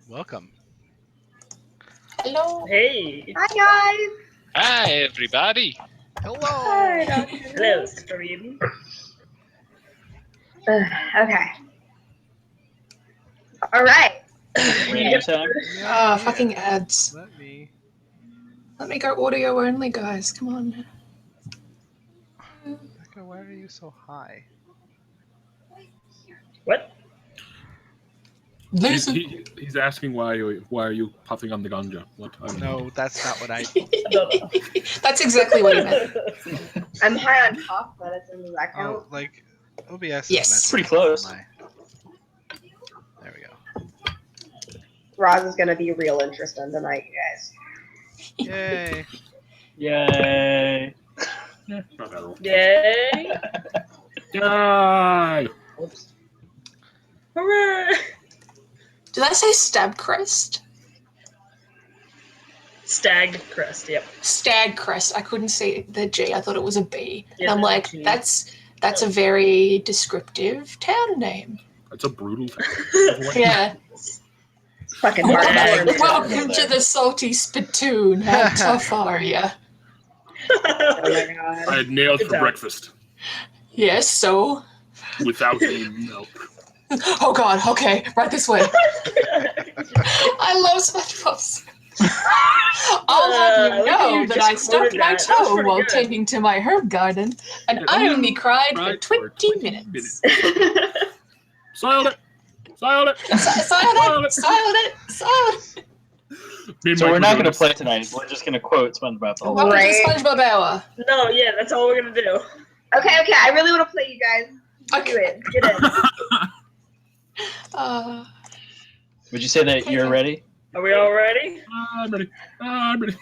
Welcome. Hello. Hey. Hi guys. Hi, everybody. Hello. Hi, Doctor. Hello, stream. Okay. All right. Radio time. Yeah, Fucking ads. Let me go audio only, guys. Come on. Becca, why are you so high? What? He's asking why are you puffing on the ganja? What? No, that's not what I. That's exactly what he meant. I'm high on cough medicine. Does that count? Oh, like OBS. Yes. Is Pretty close. There we go. Roz is gonna be real interesting tonight, you guys. Yay! Yay! Not that old. Yay! Yay! Oops. Hooray! Did I say stab crest? Stag crest. Yep. Stag crest. I couldn't see the G. I thought it was a B. Yeah, And I'm like, G. that's a very descriptive town name. That's a brutal thing. Yeah. Fucking Stag. hardcore. Welcome to the salty spittoon. How tough are ya? Oh my god. I had nails Good for time. breakfast Yes, so. without any milk. Oh god, okay, right this way. I love SpongeBob. I'll have you look at know you that just I stubbed quoted my that. That was toe pretty while good. tending to my herb garden, and I only cried for Right, 20 minutes. Silent! Silent! Silent it! So we're not going to play tonight. We're just going to quote SpongeBob the whole Welcome time. to SpongeBob Hour. No, yeah, that's all we're gonna do. Okay, I really want to play you guys. Do it. Get in. Would you say that you're ready? Are we all ready? I'm ready. I'm ready.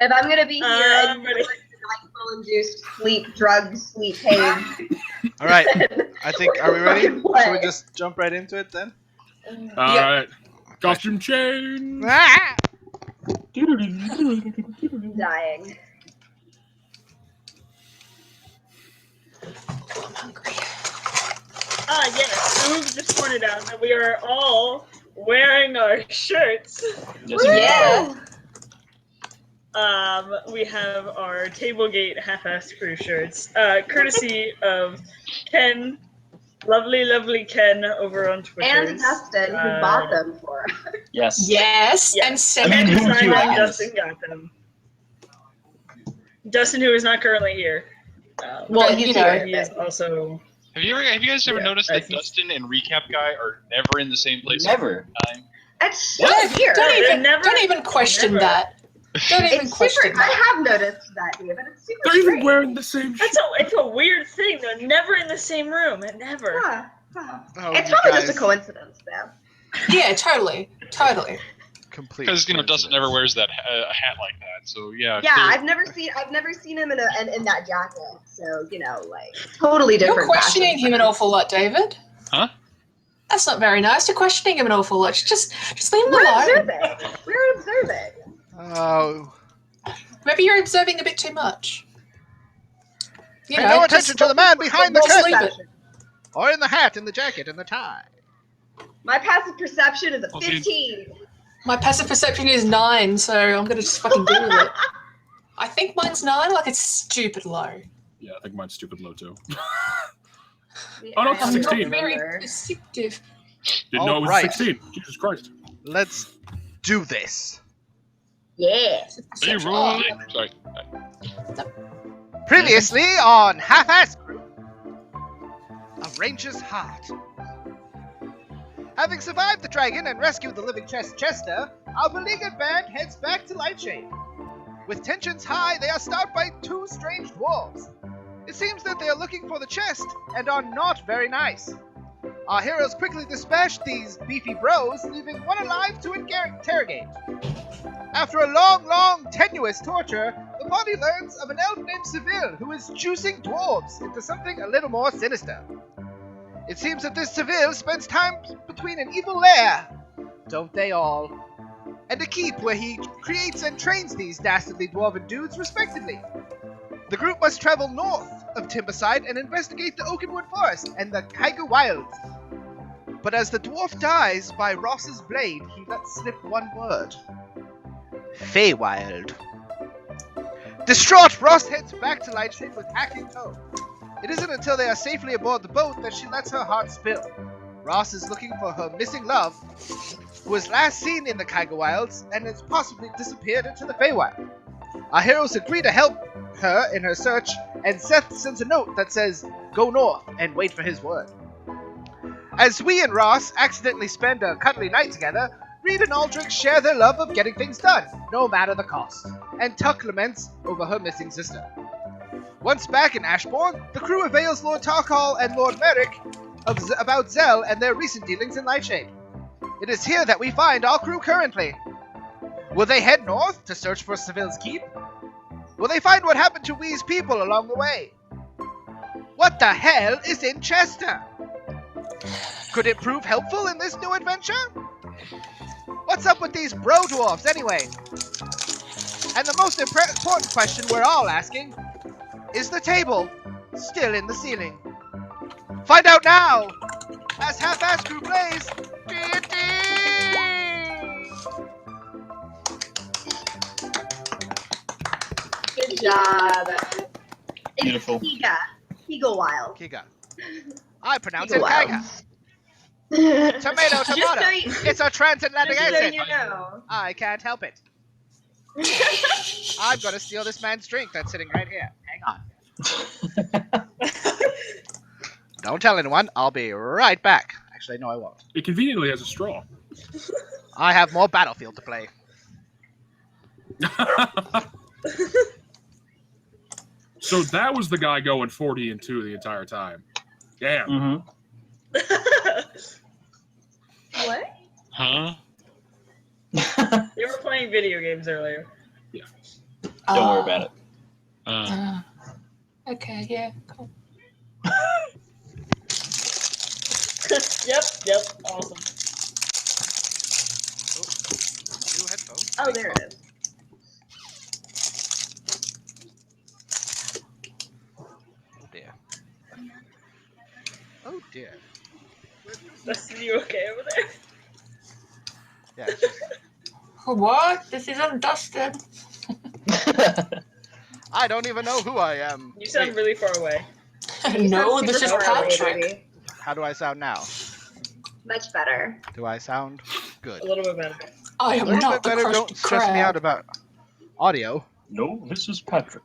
If I'm gonna be here I'm and ready. NyQuil-induced sleep, drug, sleep haze. All right. I think. Are we ready? Fucking Should we play. just jump right into it then? Alright. Costume change! Ah! Dying. I'm hungry. Yes. Ooh just pointed out that we are all wearing our shirts. Yes, we Yeah. We have our Tablegate half-ass crew shirts, courtesy of Ken, lovely Ken over on Twitter. And Dustin, who bought them for us. Yes. Yes, Yeah. and I send mean, Ken who signed you them, have? Dustin got them. Dustin, who is not currently here. Well, but you know. he is also. Have you guys ever Yeah, noticed I that think- Dustin and Recap Guy are never in the same place Never. at the time? That's so Don't, weird. don't even question never. that. Don't even It's question super. I that. have noticed that, David. It's super They're even strange. wearing the same shit. It's a weird thing. They're never in the same room. Never. Huh. Oh, It's you probably guys. just a coincidence, though. Yeah, totally. Complete. Because Dustin coincidence. never wears that a hat like that. So yeah. Yeah, clearly- I've never seen him in that jacket. So totally different. You're questioning fashion him an sense. awful lot, David. Huh? That's not very nice. You're questioning him an awful lot. Just leave him We're alone. observing. We're observing. Oh. Maybe you're observing a bit too much. You Pay know, no just- attention to the man behind the just curtain, leave it. or in the hat, in the jacket, in the tie. My passive perception is a Okay. 15. My passive perception is 9, so I'm gonna just fucking deal with it. I think mine's 9, like it's stupid low. Yeah, I think mine's stupid low too. Yeah, Oh, no, I don't 16. Not very remember. perceptive. Didn't know it was Alright. 16. Jesus Christ. Let's do this. Yeah. Hey, Perception. roll. Sorry. Previously on Half-Ass Group, A Ranger's Heart. Having survived the dragon and rescued the living Chester, our beleaguered band heads back to Lightshade. With tensions high, they are stopped by two strange dwarves. It seems that they are looking for the chest and are not very nice. Our heroes quickly dispatch these beefy bros, leaving one alive to interrogate. After a long, tenuous torture, the party learns of an elf named Seville who is juicing dwarves into something a little more sinister. It seems that this Seville spends time between an evil lair, don't they all, and a keep where he creates and trains these dastardly dwarven dudes respectively. The group must travel north of Timberside and investigate the Oakenwood Forest and the Kaiga Wilds. But as the dwarf dies by Ross's blade, he lets slip one word. Feywild. Distraught, Ross heads back to Lightshade with Hack in tow. It isn't until they are safely aboard the boat that she lets her heart spill. Ross is looking for her missing love, who was last seen in the Kaiga Wilds and has possibly disappeared into the Feywild. Our heroes agree to help her in her search, and Seth sends a note that says, "Go north and wait for his word." As we and Ross accidentally spend a cuddly night together, Reed and Aldrich share their love of getting things done, no matter the cost, and Tuck laments over her missing sister. Once back in Ashbourne, the crew avails Lord Tarkal and Lord Merrick about Zell and their recent dealings in Lightshade. It is here that we find our crew currently. Will they head north to search for Seville's keep? Will they find what happened to Wee's people along the way? What the hell is in Chester? Could it prove helpful in this new adventure? What's up with these bro dwarfs anyway? And the most important question we're all asking, is the table still in the ceiling? Find out now, as Half-Ass Crew plays D&D! Good job. Beautiful. Kiga. Kiga Wild. Kiga. I pronounce Kiga it Wild. Kaga. Tomato, Tomato, tomato. It's a transatlantic Just so accent. you know. I can't help it. I'm gonna steal this man's drink that's sitting right here. Hang on. Don't tell anyone. I'll be right back. Actually, no, I won't. It conveniently has a straw. I have more Battlefield to play. So that was the guy going 40 and 2 the entire time. Damn. Mm-hmm. What? Huh? They were playing video games earlier. Don't worry about it. Okay, yeah, cool. Yep, awesome. New headphones. Oh, there it is. Oh dear. Oh dear. Dustin, you okay over there? Yeah. It's just, What? This isn't Dustin. I don't even know who I am. You sound really far away. No, You this is sound super far away, Patrick. baby. How do I sound now? Much better. Do I sound good? A little bit better. I A am little not bit the better. Krusty Don't stress me Krab. out about audio. No, this is Patrick.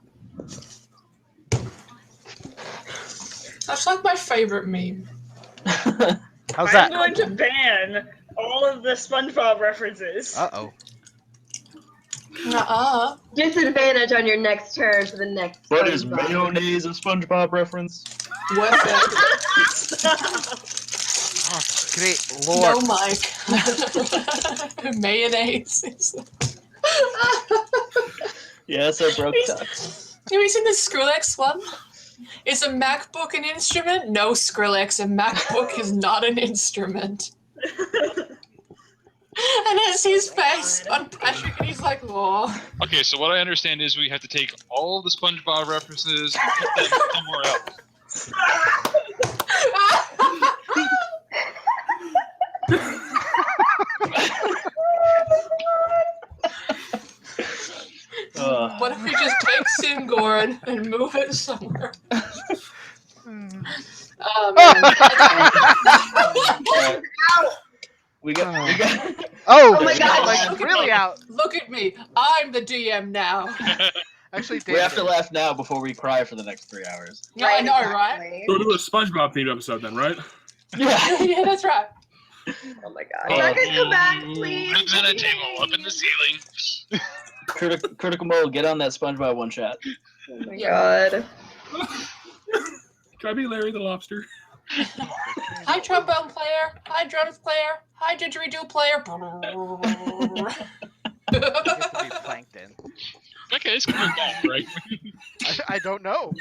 That's like my favorite meme. How's I'm that? going to ban all of the SpongeBob references. Uh-oh. Nuh-uh. Disadvantage on your next turn for the next. What is SpongeBob. mayonnaise a SpongeBob reference? Worth it. Oh, great No, lord. Mike. Mayonnaise. Yes, I broke Tuck. Have you seen the Skrillex one? Is a MacBook an instrument? No, Skrillex. A MacBook is not an instrument. And it's his face on Patrick, and he's like, "Oh." Okay, so what I understand is we have to take all of the SpongeBob references and put them somewhere else. What if we just take Singorn and move it somewhere? We got. Oh, my God. like really out. Look at me. I'm the DM now. Actually, We have to David. laugh now before we cry for the next 3 hours. Yeah, I know, right? exactly. So we'll do a SpongeBob themed episode then, right? Yeah. Yeah, that's right. Oh my god. Becca, come back, please. Ribs on a table up in the ceiling. Critical Mole, get on that SpongeBob one shot. Oh my god. Can I be Larry the Lobster? Hi, trombone player. Hi, drums player. Hi, didgeridoo player. You have to be plankton. Becca is coming back, right? I don't know.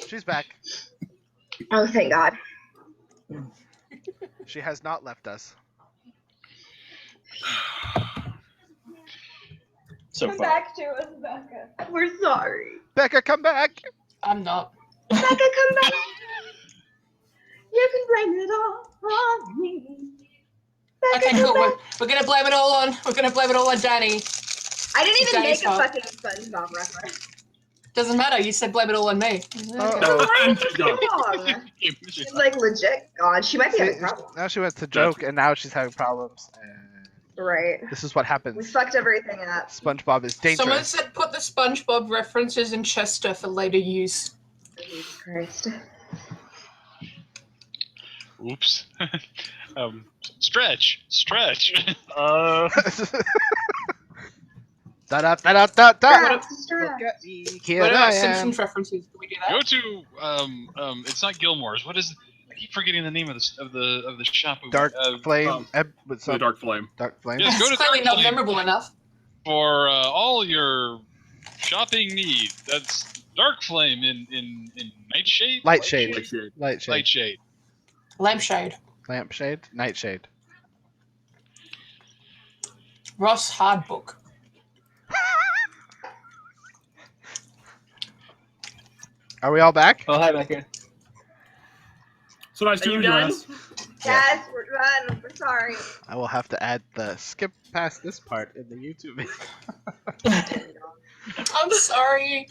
She's back. Oh, thank god. She has not left us. So Come far. back to us, Becca. We're sorry. Becca, come back. I'm not. Becca, come back. You can blame it all on me. Okay, cool. We're gonna blame it all on. We're gonna blame it all on Danny. I didn't even Danny's make a fault. fucking SpongeBob reference. Doesn't matter. You said blame it all on me. Why is She's it gone. wrong? She's like legit gone. She might be having problems. Now she went to joke, and now she's having problems. And Right. this is what We happens. fucked everything up. SpongeBob is dangerous. Someone said put the SpongeBob references in Chester for later use. Jesus Christ. Oops. Stretch. Da da da da da da. Strap. Look at me, here What I about am. Simpsons references? Can we do Go that? to it's not Gilmore's. What is? I keep forgetting the name of the shop. Dark Flame. The With some Dark Flame. Dark Flame. Yes, go It's to clearly Dark not Flame memorable enough. for all your shopping need. That's Dark Flame in Nightshade. Lightshade. Lightshade. Lightshade. Lightshade. Lampshade. Lampshade. Nightshade. Ross Hardbook. Are we all back? Oh, hi, back here. So nice Are to you meet you, done? guys. Yes, we're done. We're sorry. I will have to add the skip past this part in the YouTube video. I'm sorry.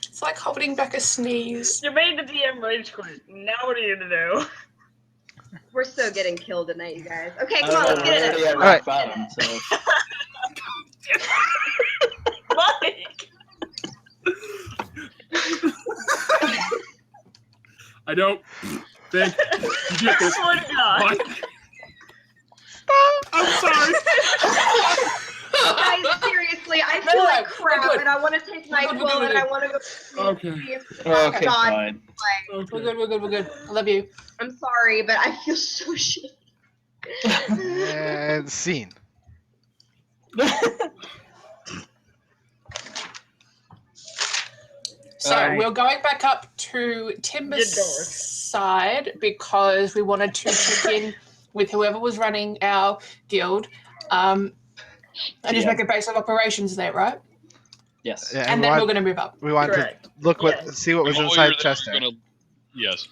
It's like holding back a sneeze. You made the DM rage quit. Now what are you gonna do? We're so getting killed tonight, you guys. Okay, I come on, don't let's know, get we're in already it. at Come rock on, let's bottom, get in it. Mike! I don't think you get this. Swear to God. Mike. I'm sorry. Guys, seriously, I No, feel no, like we're crap, good. and I want to take We're good, we're NyQuil, good, and I we're want to go sleep. Okay. See if Okay, God, fine. We're Okay. good, we're good, we're good. I love you. I'm sorry, but I feel so shitty. And scene. So Alright. we're going back up to Timberside because we wanted to check in with whoever was running our guild, and just Yeah. make a base of operations there, right? Yes. Yeah, And we then we're want, going to move up. we want Correct. to look what, Yes. see what was While inside you're there, Chester. you're gonna- Yes.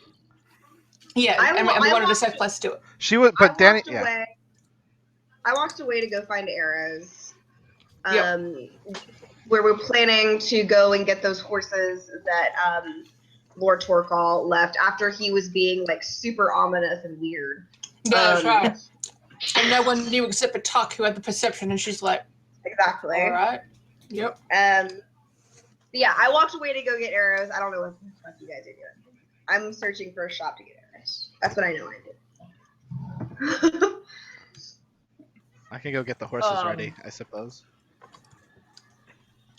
Yeah, I and wa- we I wanted a walked- safe place to do it. She would, I but Danny, walked yeah. away. I walked away to go find arrows. Yep. Where we're planning to go and get those horses that Lord Torkall left after he was being like super ominous and weird. Yeah, that's right. And no one knew except for Tuck, who had the perception, and she's like, Exactly. all right. Yep. Yeah, I walked away to go get arrows. I don't know what the fuck you guys are doing. I'm searching for a shop to get arrows. That's what I know I did. I can go get the horses Um, ready, I suppose.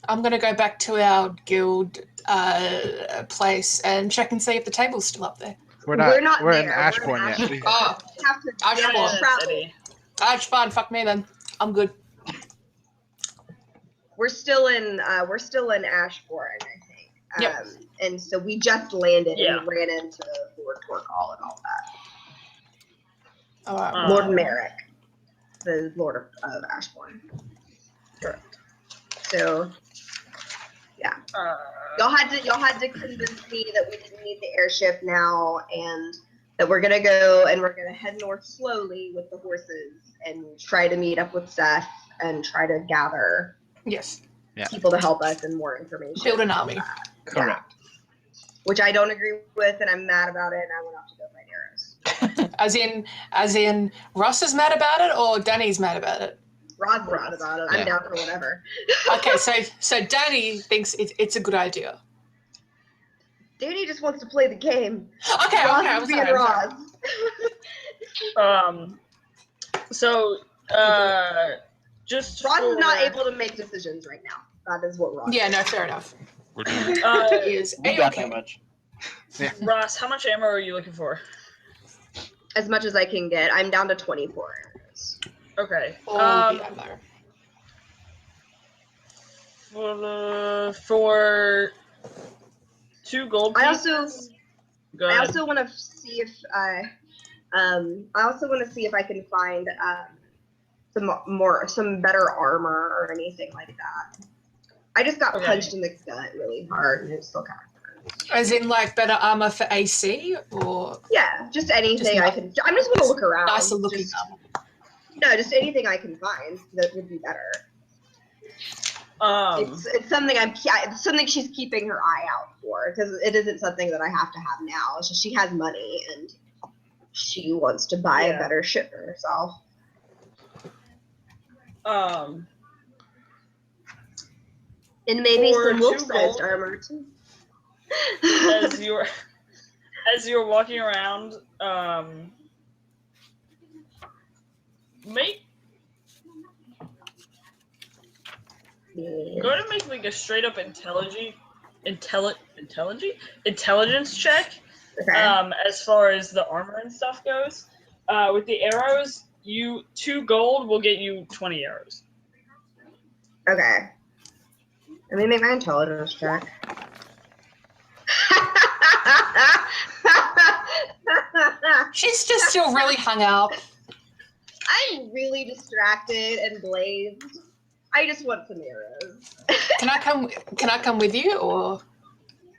I'm going to go back to our guild place and check and see if the table's still up there. We're we're not. not We're in there. Ashbourne We're in yet. Ashbourne. We- Oh, We have to Ashbourne. travel. Eddie. that's fine. Fuck me then. I'm good. We're still in Ashbourne, I think. Yep. And so we just landed Yeah. and ran into Lord Torkall and all that. All right. Lord Merrick, the Lord of Ashbourne. Correct. So y'all had to convince me that we didn't need the airship now, and that we're gonna go and we're gonna head north slowly with the horses and try to meet up with Seth and try to gather Yes. people to help us and more information. Build an army. Correct. Which I don't agree with, and I'm mad about it, and I went off to go find arrows. As in, Ross is mad about it, or Danny's mad about it? Rod's mad about it. Yeah. I'm down for whatever. Okay, so Danny thinks it's a good idea. Danny just wants to play the game. Okay, Roz okay, I'm is being sorry. Roz. So, just Roz is not for- able to make decisions right now. That is what Roz Yeah, is. no, fair enough. We're doing Is We got okay. that much. Ross, how much ammo are you looking for? As much as I can get. I'm down to 24 arrows. Okay. Oh, yeah, no. For 2 gold I pieces. Go I ahead. also want to see if I can find some better armor or anything like that. I just got Okay. punched in the gut really hard, and it still kind of hurt. As in, like, better armor for AC, or Yeah, just anything Just I can. I'm just gonna look around. nicer looking Just- armor? No, just anything I can find that would be better. It's something it's something she's keeping her eye out for because it isn't something that I have to have now. It's just she has money and she wants to buy a better ship for herself. And maybe For some 2 wolf-sized gold. armor too. as you're walking around, go to make like a straight up intelligence check. Okay. As far as the armor and stuff goes. With the arrows, 2 gold will get you 20 arrows. Okay. Let me make my intelligence check. She's just still really hung up. I'm really distracted and blazed. I just want some arrows. Can I come with you, or?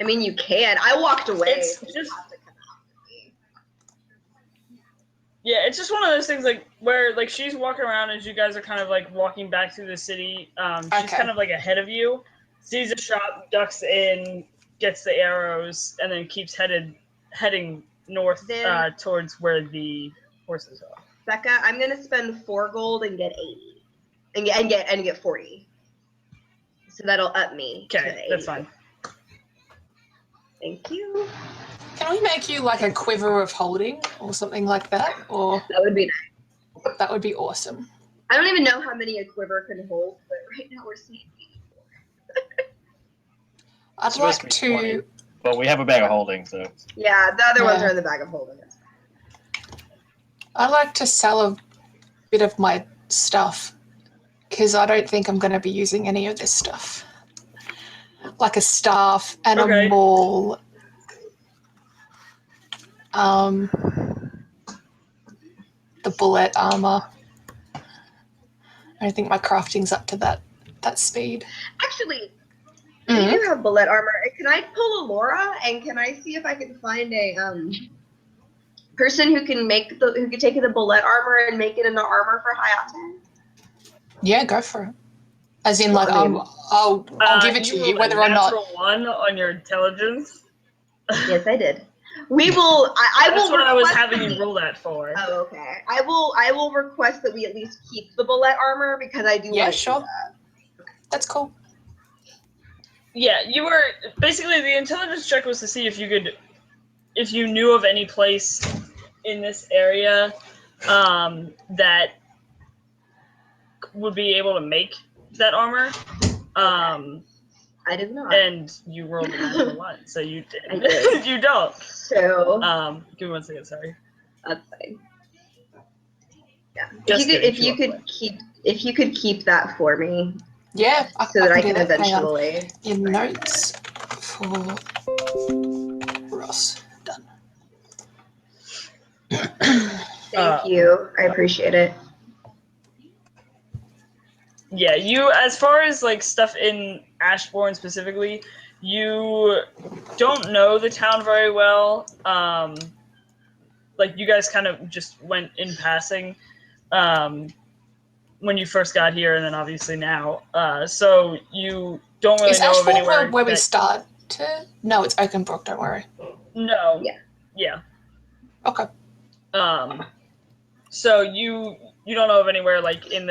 I mean, you can. I walked away. It's so you just- have to come out with me. Yeah, it's just one of those things like where like she's walking around as you guys are kind of like walking back through the city. She's Okay. kind of like ahead of you, sees a shop, ducks in, gets the arrows, and then keeps heading north Then- towards where the horses are. Becca, I'm gonna spend 4 gold and get 80, and get 40. So that'll up me. to Okay, 80. that's fine. Thank you. Can we make you like a quiver of holding or something like that? Or That would be nice. that would be awesome. I don't even know how many a quiver can hold, but right now we're seeing 84. I'd It's supposed like to be 20. to. But we have a bag of holding, so. Yeah, the other ones Yeah. are in the bag of holding. That's fine. I'd like to sell a bit of my stuff because I don't think I'm going to be using any of this stuff. Like a staff and Okay. a maul. The bullet armor. I don't think my crafting's up to that speed. Actually, Mhm. you do have bullet armor. Can I pull a Laura and can I see if I can find a person who can take the bullet armor and make it into armor for Hayate? Yeah, go for it. As in, like, I mean- I'll give it to you, rolled a whether or not. natural 1 on your intelligence. Yes, I did. We will. I will. That's what I was request having that you we- roll that for. Oh, okay. I will request that we at least keep the bullet armor because I do. Yeah, want to do sure. that. That's cool. Yeah, you were basically the intelligence check was to see if you knew of any place in this area that would be able to make that armor. I did not. And you rolled a natural 1, so you I did. did. You don't. So Give me 1 second. Sorry. that's fine. Yeah. Just If kidding, you could keep that for me Yeah, so that I do can that. Hang on. eventually. Your notes for Ross. Done. Thank you. I appreciate it. Yeah, you as far as like stuff in Ashbourne specifically, you don't know the town very well. Like you guys kind of just went in passing when you first got here, and then obviously now. So you don't really Is know of Ashbourne anywhere where we that- started? No, it's Oakenbrook. Don't worry. No. Yeah. Yeah. Okay. So you don't know of anywhere like in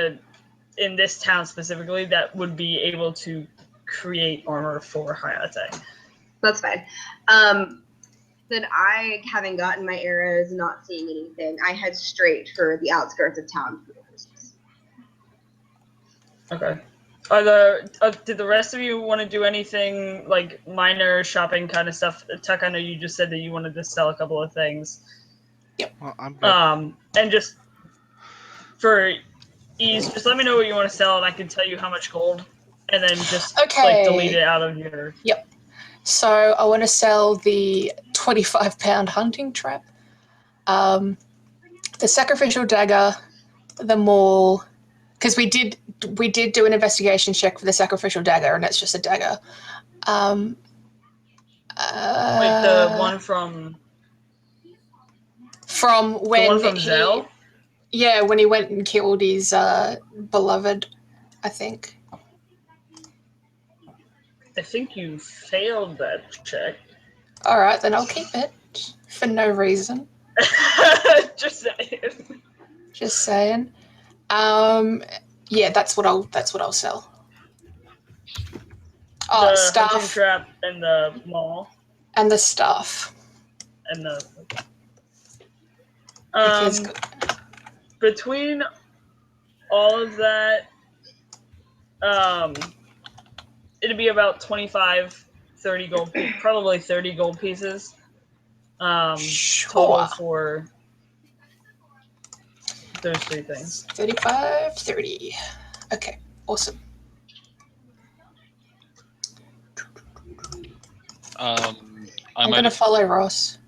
this town specifically that would be able to create armor for Hayate. That's fine. Then I, having gotten my arrows, not seeing anything, I head straight for the outskirts of town for the horses. Okay. Did the rest of you want to do anything like minor shopping kind of stuff? Tuck, I know you just said that you wanted to sell a couple of things. Well, I'm good. And just for ease, just let me know what you want to sell, and I can tell you how much gold, and then just Okay. like delete it out of your. So I want to sell the 25-pound hunting trap, the sacrificial dagger, the maul, because we did do an investigation check for the sacrificial dagger, and it's just a dagger. Like the one from when from Zell? Yeah, when he went and killed his beloved, I think. I think you failed that check. All right, then I'll keep it for no reason. Just saying. Just saying. Yeah, that's what I'll sell. Oh, The staff hunting trap and the mall and the staff. and the. Because Between all of that, it'd be about 25, 30 gold, probably 30 gold pieces. Total for those three things. 35, 30. Okay, awesome. I'm gonna follow Ross.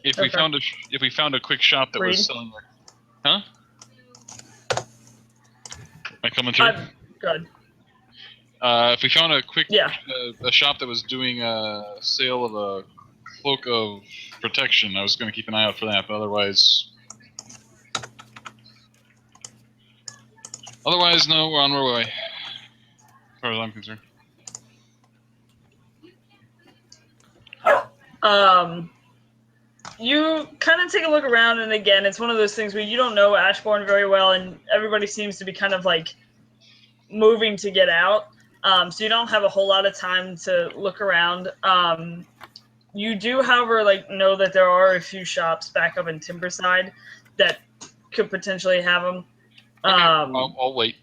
If we found a quick shop that was selling, huh? Am I coming through? Good. If we found a quick Yeah. a shop that was doing a sale of a cloak of protection, I was going to keep an eye out for that. But otherwise, no, we're on our way. As far as I'm concerned. You kind of take a look around, and again, it's one of those things where you don't know Ashbourne very well, and everybody seems to be kind of like moving to get out. So you don't have a whole lot of time to look around. You do, however, know that there are a few shops back up in Timberside that could potentially have them. Okay, I'll wait.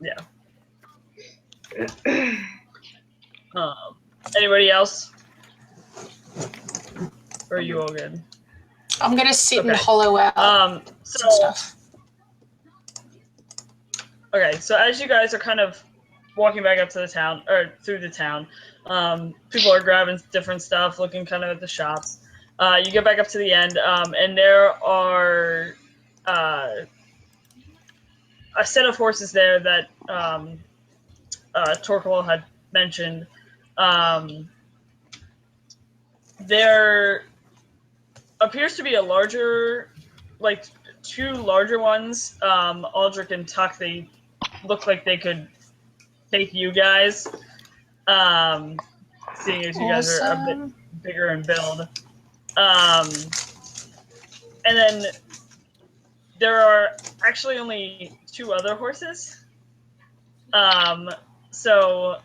Yeah. Anybody else? Or are you all good? I'm gonna sit and hollow out some stuff. Okay, so as you guys are kind of walking back up to the town, or through the town, people are grabbing different stuff, looking kind of at the shops. You get back up to the end, and there are a set of horses there that Torquil had mentioned. There appears to be a larger, two larger ones. Aldrich and Tuck, they look like they could take you guys, seeing as you guys are a bit bigger in build. And then there are actually only two other horses. So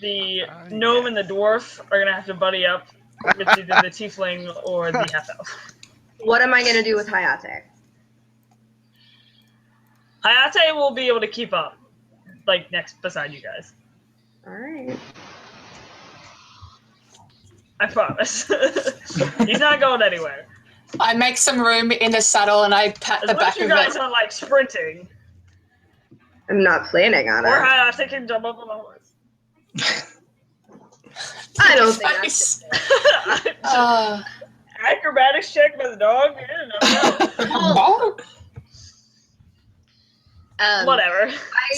the gnome and the dwarf are going to have to buddy up with either the tiefling or the half-elf. What am I going to do with Hayate? Hayate will be able to keep up, next beside you guys. All right. I promise. He's not going anywhere. I make some room in the saddle and I pat the back of it. As long as you guys are sprinting. I'm not planning on Or it. Hayate can jump up on the horse. I don't think that's Acrobatics check by the dog? Whatever.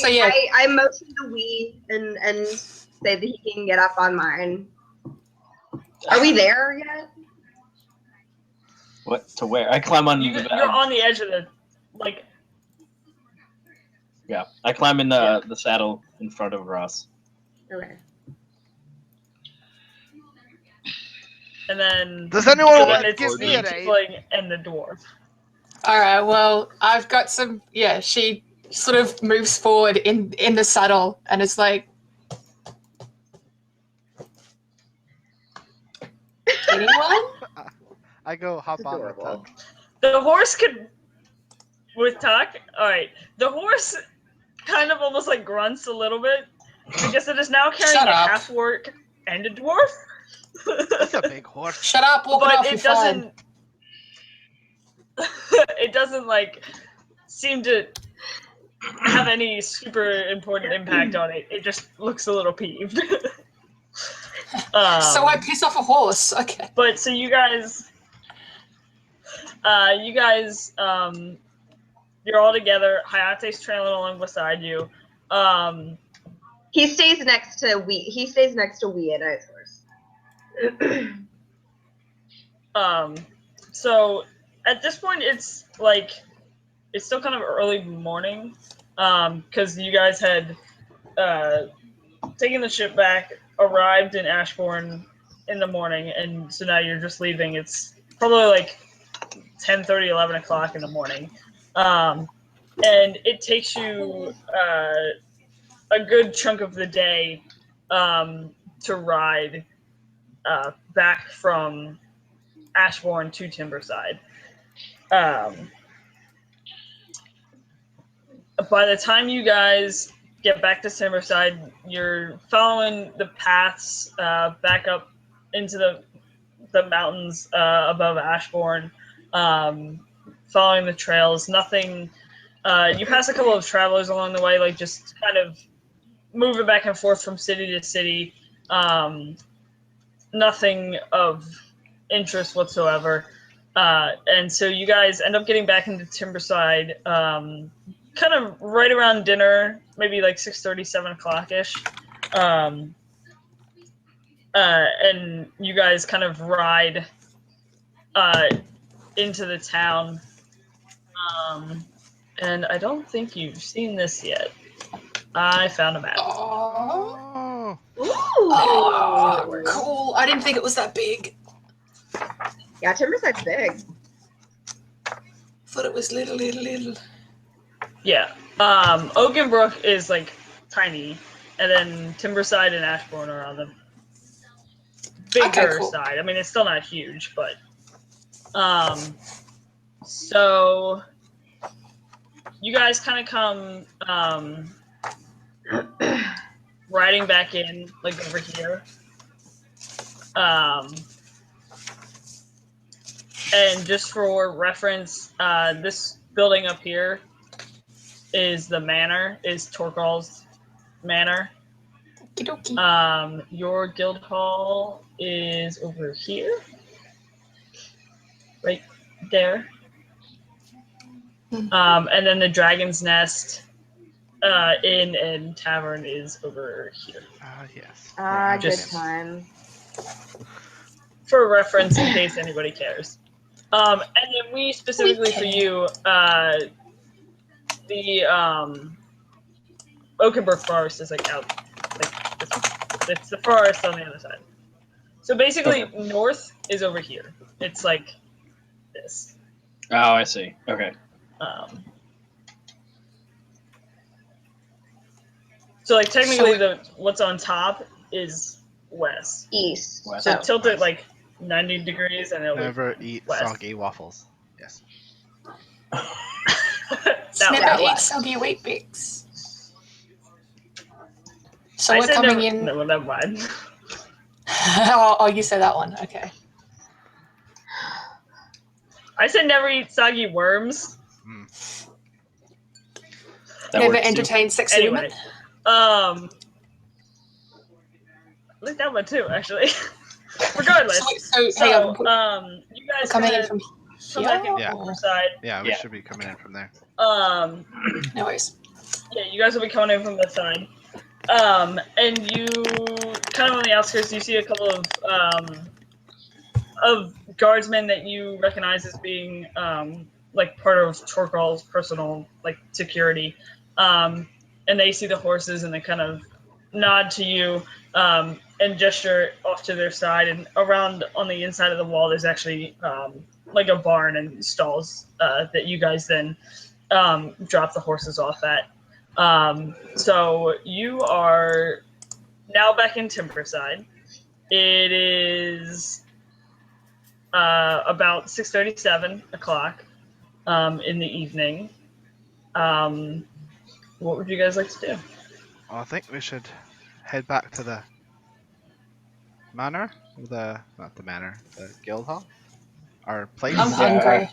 I motion to Wee and say that he can get up on mine. Are we there yet? What? To where? I climb on the You're on the edge of the, Yeah, I climb in the saddle in front of Ross. Okay. And then Does anyone want to it's give me the an tiefling and the dwarf. All right. Well, I've got some. Yeah, she sort of moves forward in the saddle and it's like, anyone? I go hop on with Tuck. The horse could with Tuck. All right. The horse kind of almost grunts a little bit because it is now carrying a half orc and a dwarf. It's a big horse. Shut up, walk it off, it doesn't. It doesn't seem to have any super important impact on it. It just looks a little peeved. So I piss off a horse. Okay. But so you guys, you're all together. Hayate's trailing along beside you. He stays next to Wee and Ice Horse. So at this point, it's still kind of early morning, because you guys had taken the ship back, arrived in Ashbourne in the morning, and so now you're just leaving. It's probably like 10:30, 11 o'clock in the morning, and it takes you a good chunk of the day to ride back from Ashbourne to Timberside. By the time you guys get back to Timberside, you're following the paths back up into the mountains above Ashbourne, following the trails. Nothing. You pass a couple of travelers along the way, like just kind of moving back and forth from city to city. Nothing of interest whatsoever. And so you guys end up getting back into Timberside kind of right around dinner, maybe like 6:30, 7 o'clock-ish. And you guys kind of ride into the town. And I don't think you've seen this yet. I found a map. Oh, Ooh. cool. I didn't think it was that big. Yeah, Timberside's big. Thought it was little. Yeah. Oakenbrook is like tiny, and then Timberside and Ashbourne are on the bigger side. I mean, it's still not huge, but so you guys kind of come riding back in, like over here. And just for reference, this building up here is the manor, is Torgal's manor. Okie Your guild hall is over here. Right there. And then the Dragon's Nest inn and tavern is over here. Yes. Good Just- time. For reference, in case anybody cares. And then we specifically for you, the Oakenbrook Forest is like out, like it's the forest on the other side. So basically, north is over here. It's like this. Oh, I see. Okay. So like technically, what's on top is west. East. West. So tilt it like 90 degrees, and it'll Never eat west. soggy waffles. Yes. Never eat soggy wheat bix. So we're coming in. No, never mind. Oh, you said that one. Okay. I said never eat soggy worms. That Never works too. entertain sexy Anyway, women. I like that one too, actually. Regardless, So hang on. you guys Coming in kinda from come here. back in Yeah. from the side. Yeah, we Yeah. should be coming in from there. No worries. Yeah, you guys will be coming in from that side. And you kind of on the outskirts, you see a couple of guardsmen that you recognize as being like part of Torgal's personal like security. And they see the horses and they kind of nod to you and gesture off to their side. And around on the inside of the wall, there's actually like a barn and stalls that you guys then drop the horses off at. So you are now back in Timberside. It is about 6:30, 7 o'clock in the evening. What would you guys like to do? Well, I think we should head back to the manor. Not the manor, the guild hall. Our place. I'm hungry.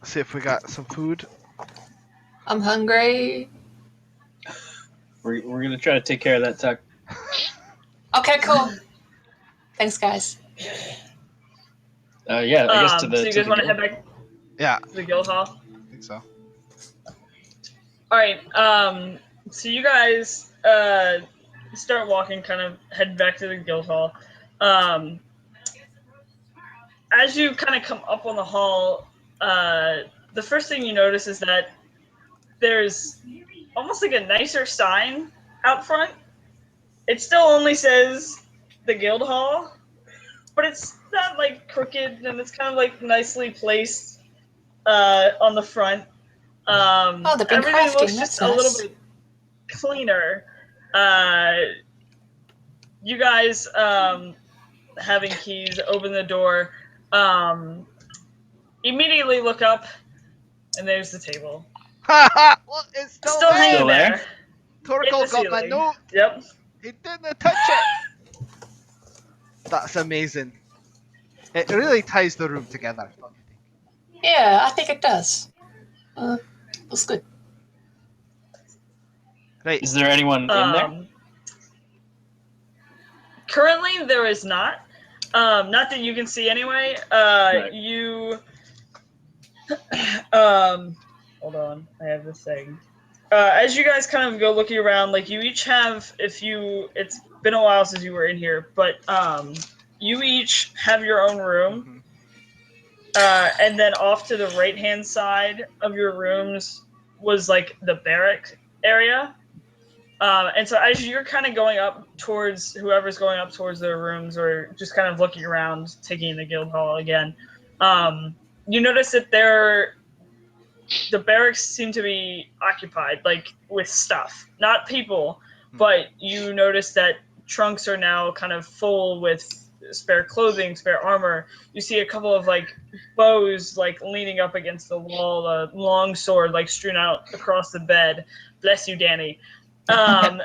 See if we got some food. I'm hungry. We're gonna try to take care of that, Tuck. Okay, cool. Thanks, guys. Yeah, I guess to the. So you guys want to head back Yeah, to the guild hall? I think so. All right. So you guys start walking, kind of head back to the guild hall. As you kind of come up on the hall, the first thing you notice is that there's almost like a nicer sign out front. It still only says the guild hall, but it's not like crooked, and it's kind of like nicely placed on the front. they've been Everything crafting, looks that's just a little nice. bit cleaner. You guys, having keys, open the door, immediately look up, and there's the table. Haha! Well, it's still, Still hanging Still there? there. In Torkel the got my ceiling. note. Yep. He didn't touch it. That's amazing. It really ties the room together. Don't you think? Yeah, I think it does. Looks good. Right. Is there anyone in there? Currently, there is not. Not that you can see anyway. Right. You. Hold on, I have this thing. As you guys kind of go looking around, like you each have, it's been a while since you were in here, but you each have your own room. And then off to the right-hand side of your rooms was like the barrack area. And so as you're kind of going up towards whoever's going up towards their rooms or just kind of looking around, taking in the guild hall again, you notice that the barracks seem to be occupied, like with stuff, not people, but you notice that trunks are now kind of full with spare clothing, spare armor. You see a couple of like bows like leaning up against the wall, a long sword like strewn out across the bed. Bless you, Danny. Did y'all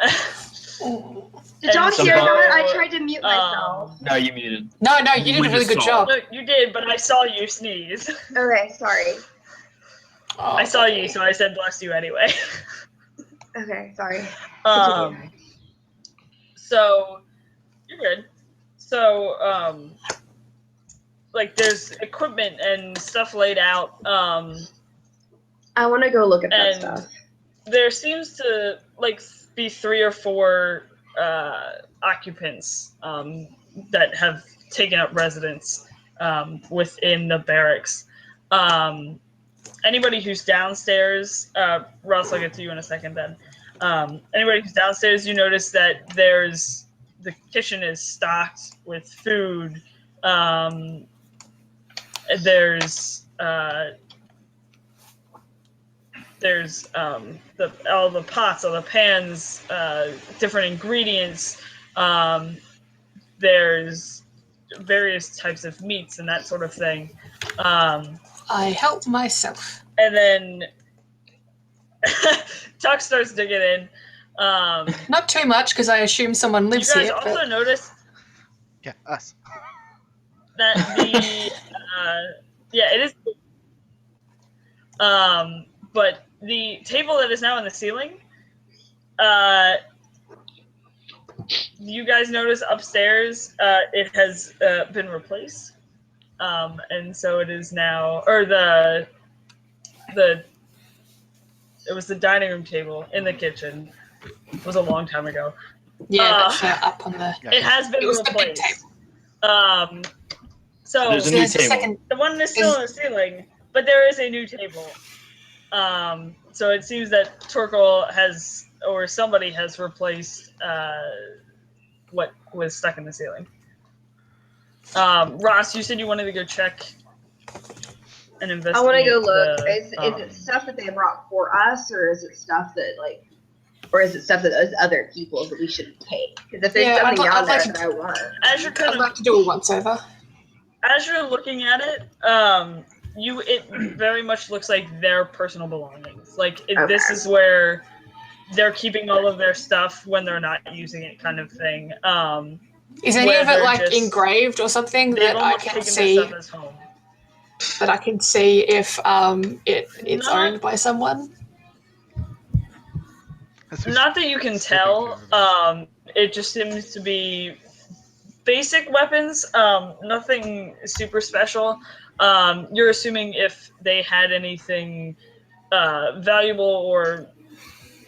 And hear so- that? I tried to mute myself. No, you muted. No, you did a We really just good saw job. No, you did, but I saw you sneeze. Okay, sorry. Oh, I saw you, so I said bless you anyway. Okay, sorry. So you're good. So like there's equipment and stuff laid out. I want to go look at that And stuff. there seems to like be 3 or 4 occupants that have taken up residence within the barracks. Anybody who's downstairs, Ross, I'll get to you in a second then. Anybody who's downstairs, you notice that the kitchen is stocked with food. There's all the pots, all the pans, different ingredients. There's various types of meats and that sort of thing. I help myself. And then Tuck starts digging in. Not too much, because I assume someone You lives guys here. also But notice Yeah, us. that the it is. But the table that is now in the ceiling, you guys notice upstairs, it has been replaced, and so it is now, or it was the dining room table in the kitchen. It was a long time ago. yeah, that's up on the. It has been It was the big replaced. table. So There's a new There's a table. second. the one is still in the ceiling, but there is a new table. So it seems that Torkel has, or somebody has replaced what was stuck in the ceiling. Ross, you said you wanted to go check and investigate. I want to go look. the, Is it stuff that they brought for us, or is it stuff that is other people's that we shouldn't take? Because if there's Yeah, something I'd down like there to- that I want, As you're kind I'd of like to do a once over. as you're looking at it, it very much looks like their personal belongings. Like this Okay. is where they're keeping all of their stuff when they're not using it, kind of thing. Is any where of it they're like just- engraved or something They've that I almost can taken see? this stuff as home. That I can see if it's Not- owned by someone. Not that you can tell. It just seems to be basic weapons. Nothing super special. You're assuming if they had anything valuable or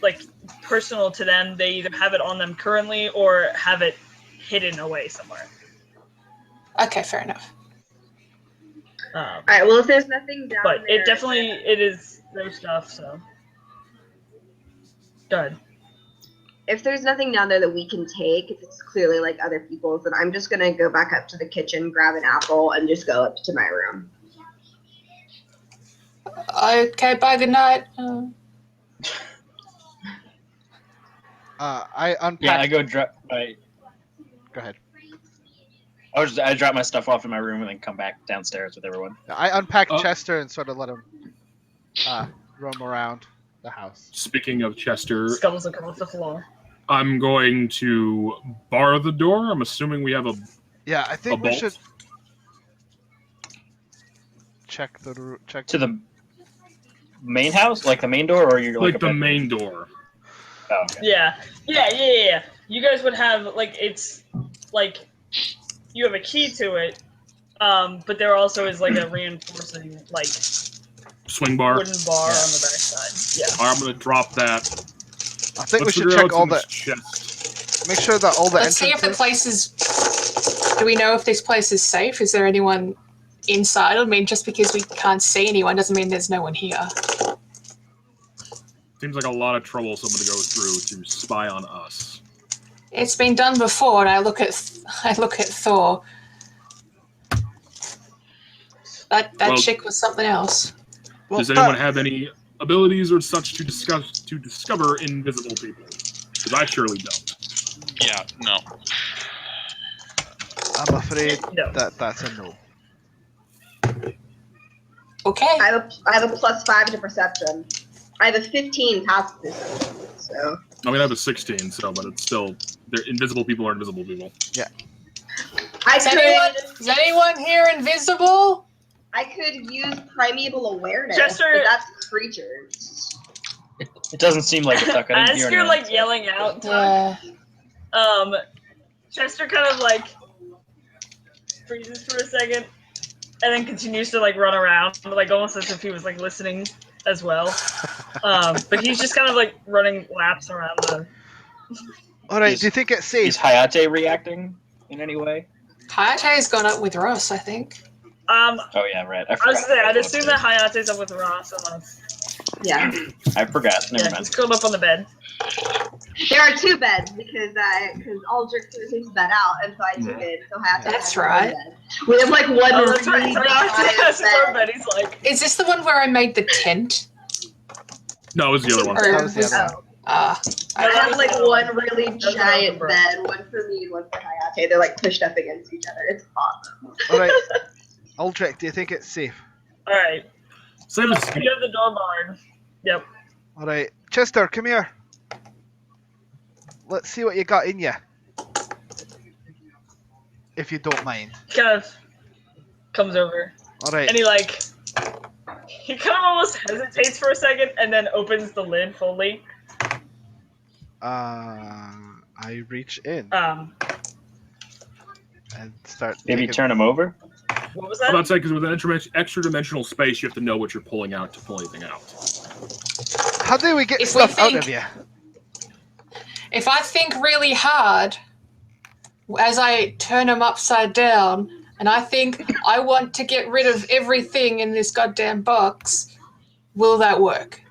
like personal to them, they either have it on them currently or have it hidden away somewhere. Okay, fair enough. All right. Well, if there's nothing down But there, it is their stuff. So, go ahead. if there's nothing down there that we can take, if it's clearly like other people's, then I'm just gonna go back up to the kitchen, grab an apple, and just go up to my room. Okay, bye, good night. I unpacked. Yeah, I go drop. Go ahead. I drop my stuff off in my room and then come back downstairs with everyone. I unpacked Chester and sort of let him roam around the house. Speaking of Chester, Scuttles across the floor. I'm going to bar the door. I'm assuming we have a Yeah, I think A we bolt? should check check. To the main house, like the main door, or you're like a the bedroom? main door. Oh, okay. Yeah. You guys would have like it's like you have a key to it, but there also is like a reinforcing like Swing bar. wooden bar on the backside. Yeah. I'm going to drop that. I think we Let's should figure out check all what's the. in this chest. Make sure that all the Let's see if the entrances. place is... Do we know if this place is safe? Is there anyone inside? I mean, just because we can't see anyone doesn't mean there's no one here. Seems like a lot of trouble someone to go through to spy on us. It's been done before, and I look at Thor. That Well- chick was something else. Well, Does anyone have any abilities or such to discover invisible people? Because I surely don't. Yeah, no. I'm afraid No. that's a no. Okay. I have a +5 to perception. I have a 15 past perception. So I mean, I have a 16, so, but it's still, they're invisible people are invisible people. Is anyone here invisible? I could use primeval awareness. Chester- but that's creatures. It doesn't seem like it, Tuck. I didn't As hear you're anyone. like yelling out, Yeah. Chester kind of like freezes for a second, and then continues to like run around, like almost as if he was like listening as well. But he's just kind of like running laps around the. All right. Is- Do you think it's Is safe? Hayate reacting in any way? Hayate's gone up with Ross, I think. Oh yeah, right. I I was forgot. gonna say, I'd assume that Hayate's up with Ross, unless Yeah. I forgot. Never yeah, mind. he's curled up on the bed. There are 2 beds because Aldrich threw his bed out, and so I took it. So I have to That's have one right. bed. We have like one Oh, that's right. really So big that's giant our bed. bed. He's like, Is this the one where I made the tent? No, it was the other one. Or That was the other one. I have like one really Those are giant awesome, bro. bed, one for me and one for Hayate. They're like pushed up against each other. It's awesome. All right. Aldrich, do you think it's safe? all right, Same as you have the door barred. Yep. All right. Chester, come here. Let's see what you got in you. If you don't mind. He kind of comes over, All right. and he kind of almost hesitates for a second, and then opens the lid fully. I reach in Um, and start. Maybe taking- turn him over. what was I'm that? about to say, because with an extra dimensional space, you have to know what you're pulling out to pull anything out. How do we get If we stuff out think- of you? If I think really hard, as I turn him upside down, and I think I want to get rid of everything in this goddamn box, will that work?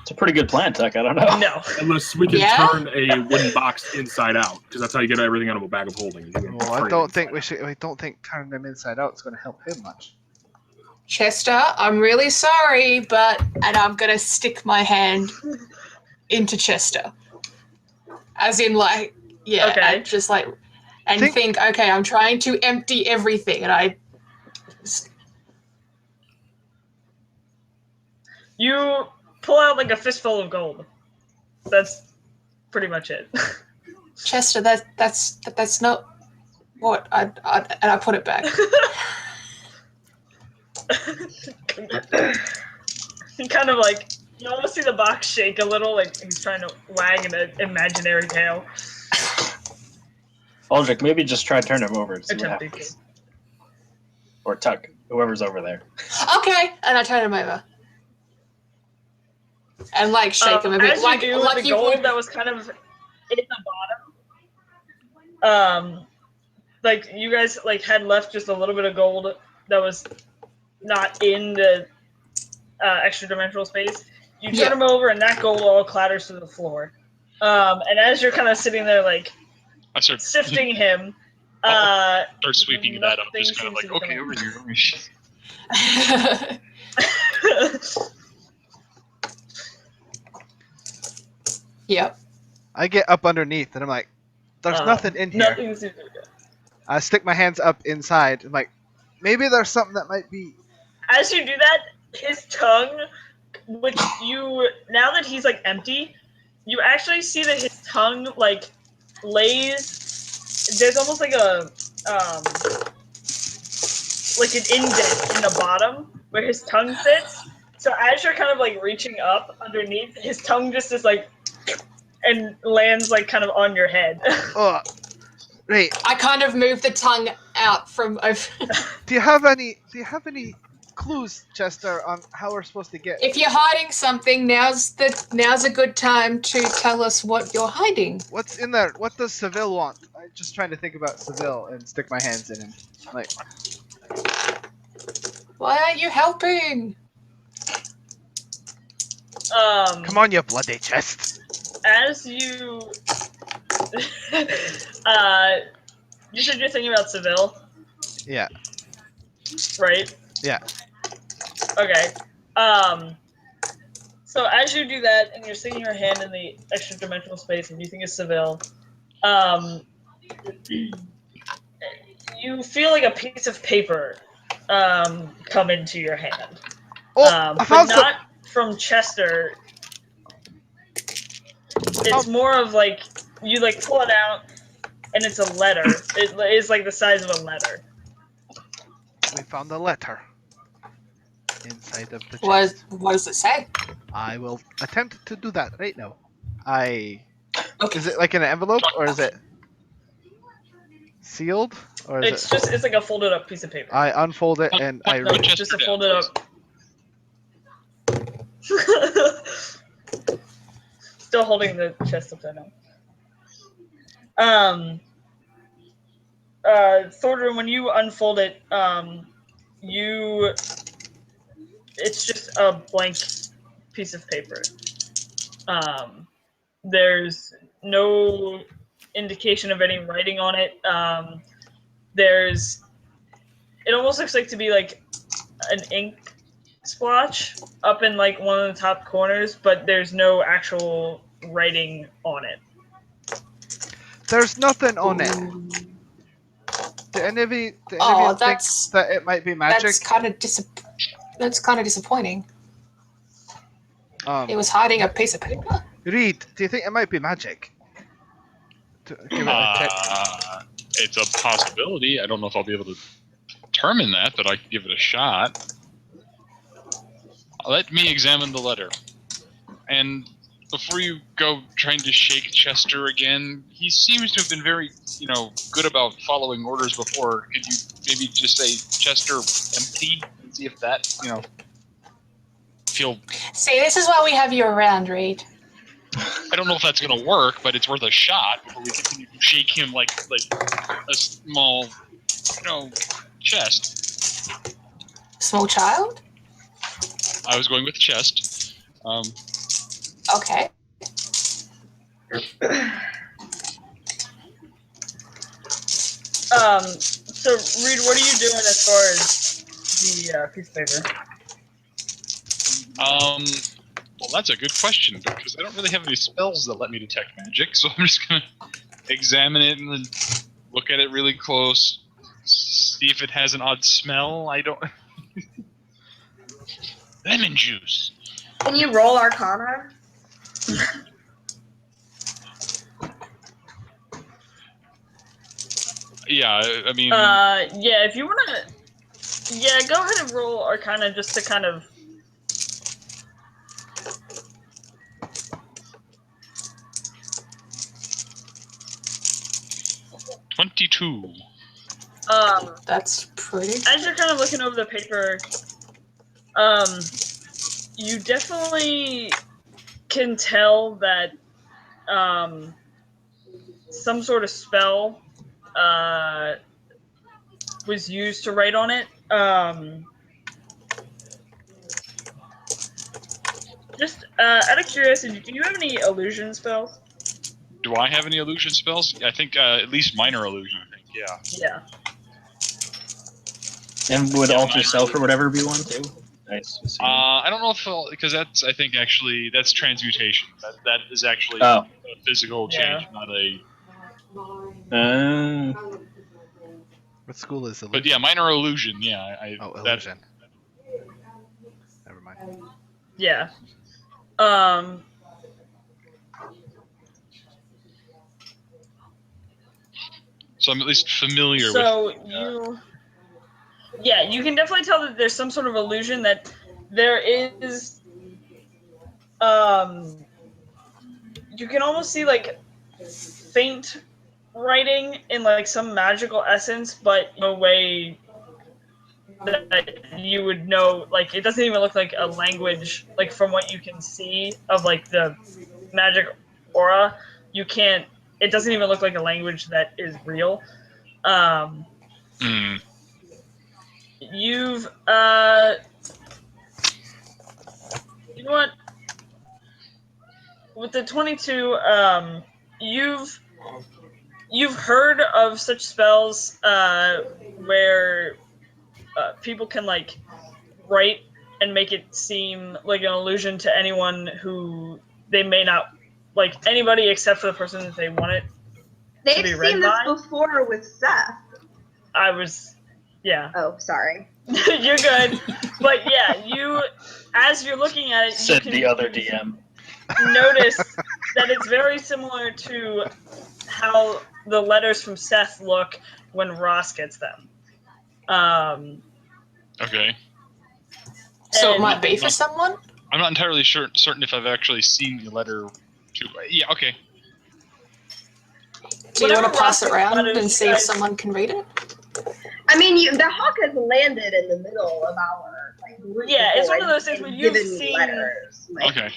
It's a pretty good plan, Tuck. I don't know. No. Unless we can Yeah? turn a wooden box inside out, because that's how you get everything out of a bag of holding. Well, I don't think we should. I don't think turning them inside out is going to help him much. Chester, I'm really sorry, but... And I'm going to stick my hand into Chester. As in, like, yeah, Okay. I just like... And think, okay, I'm trying to empty everything, and I... You pull out like a fistful of gold. That's pretty much it. Chester, that's not what and I put it back. He kind of like, you almost see the box shake a little, like he's trying to wag an imaginary tail. Aldrich, maybe just try to turn him over and see what Attempting to. happens. Or Tuck, whoever's over there. Okay, and I turn him over. And like shake him a bit. As Like, you do, like the you gold would. that was kind of in the bottom. Like you guys like had left just a little bit of gold that was not in the extra dimensional space. You turn him over, and that gold all clatters to the floor. And as you're kind of sitting there, like I start sifting him, start sweeping that up. Just kind of nothing like, seems to be okay, over here. Yep. I get up underneath and I'm like, there's nothing in here. Nothing seems to be good. I stick my hands up inside. I'm like, maybe there's something that might be. As you do that, his tongue, which you now that he's like empty, you actually see that his tongue like lays. There's almost like a like an indent in the bottom where his tongue sits. So as you're kind of like reaching up underneath, his tongue just is like and lands like kind of on your head. Oh, right. I kind of move the tongue out from over. Do you have any clues, Chester, on how we're supposed to get? If you're hiding something, now's a good time to tell us what you're hiding. What's in there? What does Seville want? I'm just trying to think about Seville and stick my hands in him. Like, why aren't you helping? come on, you bloody chest. As you you said you're thinking about Seville, Yeah. right? Yeah. Okay. So as you do that, and you're sticking your hand in the extra dimensional space, and you think it's Seville, you feel like a piece of paper come into your hand. Oh, I But found some. not from Chester. It's more of like you like pull it out, and it's a letter. It is like the size of a letter. We found a letter inside of the chest. What does it say? I will attempt to do that right now. Okay. Is it like in an envelope or is it sealed or is It's just it's like a folded up piece of paper. I unfold it and I No, read. just a folded up. Still holding the chest upside down. Thornton, when you unfold it, it's just a blank piece of paper. There's no indication of any writing on it. It almost looks like to be like an ink splotch up in like one of the top corners, but there's no actual writing on it. There's nothing on it. Do any of you think that it might be magic? That's kind of disappointing. It was hiding a piece of paper. Reed, do you think it might be magic? Give it a check. It's a possibility. I don't know if I'll be able to determine that, but I can give it a shot. Let me examine the letter. And before you go trying to shake Chester again, he seems to have been very, good about following orders before. Could you maybe just say, Chester, empty? And see if that, feel... See, this is why we have you around, Reed. I don't know if that's going to work, but it's worth a shot before we continue to shake him like a small, chest. Small child? I was going with chest. Okay. So Reed, what are you doing as far as the piece of paper? Well, that's a good question, because I don't really have any spells that let me detect magic, so I'm just going to examine it and then look at it really close, see if it has an odd smell. I don't... Lemon juice! Can you roll Arcana? Yeah, I mean... Yeah, if you want to... Yeah, go ahead and roll Arcana just to kind of... 22. That's pretty. As you're kind of looking over the paper, you definitely can tell that some sort of spell was used to write on it. Just out of curiosity, do you have any illusion spells? Do I have any illusion spells? I think at least minor illusion. I think, yeah. Yeah. And would Yeah, alter minor self or illusion. whatever be one too? Nice. I don't know if because that's I think actually that's transmutation. That is actually Oh. a physical change, not a. What school is illusion? But yeah, minor illusion. Yeah, Oh, that, illusion. Never mind. Yeah. so I'm at least familiar So with. you can definitely tell that there's some sort of illusion that there is. You can almost see like faint writing in like some magical essence, but in a way that you would know. Like it doesn't even look like a language. Like from what you can see of like the magic aura, you can't. It doesn't even look like a language that is real. You've you know what? With the 22, you've heard of such spells where people can like write and make it seem like an illusion to anyone who they may not like, anybody except for the person that they want it. They've be read seen this by? before with Seth. Yeah. Oh, sorry. You're good. But yeah, as you're looking at it, Said you can the other DM. notice that it's very similar to how the letters from Seth look when Ross gets them. Okay. So it And- might be for someone? I'm not entirely certain if I've actually seen the letter. Yeah. Okay. Do you Whatever want to pass it Ross around letters and you see if guys- someone can read it? I mean, the hawk has landed in the middle of our group. Yeah, it's before one of those things and where you've given me seen- letters. Okay.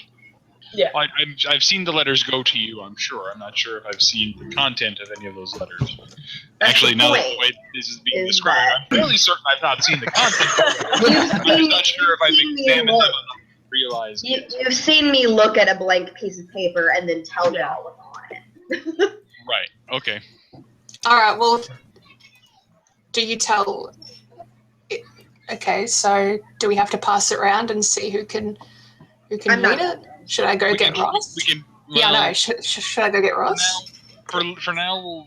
Yeah. I've seen the letters go to you. I'm sure. I'm not sure if I've seen the content of any of those letters. That's Actually, the now that point, the way this is being is described, that- I'm fairly certain I've not seen the content. You've I'm seen just not sure if I've seen me examined them look. and realized. You've seen me look at a blank piece of paper and then tell Yeah. y'all what's on it. Right. Okay. All right, well, do you tell... Okay, so do we have to pass it around and see who can I'm read not- it? Should I go get Ross? We can. Yeah, well, no, should I go get Ross? For now,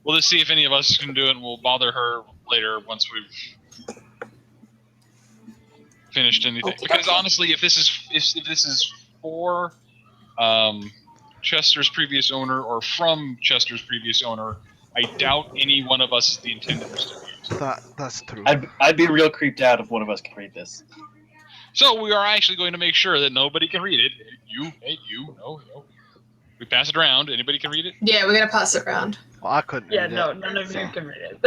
we'll just see if any of us can do it, and we'll bother her later once we've finished anything. Okay. Because honestly, if this is for Chester's previous owner or from Chester's previous owner, I doubt any one of us is the intended recipient. That's true. I'd be real creeped out if one of us can read this. So we are actually going to make sure that nobody can read it. No. We pass it around. Anybody can read it? Yeah, we're going to pass it around. Well, I couldn't Yeah, read no, it. none of you so- can read it.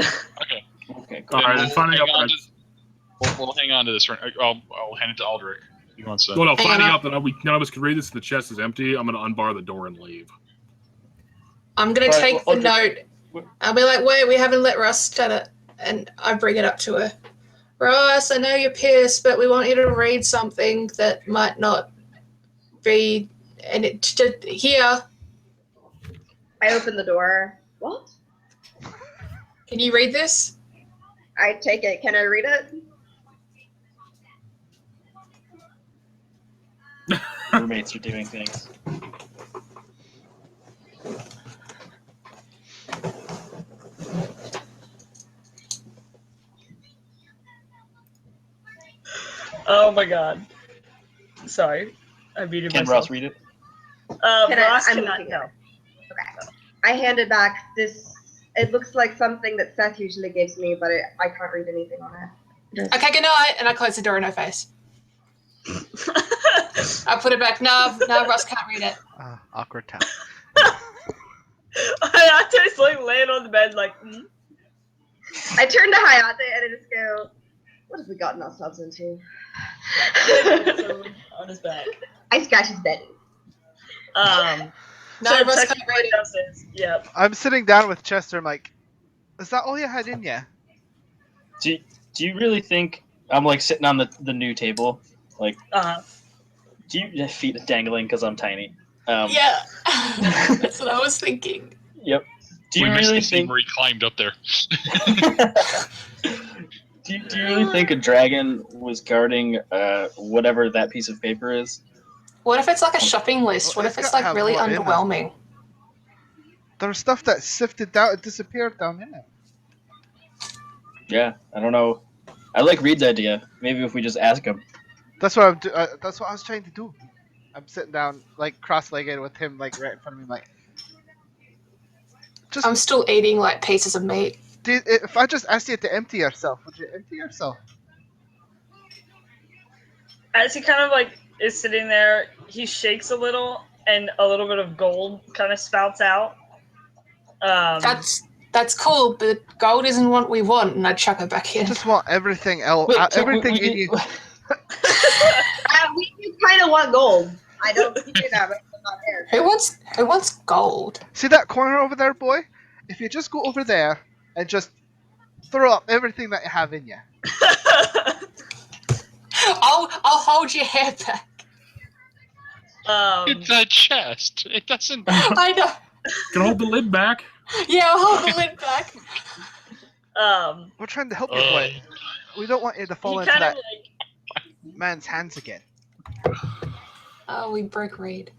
Okay. Okay, All right, and finding out that We'll hang on to this. I'll hand it to Aldrich. He wants to. well, no, Hang finding on. out that none of us can read this, the chest is empty. I'm going to unbar the door and leave. I'm going to Right, take well, the note. I'll be like, wait, we haven't let Ross start it. And I bring it up to her. Ross, I know you're pissed, but we want you to read something that might not be... And here, I open the door. What? can you read this? I take it. Can I read it? roommates are doing things. Oh my god. Sorry. I muted Can myself. Ross read it? Ross I'm cannot looking know. at it. Okay. I handed back this. It looks like something that Seth usually gives me, but I can't read anything on it. Okay, good night. And I close the door in her face. I put it back. No, Ross can't read it. Awkward time. I just like laying on the bed like, I turn to Hayate and I just go, "What have we gotten ourselves into?" on his back. I scratch his belly. None of us technically can read it. downstairs. Yep. I'm sitting down with Chester. I'm like, is that all you had in ya? Do you really think I'm like sitting on the new table? Like, do you feet dangling because I'm tiny? Yeah, that's what I was thinking. Yep. Do you we missed really the scene think? where he climbed up there. Do you really think a dragon was guarding whatever that piece of paper is? What if it's like a shopping list? Well, What it's if it's gotta like have really more in it. underwhelming? There was stuff that sifted down, it disappeared down in it. Yeah, I don't know. I like Reed's idea. Maybe if we just ask him. That's what that's what I was trying to do. I'm sitting down, like cross-legged, with him like right in front of me. I'm like, just I'm still eating like pieces of meat. if I just asked you to empty yourself, would you empty yourself? As he kind of like is sitting there, he shakes a little, and a little bit of gold kind of spouts out. That's cool, but gold isn't what we want, and I chuck it back I in. just want everything else, Wait, so everything we in you. We kind of want gold. I don't think that, but it's not there. Who wants gold? See that corner over there, boy? If you just go over there and just throw up everything that you have in you. I'll hold your hair back. It's a chest. It doesn't. I know. Can hold the lid back. Yeah, I'll hold the lid back. We're trying to help you, boy. We don't want you to fall he into kind of that man's hands again. Oh, we broke Reed.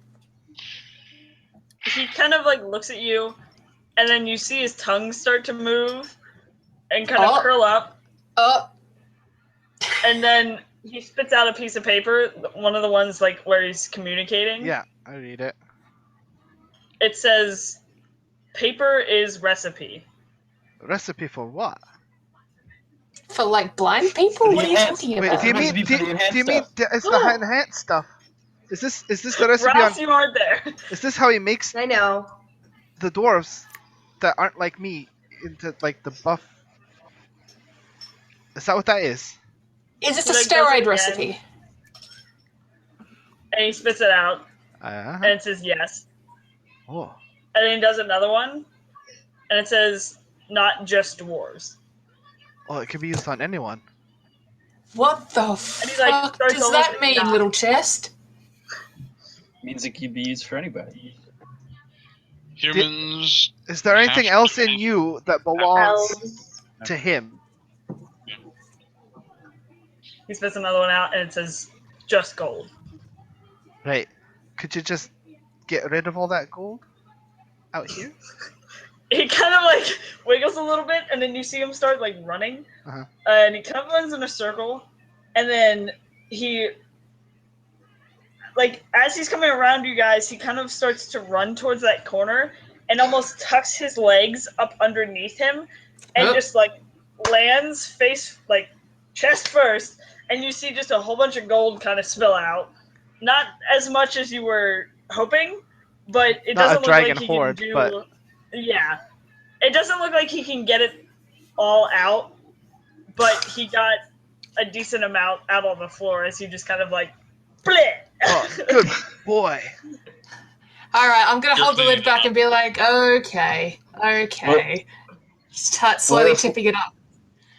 he kind of like looks at you, and then you see his tongue start to move and kind of curl up, and then he spits out a piece of paper, one of the ones like where he's communicating. Yeah, I read it. It says, "Paper is recipe." Recipe for what? For like blind people? What are you Enhanced. talking Wait, about? do you It has mean to be for the enhanced do you mean stuff. it's the enhanced stuff? Is this the recipe Ross, on? you aren't there. Is this how he makes I know. the dwarves that aren't like me into like the buff? Is that what that is? Is this He, a like, does it steroid again. recipe? And he spits it out, and it says yes. Oh. And then he does another one, and it says, "Not just dwarves." Oh, it can be used on anyone. What the And he, like, fuck starts does to that look mean, at little chest? Means it can be used for anybody. Humans. Is there anything Half else in human. you that belongs Elves. to him? He spits another one out, and it says, "Just gold." Right. Could you just get rid of all that gold out here? He kind of like wiggles a little bit, and then you see him start like running, Uh-huh. and he kind of runs in a circle, and then he, like, as he's coming around you guys, he kind of starts to run towards that corner, and almost tucks his legs up underneath him, and just like lands face like chest first, and you see just a whole bunch of gold kind of spill out. Not as much as you were hoping, but it Not a doesn't look dragon like he horde, can do. but- Yeah, it doesn't look like he can get it all out, but he got a decent amount out on the floor as he just kind of like, bleh. Oh, good boy. Alright, I'm gonna You're hold the cleaning lid back and be like, okay. Start slowly Well, if- tipping it up.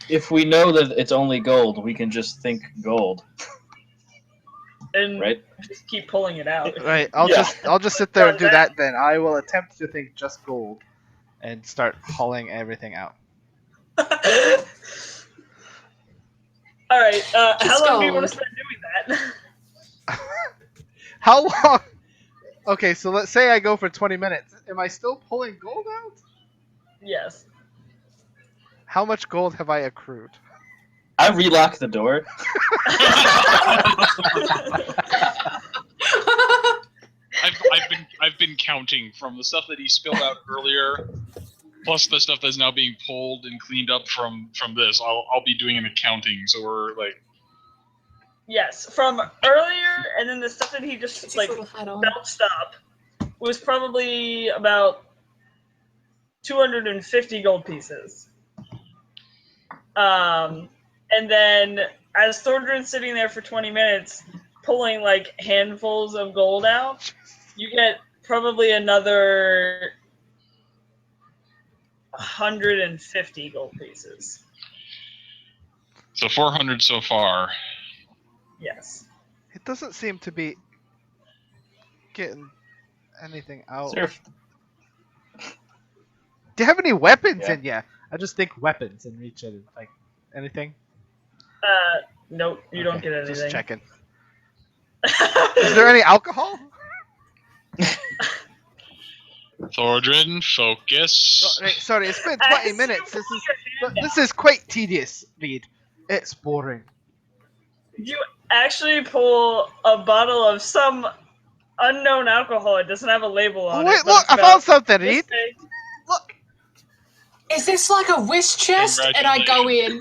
If we know that it's only gold, we can just think gold, And right? just keep pulling it out. Right. Yeah. I'll just sit there and do Done that then. I will attempt to think just gold and start hauling everything out. All right. How long do you want to gold. spend doing that? How long? Okay, so let's say I go for 20 minutes. Am I still pulling gold out? Yes. How much gold have I accrued? I relock the door. I've been counting from the stuff that he spilled out earlier, plus the stuff that's now being pulled and cleaned up from this. I'll be doing an accounting, so we're like. Yes, from earlier, and then the stuff that he just It's like his little hat on. belched up was probably about 250 gold pieces. And then as Thordrin's sitting there for 20 minutes, pulling like handfuls of gold out, you get probably another 150 gold pieces. So 400 so far. Yes. It doesn't seem to be getting anything out. Sir, Do you have any weapons Yeah. in you? I just think weapons and reach it. Like, anything? Nope, you don't get anything. Just checking. Is there any alcohol? Thordrin, focus. Right, sorry, it's been I 20 see minutes. you pulling your hand This is quite tedious, Reed. It's boring. You actually pull a bottle of some unknown alcohol. It doesn't have a label on Oh it. wait, but look! it's I about found something, this Reed. big. Look. Is this like a wish chest? And I go in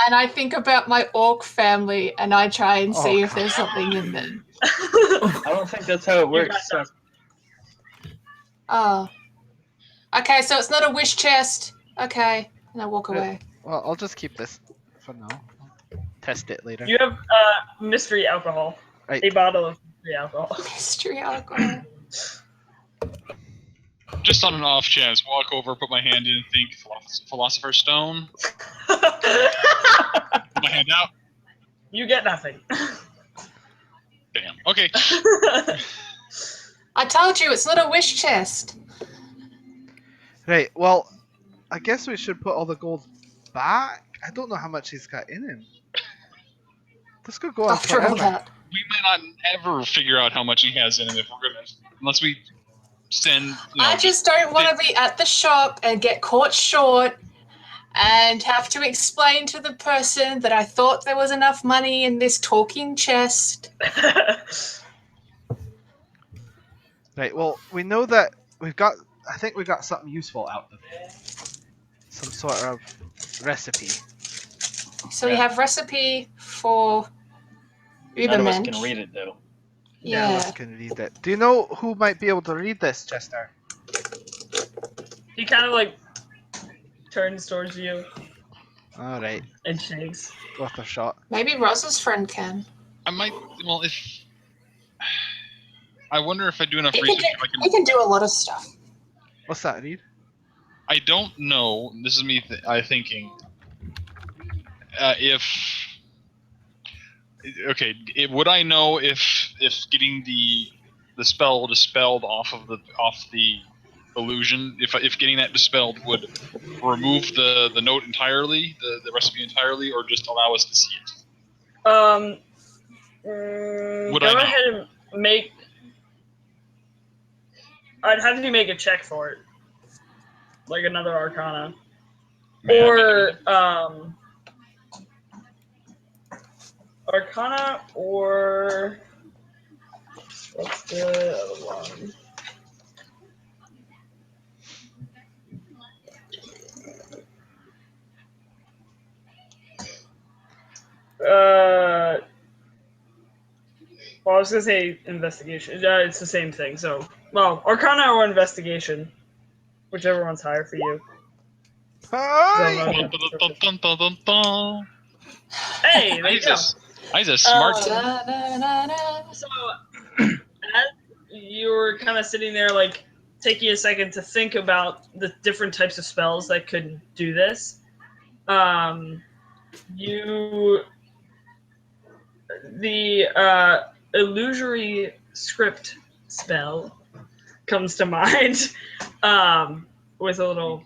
and I think about my orc family and I try and Oh, see if God. there's something in them. I don't think that's how it works. got So. Oh. Okay, so it's not a wish chest. Okay. And I walk away. Well, I'll just keep this for now. Test it later. You have mystery alcohol. Right. A bottle of mystery alcohol. Mystery alcohol. Just on an off chance, walk over, put my hand in, and think Philosopher's Stone. Put my hand out. You get nothing. Damn. Okay. I told you it's not a wish chest. Right, well, I guess we should put all the gold back. I don't know how much he's got in him. This could go on After all forever. that. We might not ever figure out how much he has in him if we're gonna, unless we send. I just don't want to be at the shop and get caught short and have to explain to the person that I thought there was enough money in this talking chest. Right, well, we know that I think we got something useful out of it. Some sort of recipe. So we have recipe for None of us Ubermensch. can read it though. None of Yeah. us can read it. Do you know who might be able to read this, Chester? He kind of like turns towards you Alright, and shakes. worth a shot. Maybe Rose's friend can. I might. Well, if I wonder if I do enough He research, can, if I can. he can do a lot of stuff. What's that, Reed? I don't know. This is me thinking. If okay, would I know if getting the spell dispelled off the illusion, if getting that dispelled would remove the note entirely, the recipe entirely, or just allow us to see it? Go ahead and make. I'd have to make a check for it, like another Arcana, or Arcana, or what's the other one? Well, I was gonna say investigation. It's the same thing. So, well, Arcana or investigation, whichever one's higher for you. Hi! Dun, dun, dun, dun, dun, dun. Hey, there you go. He's a smart. Da-da-da-da. So, as you're kind of sitting there, like taking a second to think about the different types of spells that could do this, the illusory script spell comes to mind, with a little.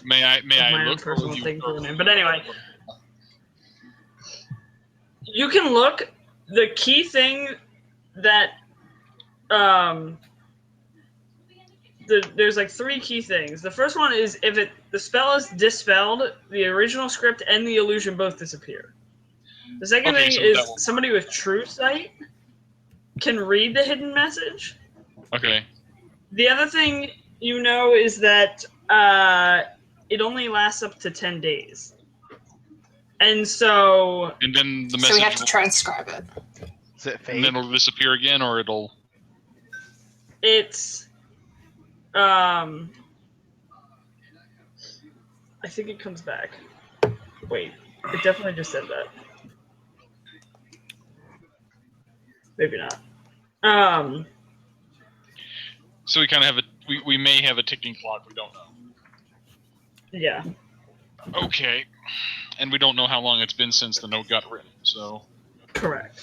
May I my own look? Or personal would you, thing for the name. But anyway, you can look. The key thing that there's like three key things. The first one is if the spell is dispelled, the original script and the illusion both disappear. The second thing is somebody with true sight can read the hidden message. Okay. The other thing you know is that it only lasts up to 10 days. And so... And then the message... So we have to transcribe it. Is it fake? And then it'll disappear again, or it'll... It's... I think it comes back. Wait, it definitely just said that. Maybe not. So we kind of have we may have a ticking clock. We don't know. Yeah. Okay, and we don't know how long it's been since the note got written. So. Correct.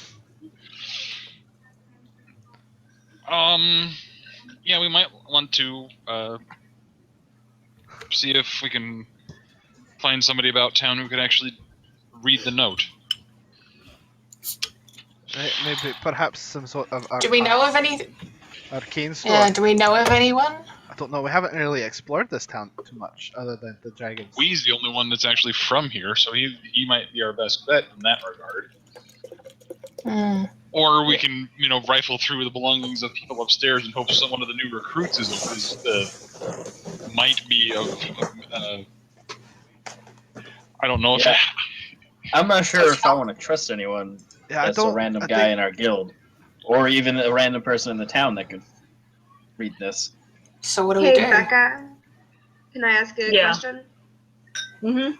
Yeah, we might want to see if we can find somebody about town who could actually read the note. Maybe, perhaps some sort of Do we know of any? arcane store. Yeah. Do we know of anyone? I don't know. We haven't really explored this town too much, other than the dragons. Wee's the only one that's actually from here, so he might be our best bet in that regard. Hmm. Or we can, rifle through the belongings of people upstairs and hope one of the new recruits might be of. I don't know if. Yeah. I'm not sure if I want to trust anyone that's a random guy in our guild, or even a random person in the town that could read this. So what do Hey, we do? Becca, can I ask a question? Mm-hmm.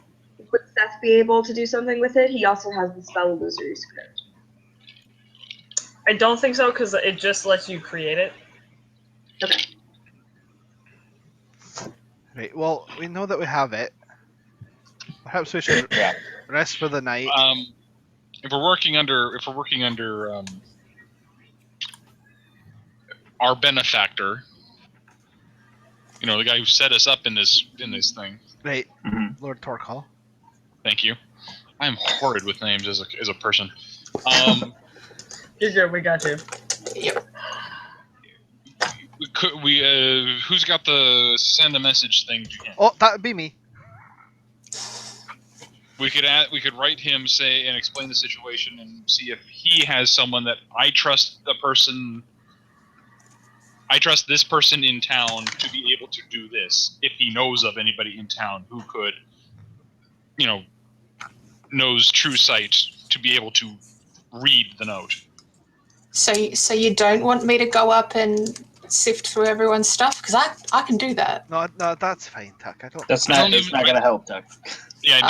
Would Seth be able to do something with it? He also has the spell illusory script. I don't think so, because it just lets you create it. Okay. Right. Well, we know that we have it. Perhaps we should rest for the night. If we're working under our benefactor, the guy who set us up in this thing. Right. Mm-hmm. Lord Torcal. Thank you. I'm horrid with names as a person. You're good. We got you. Yep. Who's got the send a message thing? Oh, that would be me. We could write him, and explain the situation and see if he has someone that I trust. I trust this person in town to be able to do this. If he knows of anybody in town who could, knows true sight to be able to read the note. So you don't want me to go up and sift through everyone's stuff? Because I can do that. No, that's fine, Tuck. That's not going to help, Tuck. Yeah, I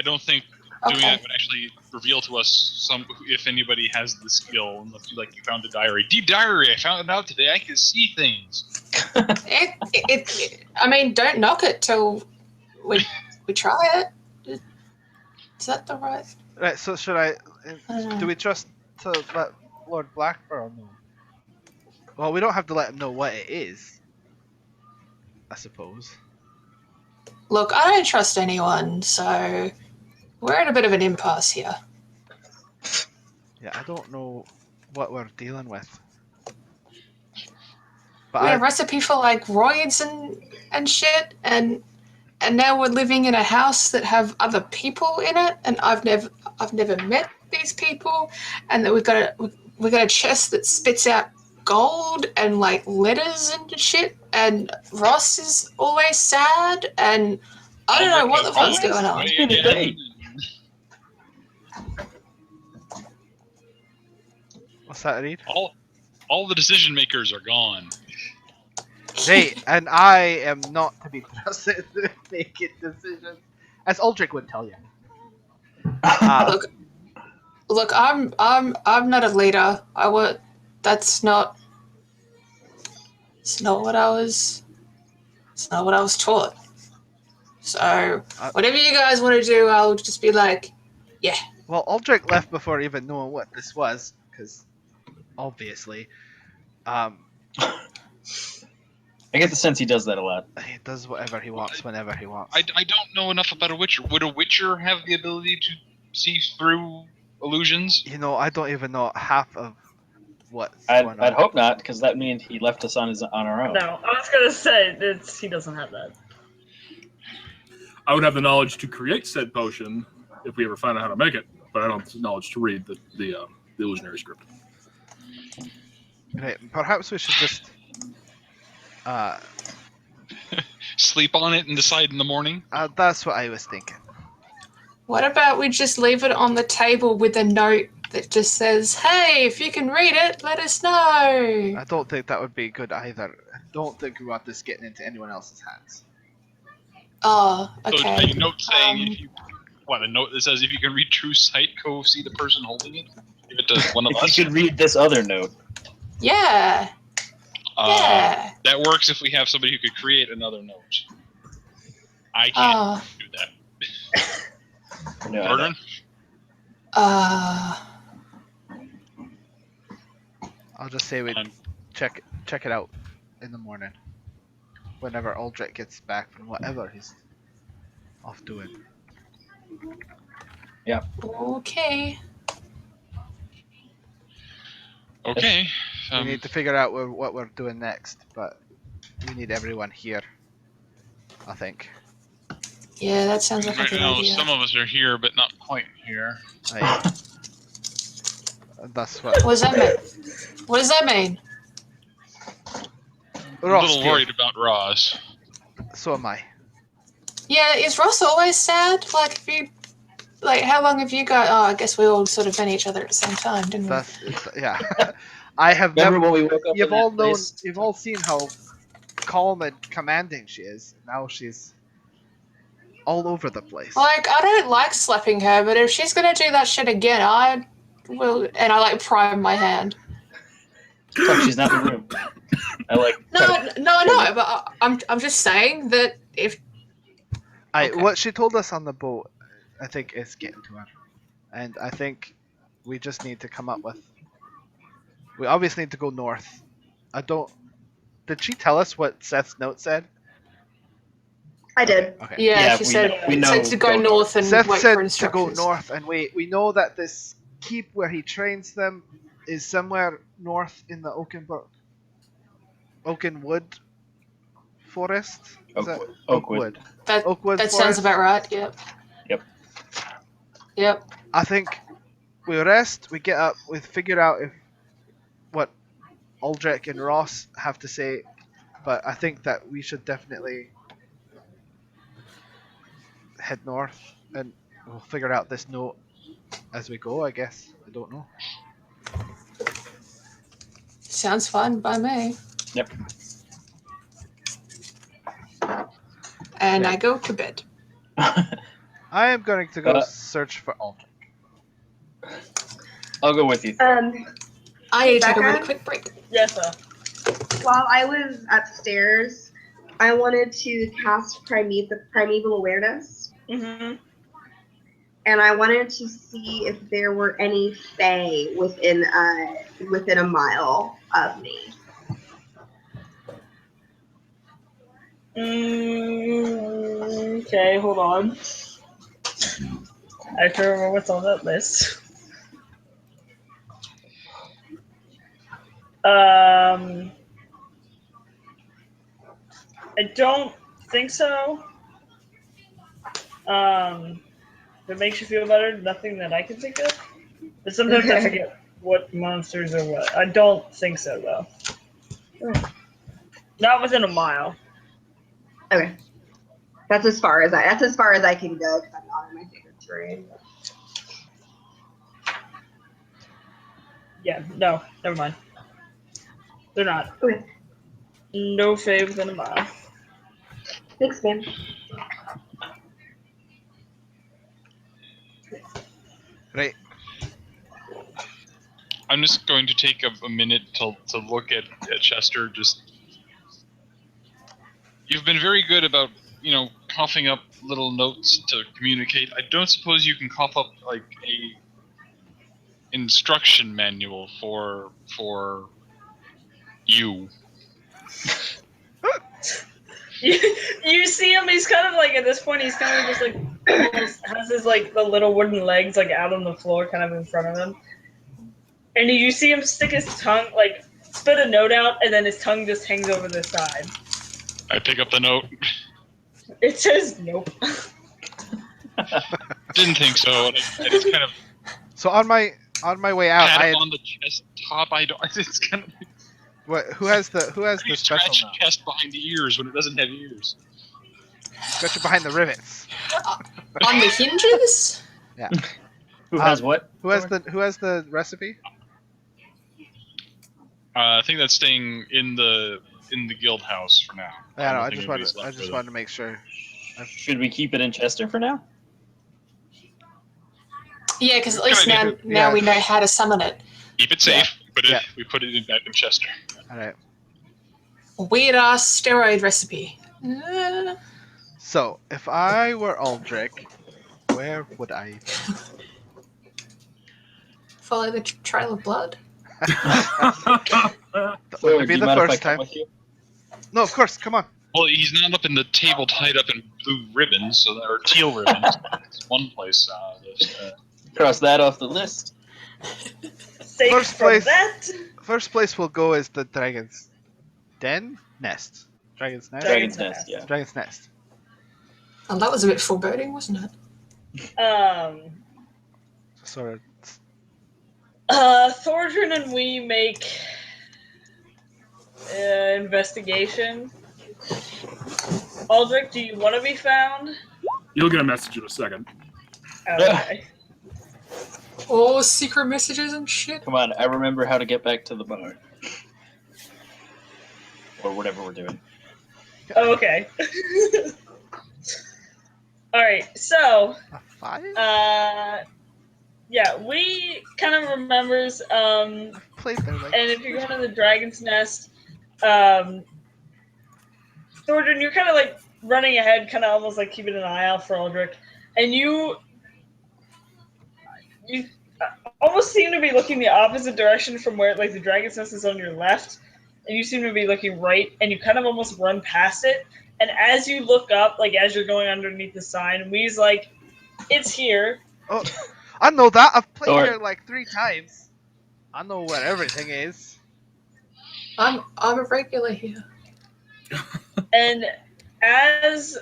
don't think doing Okay. that would actually reveal to us if anybody has the skill. Unless you found a diary. Diary, I found it out today. I can see things. I mean, don't knock it till we try it. Is that the right? Right. So should I? Do we trust to let Lord Blackburn know? Well, we don't have to let him know what it is. I suppose. Look, I don't trust anyone, so we're in a bit of an impasse here. Yeah, I don't know what we're dealing with. We had a recipe for roids and shit, and now we're living in a house that have other people in it, and I've never met these people, and that we've got a chest that spits out gold and letters and shit, and Ross is always sad, and I don't know what the fuck's going on. What's that, Reed? All the decision makers are gone. Right, and I am not to be trusted to make decisions, as Aldrich would tell you. Look, I'm not a leader. It's not what I was taught. So whatever you guys want to do, I'll just be yeah. Well, Aldrich left before even knowing what this was, because obviously, I get the sense he does that a lot. He does whatever he wants, whenever he wants. I don't know enough about a Witcher. Would a Witcher have the ability to see through illusions? I don't even know half of what's going on. I'd hope not, because that means he left us on our own. No, I was gonna say he doesn't have that. I would have the knowledge to create said potion if we ever find out how to make it, but I don't have the knowledge to read the illusionary script. Right, perhaps we should just sleep on it and decide in the morning. That's what I was thinking. What about we just leave it on the table with a note that just says, "Hey, if you can read it, let us know." I don't think that would be good either. I don't think we want this getting into anyone else's hands. Oh, okay. So a note saying a note that says if you can read true sight, go see the person holding it. Give it to one of us. If you could read this other note. Yeah. Yeah. That works if we have somebody who could create another note. I can't do that. No, Vernon? I'll just say we check it out in the morning. Whenever Aldrich gets back from whatever he's off doing. Okay. Okay. We need to figure out what we're doing next, but we need everyone here, I think. Yeah, that sounds like a good idea. Some of us are here, but not quite here. That's what. What does that mean? What does that mean? I'm a little worried about Ross. So am I. Yeah, is Ross always sad? Like, how long have you got? Oh, I guess we all sort of met each other at the same time, didn't we? Yeah. I have Remember never. when we woke up You've in that all known. place? You've all seen how calm and commanding she is. Now she's all over the place. Like, I don't like slapping her, but if she's gonna do that shit again, I will. And I like prime my hand. Fuck, she's not in the room. I like. No, but I'm just saying that if. Okay. What she told us on the boat, I think, is getting to her, and I think we just need to come up with. We obviously need to go north. I don't. Did she tell us what Seth's note said? I did. Okay. Yeah, she said to go north and Seth wait said for instructions. to go north and wait. We know that this keep where he trains them is somewhere north in the Oakenwood forest. Is that Oakwood. Oakwood that forest? sounds about right. Yep. I think we rest. We get up. We figure out what Aldrich and Ross have to say, but I think that we should definitely head north, and we'll figure out this note as we go, I guess. I don't know. Sounds fun by me. Yep. And I go to bed. I am going to go search for Aldrich. I'll go with you. I need to take a really quick break. Yes, sir. While I was upstairs, I wanted to cast Primeval Awareness. Mm-hmm. And I wanted to see if there were any fae within a mile of me. Okay, hold on. I have to remember what's on that list. I don't think so. If it makes you feel better, nothing that I can think of. But sometimes I forget what monsters are what. I don't think so, though. Not within a mile. Okay, that's as far as I can go because I'm not in my favorite terrain. Yeah, no, never mind. They're not. Okay. No fae within a mile. Thanks, man. Right. I'm just going to take a minute to look at Chester. You've been very good about, coughing up little notes to communicate. I don't suppose you can cough up like a instruction manual for you. You see him, he's kind of like, at this point, he's kind of just like, almost has his like the little wooden legs like out on the floor kind of in front of him. And you see him stick his tongue, like spit a note out, and then his tongue just hangs over the side. I pick up the note. It says nope. Didn't think so. I just kind of. So on my way out, pat him on the chest top. I don't. It's kind of. What? Who has the special scratch note? chest behind the ears when it doesn't have ears. Scratch it behind the rivets. On the hinges? Yeah. Who has what? Who has the recipe? I think that's staying in the guild house for now. Yeah, no, I don't just think anybody's wanted left to make sure. Should we keep it in Chester for now? Yeah, because at least now we know how to summon it. Keep it safe. We put it back in Chester. All right. weird ass steroid recipe. So, if I were Aldrich, where would I? Follow the trail of blood. That Wait, wouldn't do be you the mind if I first come time. with you? No, of course. Come on. Well, he's not up in the table tied up in blue ribbons, so or teal ribbons. That's one place. Cross that off the list. Safe First from place. that. First place we'll go is the dragon's den nest. Dragon's nest. Dragon's Nest, yeah. Dragon's nest. Oh, that was a bit foreboding, wasn't it? Sort of. Thordrin and we make investigation. Aldrich, do you want to be found? You'll get a message in a second. Okay. Oh, secret messages and shit. Come on, I remember how to get back to the bar. Or whatever we're doing. Okay. Alright, so, A 5? yeah, we kind of remembers, I've played there like. and if you're going to the Dragon's Nest, Thordrin, you're kind of like running ahead, kind of almost like keeping an eye out for Aldrich, and you almost seem to be looking the opposite direction from where like the Dragon's Nest is on your left, and you seem to be looking right, and you kind of almost run past it. And as you look up, like as you're going underneath the sign, Wee's like, "It's here." Oh, I know that. I've played Or- here like 3 times. I know where everything is. I'm a regular here. And as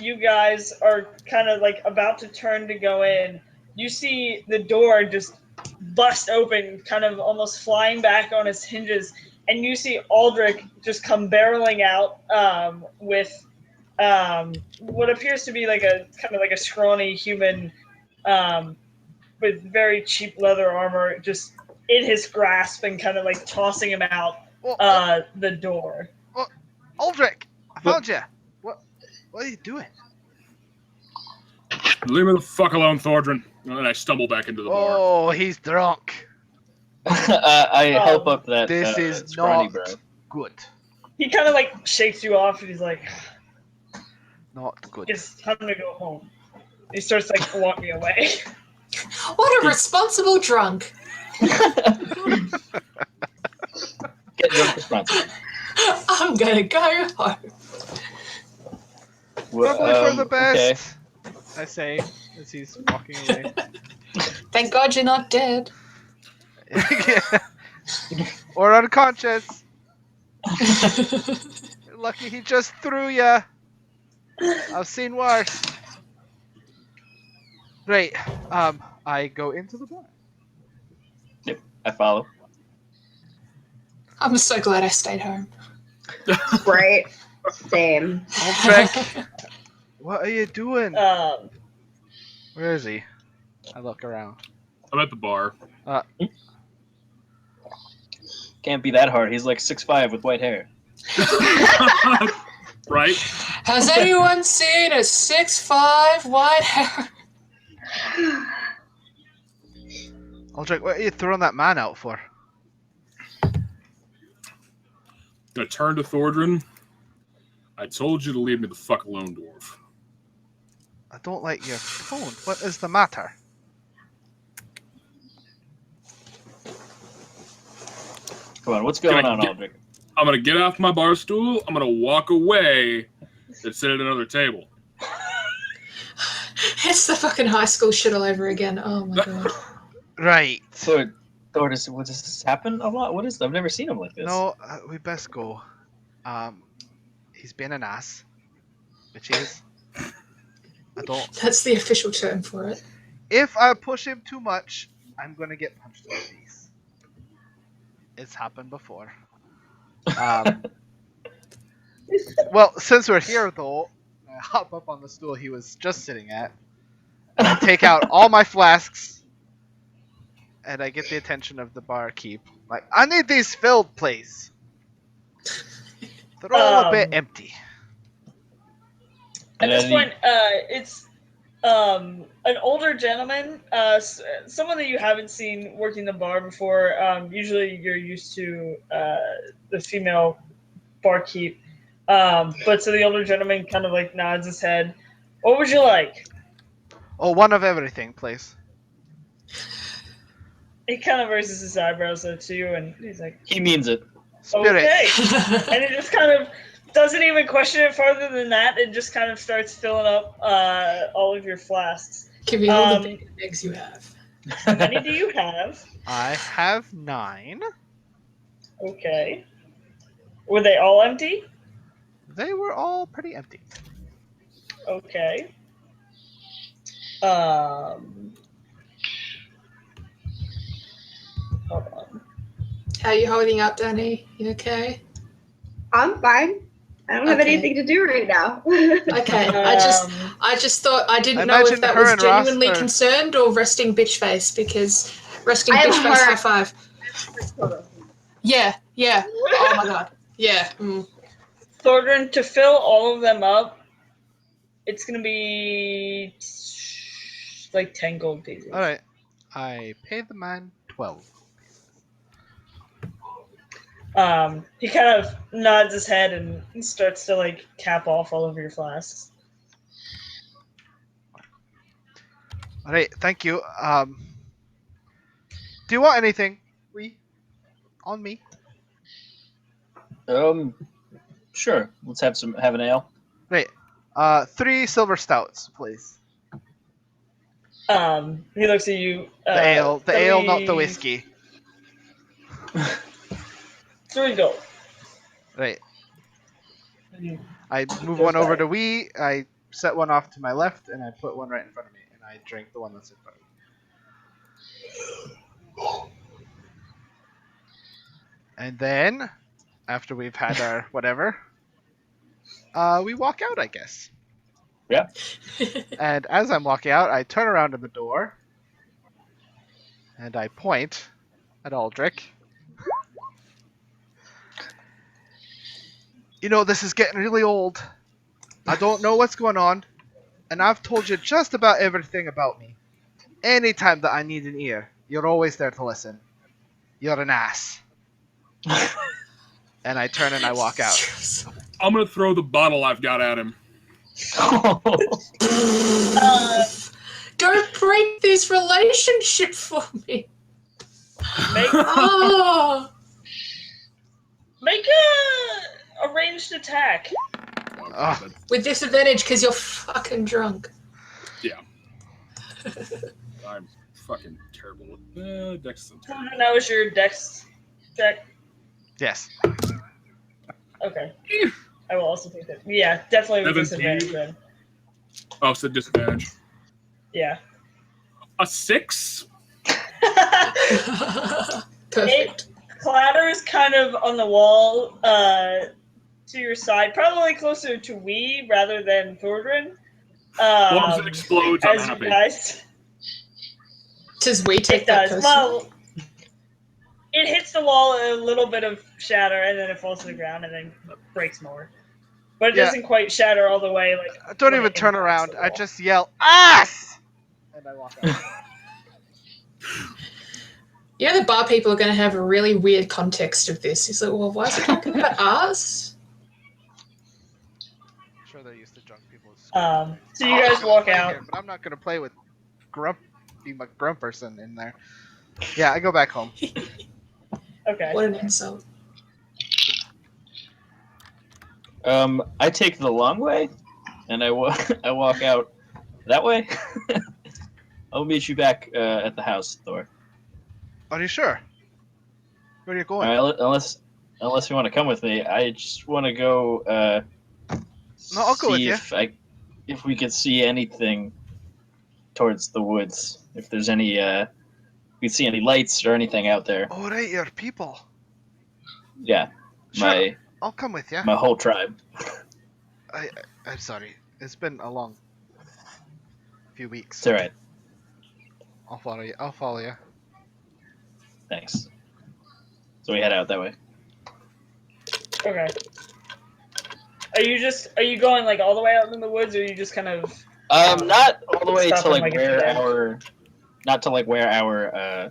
you guys are kind of like about to turn to go in, you see the door just bust open, kind of almost flying back on its hinges, and you see Aldrich just come barreling out with what appears to be like a kind of like a scrawny human with very cheap leather armor, just in his grasp and kind of like tossing him out the door. Aldrich, I found you. What are you doing? Leave me the fuck alone, Thordrin. And then I stumble back into the bar. Oh, he's drunk. I help up that This is scrawny not bro. good. He kind of like shakes you off and he's like, Not good. "It's time to go home." He starts like walking away. What a responsible drunk. Get drunk responsibly. I'm gonna go home. Probably for the Okay. best. I say as he's walking away. Thank God you're not dead. Or unconscious. Lucky he just threw ya. I've seen worse. Right. I go into the bar. Yep, I follow. I'm so glad I stayed home. Right? Same. Aldrich, what are you doing? Um, Where is he? I look around. I'm at the bar. Can't be that hard. He's like 6'5" with white hair. Right? Has anyone seen a 6'5" white hair? Aldrich, what are you throwing that man out for? Gonna turn to Thordrin. I told you to leave me the fuck alone, dwarf. I don't like your tone. What is the matter? Come on, what's going Can I on, get- Aldrich? I'm gonna get off my bar stool. I'm gonna walk away and sit at another table. It's the fucking high school shit all over again. Oh my god. Right. Thor, does this happen a lot? What is? I've never seen him like this. No, we best go. He's been an ass, which is. I don't. That's the official term for it. If I push him too much, I'm gonna get punched in the face. It's happened before. Well, since we're here though, I hop up on the stool he was just sitting at, and I take out all my flasks, and I get the attention of the barkeep. Like, I need these filled, please. They're all a bit empty. At this point, it's an older gentleman, someone that you haven't seen working the bar before. Usually you're used to the female barkeep. But so the older gentleman kind of like nods his head. What would you like? Oh, one of everything, please. He kind of raises his eyebrows to you, and he's like, He means it. Spirit. okay. And he just kind of doesn't even question it further than that, and just kind of starts filling up all of your flasks. Give me all the bacon eggs you have. How many do you have? I have 9. Okay. Were they all empty? They were all pretty empty. Okay. Hold on. How are you holding up, Danny? You okay? I'm fine. I don't have Okay. anything to do right now. Okay. I just thought I didn't know if imagine that her was and Ross genuinely are- concerned or resting bitch face, because resting I have bitch face heart. high five. Yeah. Oh my god. Yeah. Thorgren, to fill all of them up, it's gonna be like 10 gold pieces. Alright. I paid the man 12. He kind of nods his head and starts to like cap off all of your flasks. Alright, thank you. Do you want anything? On me? Sure. Let's have an ale. Right. 3 silver stouts, please. He looks at you. The ale, not the whiskey. 3 gold. Right. I move one over to Wee, I set one off to my left, and I put one right in front of me, and I drink the one that's in front of me. And then, after we've had our whatever, we walk out, I guess. Yeah. And as I'm walking out, I turn around in the door, and I point at Aldrich. You know, this is getting really old. I don't know what's going on, and I've told you just about everything about me. Anytime that I need an ear, you're always there to listen. You're an ass. And I turn and I walk out. I'm gonna throw the bottle I've got at him. Don't break this relationship for me. Make, Oh. make a ranged attack. Oh. With disadvantage because you're fucking drunk. Yeah. I'm fucking terrible with Dex. That was your dex check. Yes. Okay. I will also take that. Yeah, definitely with 17. disadvantage then. Oh, so disadvantage. Yeah. A 6? Perfect. It clatters kind of on the wall to your side, probably closer to Wee rather than Thorgren. Once it explodes, I'm as you happy. guys, Does we take it that does. personally? Well, it hits the wall, a little bit of shatter, and then it falls to the ground, and then breaks more. But it Yeah. doesn't quite shatter all the way. Like I don't when even it turn impacts around. the I wall. just yell, ass! And I walk out. You know, the bar people are going to have a really weird context of this. He's like, well, why is he talking about ours? I'm sure they're used to drunk people. So you guys walk out. Here, but I'm not going to play with Grumpy McGrumperson in there. Yeah, I go back home. Okay. What an insult. I take the long way, and I walk out that way. I'll meet you back at the house, Thor. Are you sure? Where are you going? Unless you want to come with me, I just want to go. No, I'll go with you. If we could see anything towards the woods, if there's any, we see any lights or anything out there. Oh, right, you're people. Yeah, Sure, I'll come with you. my whole tribe. I'm sorry. It's been a long few weeks. It's all right. I'll follow you. Thanks. So we head out that way. Okay. Are you going like all the way out in the woods, or are you just kind of Not all the way Stop to him like like where it's our, not to like where our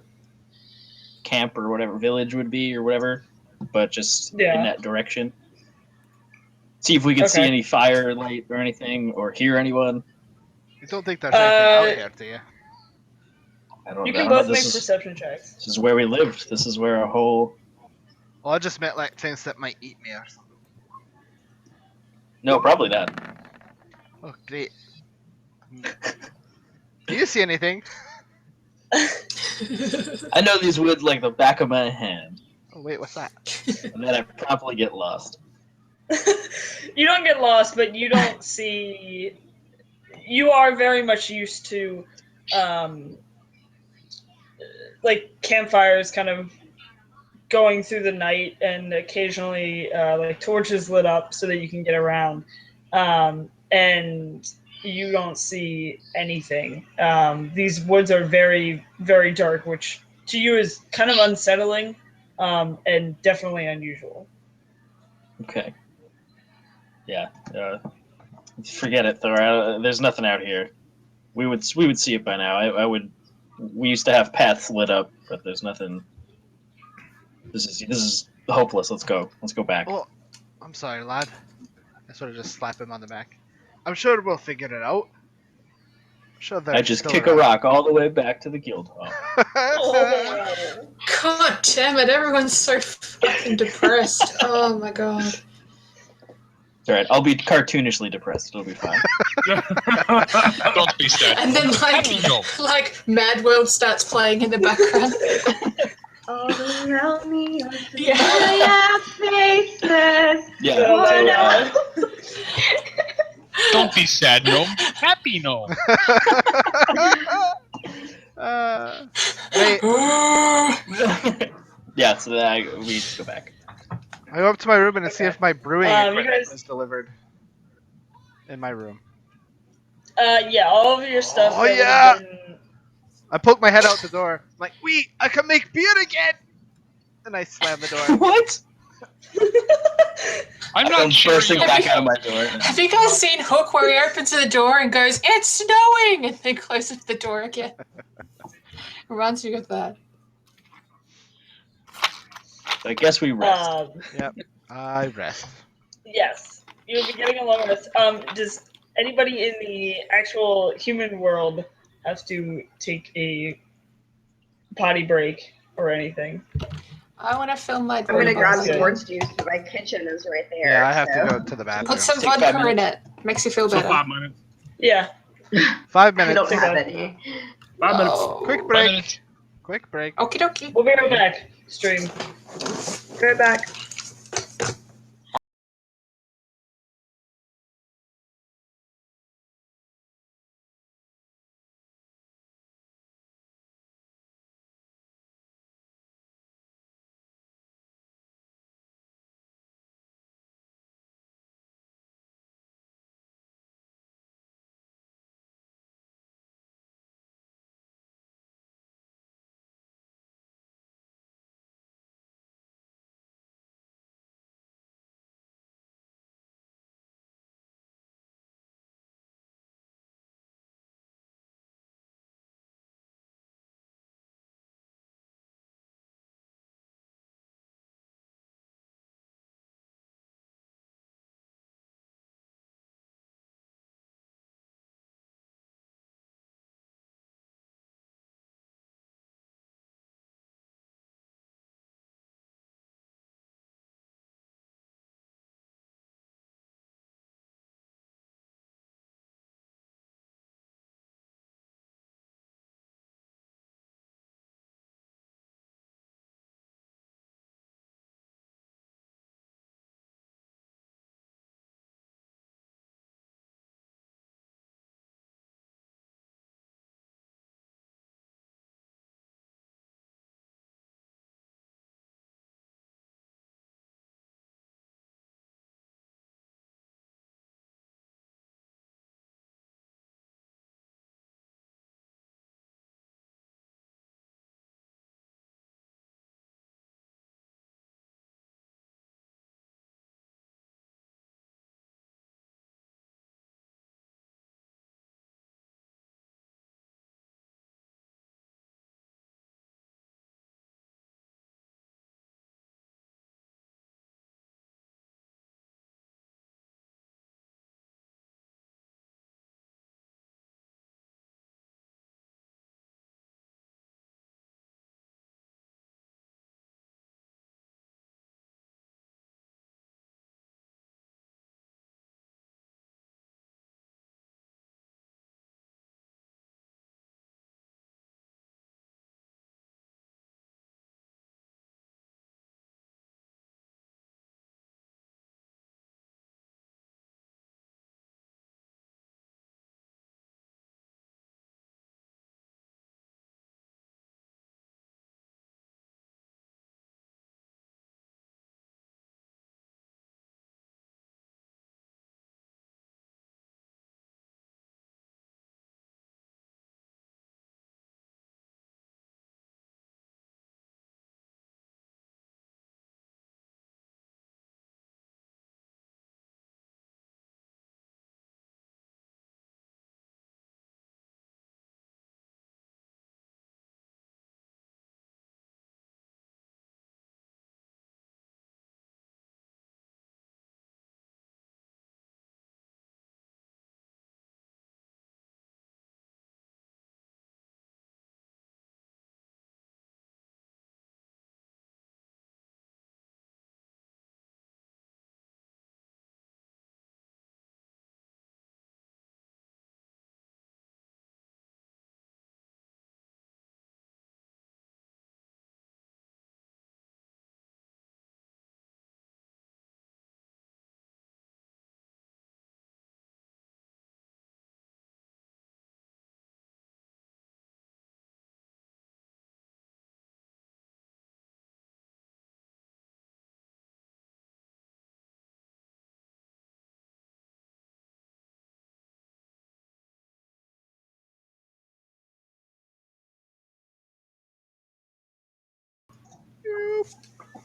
camp or whatever village would be or whatever, but just in Yeah. that direction. See if we could see Okay. any firelight or anything, or hear anyone. You don't think there's anything out here, do you? I don't You know. can both make perception checks. This is where we lived. This is where our whole. Well, I just meant like things that might eat me or something. No, probably not. Oh, great. Do you see anything? I know these woods like the back of my hand, Oh, wait, what's that? and then I probably get lost. You don't get lost, but you don't see. You are very much used to, like campfires, kind of going through the night, and occasionally like torches lit up so that you can get around. And you don't see anything. These woods are very, very dark, which to you is kind of unsettling, and definitely unusual. Okay. Yeah. Forget it, Thor. There's nothing out here. We would see it by now. I would. We used to have paths lit up, but there's nothing. This is hopeless. Let's go. Let's go back. Oh, I'm sorry, lad. I sort of just slap him on the back. I'm sure we'll figure it out. I'm sure they're I just still kick a around. rock all the way back to the guild hall. Oh. God damn it! Everyone's so fucking depressed. Oh my god. It's all right. I'll be cartoonishly depressed. It'll be fine. Don't be sad. And then No. like Mad World starts playing in the background. All around me are Yeah. familiar faces. Yeah. Oh, So, no. Don't be sad, gnome. Happy gnome. Wait, yeah. So then we just go back. I go up to my room and see Okay. if my brewing You equipment guys- is delivered. In my room. Yeah, all of your stuff. Oh, that would yeah! have been- I poke my head out the door. I'm like, wait, I can make beer again! And I slam the door. What? I'm I'm not sure. bursting You, back out of my door. Have you guys seen Hook where he opens the door and goes, "It's snowing," and then closes the door again? Reminds me of that. I guess we rest. I rest. Yes, you'll be getting a long rest. Does anybody in the actual human world have to take a potty break or anything? I want to fill my. I'm gonna grab some Good. orange juice because my kitchen is right there. Yeah, I have so. to go to the bathroom. Put some Take 5 vodka in minutes. it. Makes you feel So better. 5 minutes. Yeah. 5 I don't minutes. have any. 5 minutes. Oh. Quick 5 break. minutes. Quick break. Okie dokie. We'll be right back. Stream. Go back.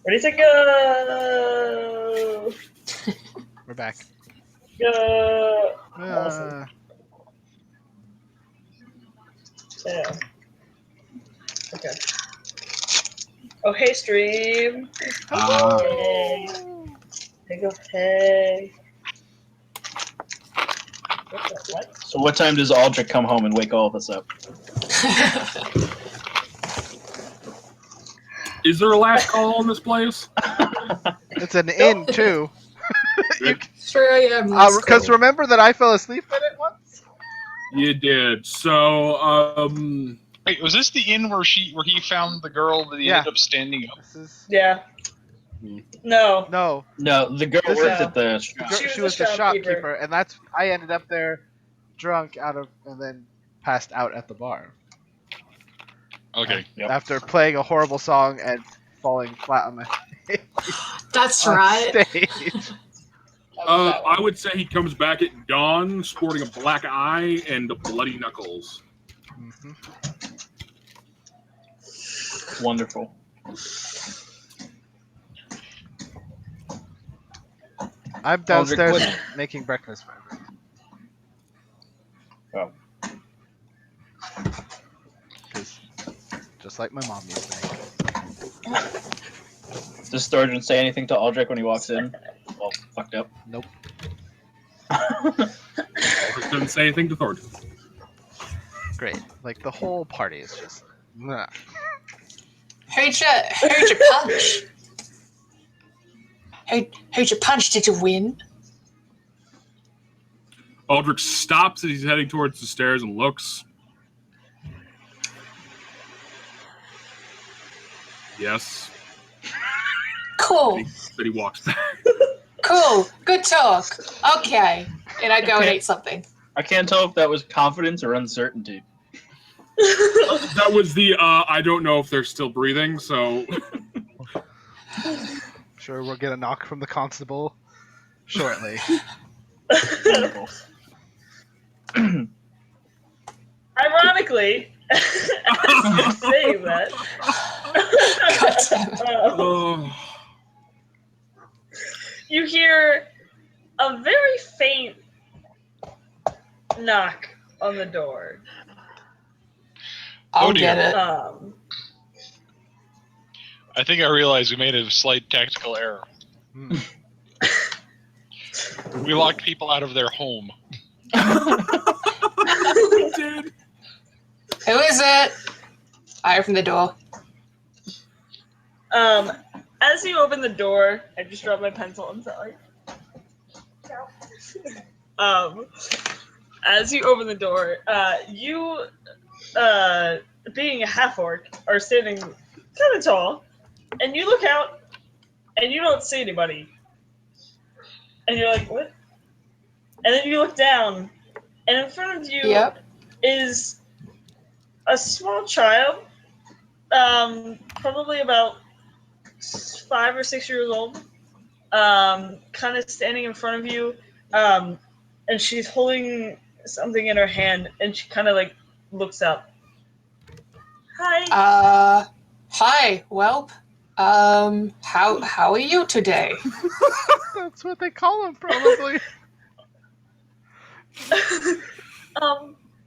Ready to go. We're back. Go. Awesome. Yeah. Okay. Oh, hey, stream. Hey. Hey. What? So what time does Aldrich come home and wake all of us up? Is there a last call in this place? It's an inn too. Sure, yeah. Because remember that I fell asleep in it once. You did. So, Wait, was this the inn where he found the girl that he ended up standing up? This is Yeah. No. no. No, the girl This worked is- at the shop. She was the shopkeeper, and I ended up there drunk and then passed out at the bar. Okay. Yep. After playing a horrible song and falling flat on my face That's on right. stage. I would say he comes back at dawn, sporting a black eye and bloody knuckles. Mhm. Wonderful. I'm downstairs Aldrich, making breakfast for everyone. Oh. 'Cause just like my mom used to make. Does Sturgeon say anything to Aldrich when he walks in? All fucked up. Nope. Aldrich doesn't say anything to Thornton. Great. Like the whole party is just. Nah. Who'd you punch? Who'd you punch? Did you win? Aldrich stops as he's heading towards the stairs and looks. Yes. Cool. Then he walks back. Cool. Good talk. Okay. And I go and eat something. I can't tell if that was confidence or uncertainty. That was the, I don't know if they're still breathing, so... Sure, we'll get a knock from the constable shortly. Ironically, as you're saying that, God damn it. Oh. you hear a very faint knock on the door. I'll dear. get it. I think I realized we made a slight tactical error. Hmm. We locked people out of their home. We did. Who is it? I open the door. As you open the door, I just dropped my pencil. I'm sorry. As you open the door, you, being a half-orc, are standing kind of tall, and you look out, and you don't see anybody. And you're like, what? And then you look down, and in front of you Yep. is a small child, probably about 5 or 6 years old, kind of standing in front of you, and she's holding something in her hand, and she kind of like looks up. Hi. Hi, Welp. How are you today? That's what they call him, probably.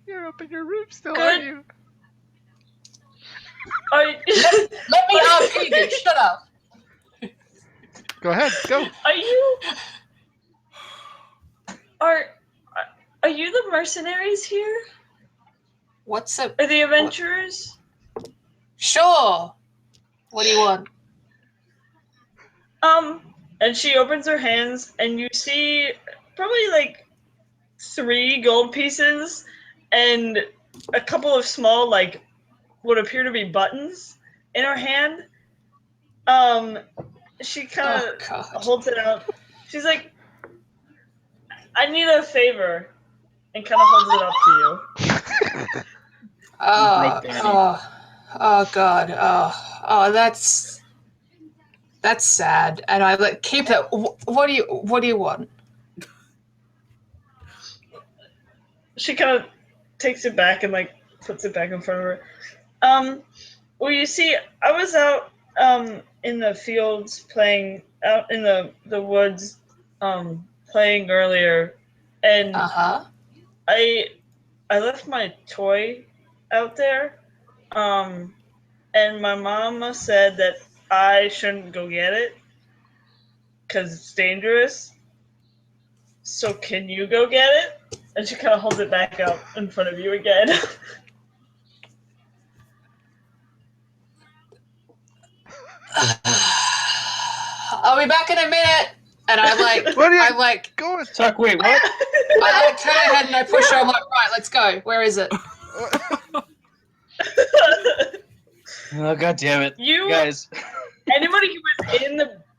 You're up in your room still, Good. aren't you? Are Let me RP you. Shut up. Go ahead, go. Are you the mercenaries here? What's up? Or the adventurers? Sure. What do you want? And she opens her hands, and you see probably like 3 gold pieces and a couple of small, like, what appear to be buttons in her hand. She kind of holds it out. She's like, I need a favor, and kind of holds it up to you. Oh God. Oh, that's sad. And I like keep that. What do you want? She kind of takes it back and like puts it back in front of her. Well, you see, I was out in the fields playing out in the woods, playing earlier, and I left my toy out there, and my mama said that I shouldn't go get it because it's dangerous. So can you go get it? And she kind of holds it back up in front of you again. I'll be back in a minute. And I'm like, Go Tuck, wait, what? I like turn ahead and I push her. I'm like, right, let's go. Where is it? Oh, God damn it. You guys. Anybody who was in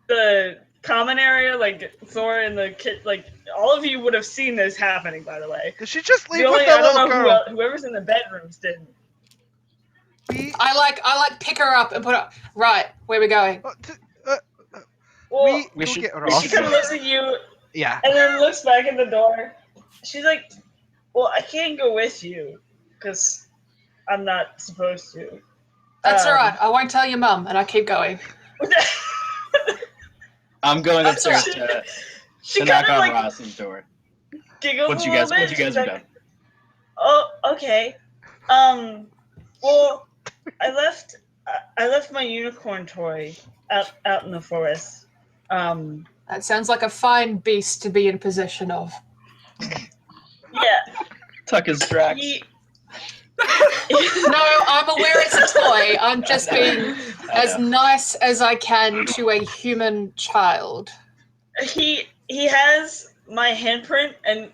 the common area, like Thor and the kid, like all of you would have seen this happening. By the way, Did she just leave the only with that I don't little know girl? whoever's in the bedrooms didn't. I like pick her up and put her right. Where we going? Well, we should- get we Ross. she kind of looks at you Yeah. and then looks back at the door. She's like, "Well, I can't go with you because I'm not supposed to." That's all right. I won't tell your mum, and I keep going. I'm going upstairs She to knock kind of on like Ross's door. giggles Once a you little guys bit. are She's done. like, "Oh, okay. Well, I left my unicorn toy out in the forest. That sounds like a fine beast to be in possession of. Yeah. Tuck his tracks. No, I'm aware it's a toy. I'm just being as nice as I can to a human child. He has my handprint, and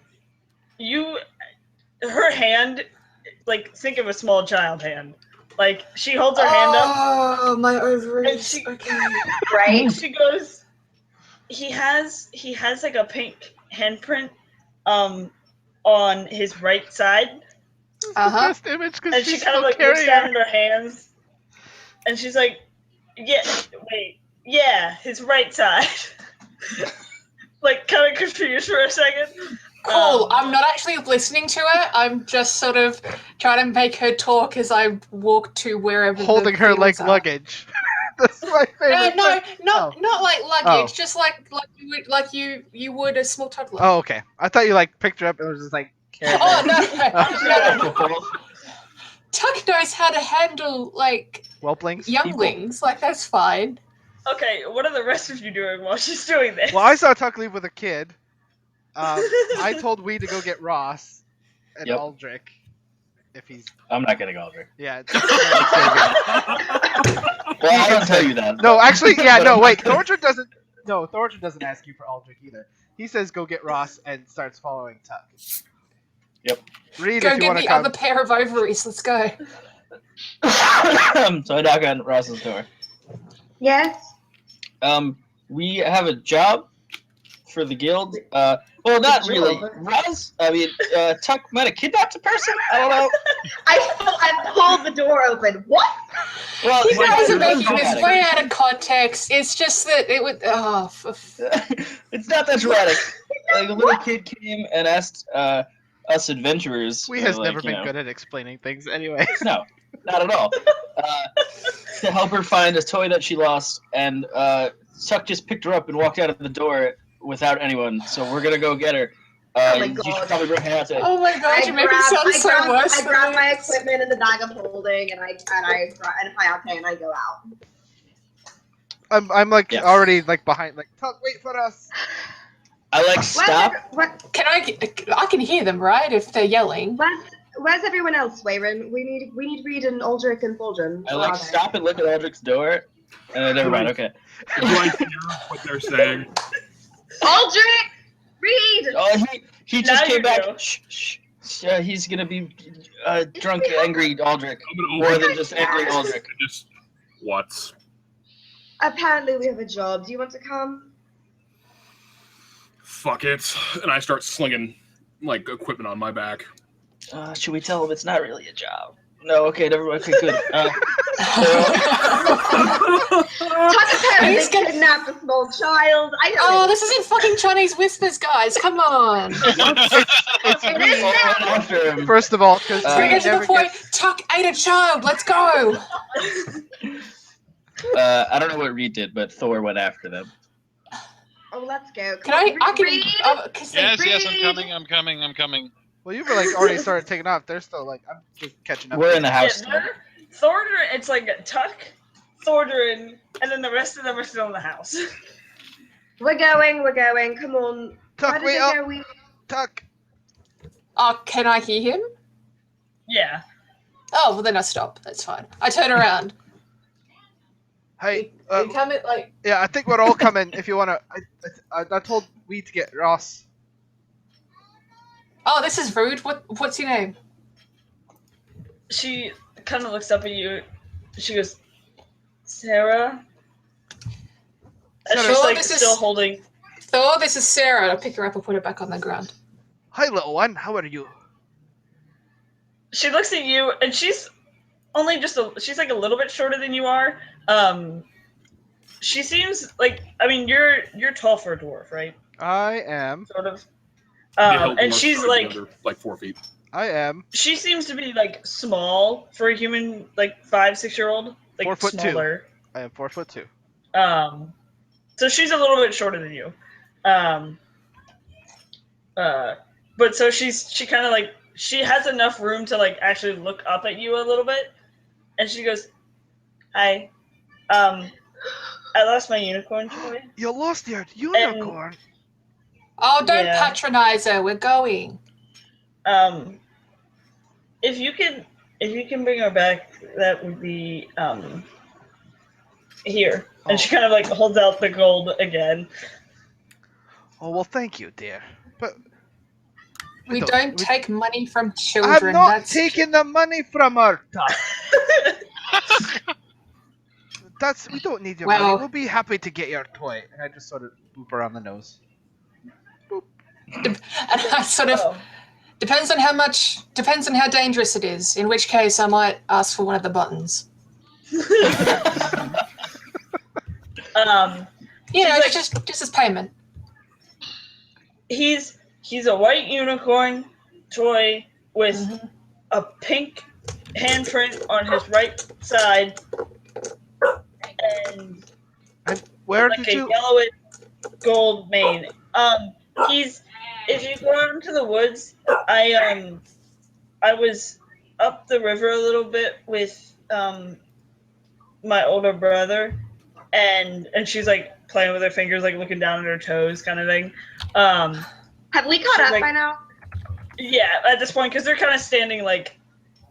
her hand, like, think of a small child hand. Like, she holds her hand up. Oh, my ovaries. And she, okay. Right? she goes, he has like a pink handprint on his right side. Uh-huh. Best image because And she she's kind of still like looks carrying down her. at her hands, and she's like, yeah, his right side." Like, kind of confused for a second. Cool. I'm not actually listening to it. I'm just sort of trying to make her talk as I walk to wherever. Holding her like are. luggage. That's my favorite. No, thing. not like luggage. Oh. Just like you would a small toddler. Oh, okay. I thought you like picked her up and was just like carrying her. Oh no. Tuck knows how to handle like Whelplings. younglings. Like that's fine. Okay, what are the rest of you doing while she's doing this? Well, I saw Tuck leave with a kid. I told Wee to go get Ross and Yep. Aldrich. If he's I'm not getting Aldrich. yeah. Well, I don't tell you that. No, actually, yeah, But no, I'm wait. not gonna- Thornton doesn't. No, Thornton doesn't ask you for Aldrich either. He says go get Ross and starts following Tuck. Yep. Read Go if you get want to the come. other pair of ovaries. Let's go. So I knock on Ross's door. Yes. We have a job for the guild. Well, not really. Job? Ross, I mean, Tuck might have kidnapped a person. I don't know. I pulled the door open. What? Well, You guys are making this dramatic. way out of context. It's just that it would. It's not that dramatic. Like a little kid came and asked us adventurers. We has like, never you been know, good at explaining things anyway. No, not at all. To help her find a toy that she lost, and Tuck just picked her up and walked out of the door without anyone. So we're gonna go get her. Oh my you should God. probably bring her out today. Oh my god, you make it sound so worse. I grab my equipment and the bag I'm holding, and I fly out there and I go out. I'm like Yeah. already like behind. Like Tuck, wait for us. I like stop. Can I can hear them, right? If they're yelling. Where's everyone else, Wayron? We need Reed and Aldrich and Fulgen. I like stop and look at Aldrich's door. Never mind. Okay. Do I hear what they're saying? Aldrich! Reed! Oh, he just Now came you back. do. Shh. He's gonna be drunk, angry Aldrich, I'm gonna more open than just angry Aldrich. and just what? Apparently we have a job. Do you want to come? Fuck it. And I start slinging like equipment on my back. Should we tell him it's not really a job? No. Okay. Never mind. Okay. Good. Tuck apparently kidnapped a small child. I don't know. this isn't fucking Chinese whispers, guys. Come on. It is now. After him. First of all, because Bring it to the point. Tuck ate a child. Let's go. I don't know what Reed did, but Thor went after them. Oh, let's go. Can I can Reed! Yes, I'm coming. Well, you've like already started taking off. They're still like I'm just catching up. We're in the Yeah, house now. Thorder, it's like Tuck, Thorderin, and then the rest of them are still in the house. We're going. Come on. Tuck, Why did wait they up. go? Tuck. Oh, can I hear him? Yeah. Oh, well then I stop. That's fine. I turn around. Hey, We come at like. yeah, I think we're all coming. If you wanna, I told we to get Ross. Oh, this is rude. What's your name? She kind of looks up at you. She goes, Sarah? And Sarah, she's Thor, like this still is holding. Thor. This is Sarah. I pick her up and put her back on the ground. Hi, little one. How are you? She looks at you, and she's only she's like a little bit shorter than you are. She seems like, I mean, you're tall for a dwarf, right? I am. Sort of. The hell And dwarfs she's are like, under, like 4 feet. I am. she seems to be like small for a human, like 5-6-year-old, like 4'2". smaller. I am 4'2". So she's a little bit shorter than you. But so she kind of like, she has enough room to like actually look up at you a little bit, and she goes, "Hi, I lost my unicorn toy." You lost your unicorn. Oh, don't Yeah. patronize her. We're going. If you can bring her back, that would be here. And she kind of like holds out the gold again. Oh well, thank you, dear. But We don't take money from I'm children. not That's taking the money from her. Tuck. We don't need your money. Well- We'll be happy to get your toy. And I just sort of boop around the nose. and I sort of Oh. depends on how dangerous it is. In which case, I might ask for one of the buttons. You know, like- just as payment. He's a white unicorn toy with Mhm. a pink handprint on his right side and Where like did a you? yellowish gold mane. He's, if you go out into the woods, I was up the river a little bit with my older brother, and she's like playing with her fingers, like looking down at her toes, kind of thing. Have we caught She's up like- by now? Yeah, at this point, because they're kind of standing like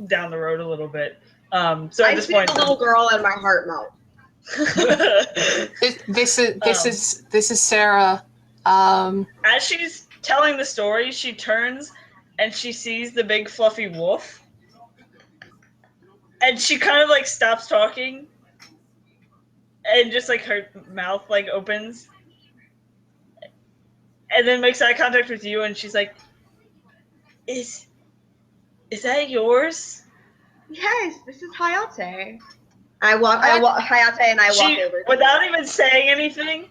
down the road a little bit. So at I this see point, the little girl and my heart melt. This is Sarah. As she's telling the story, she turns and she sees the big fluffy wolf, and she kind of like stops talking, and just like her mouth like opens, and then makes eye contact with you, and she's like, "Is that yours?" Yes, this is Hayate. I walk Hayate and I walk over. Without even saying anything.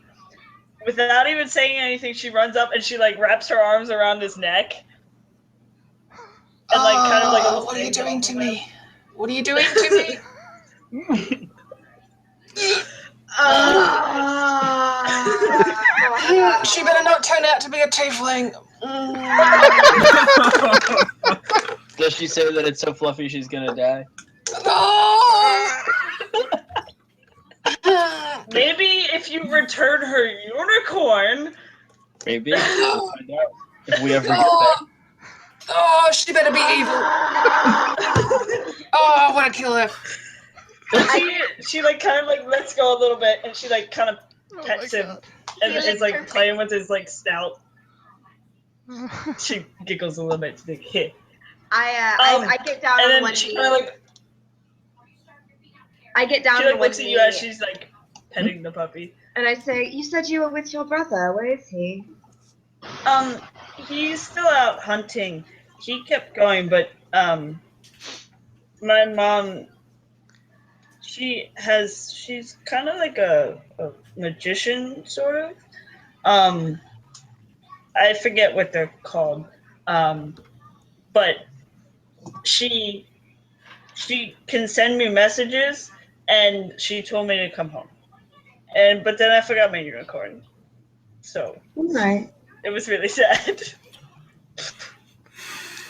She runs up and she like wraps her arms around his neck. And like kind of like what are you doing to me? What are you doing to me? She better not turn out to be a tiefling. Does she say that it's so fluffy she's gonna die? Oh! Maybe if you return her unicorn. Maybe. We'll find out if we ever get Oh, there. oh, she better be evil. Oh, I want to kill her. She like kind of like lets go a little bit and she like kind of Oh pets my him God. and He is licks like her playing with his like snout. She giggles a little bit. She's like, "Heh." I get down And on then one she knee. kind of like I get down she on like one looks at knee you as she's like petting the puppy. and I say, "You said you were with your brother. Where is he?" He's still out hunting. He kept going, but my mom, she's kind of like a magician, sort of. I forget what they're called. But she can send me messages and she told me to come home. But then I forgot my unicorn. So Right. it was really sad.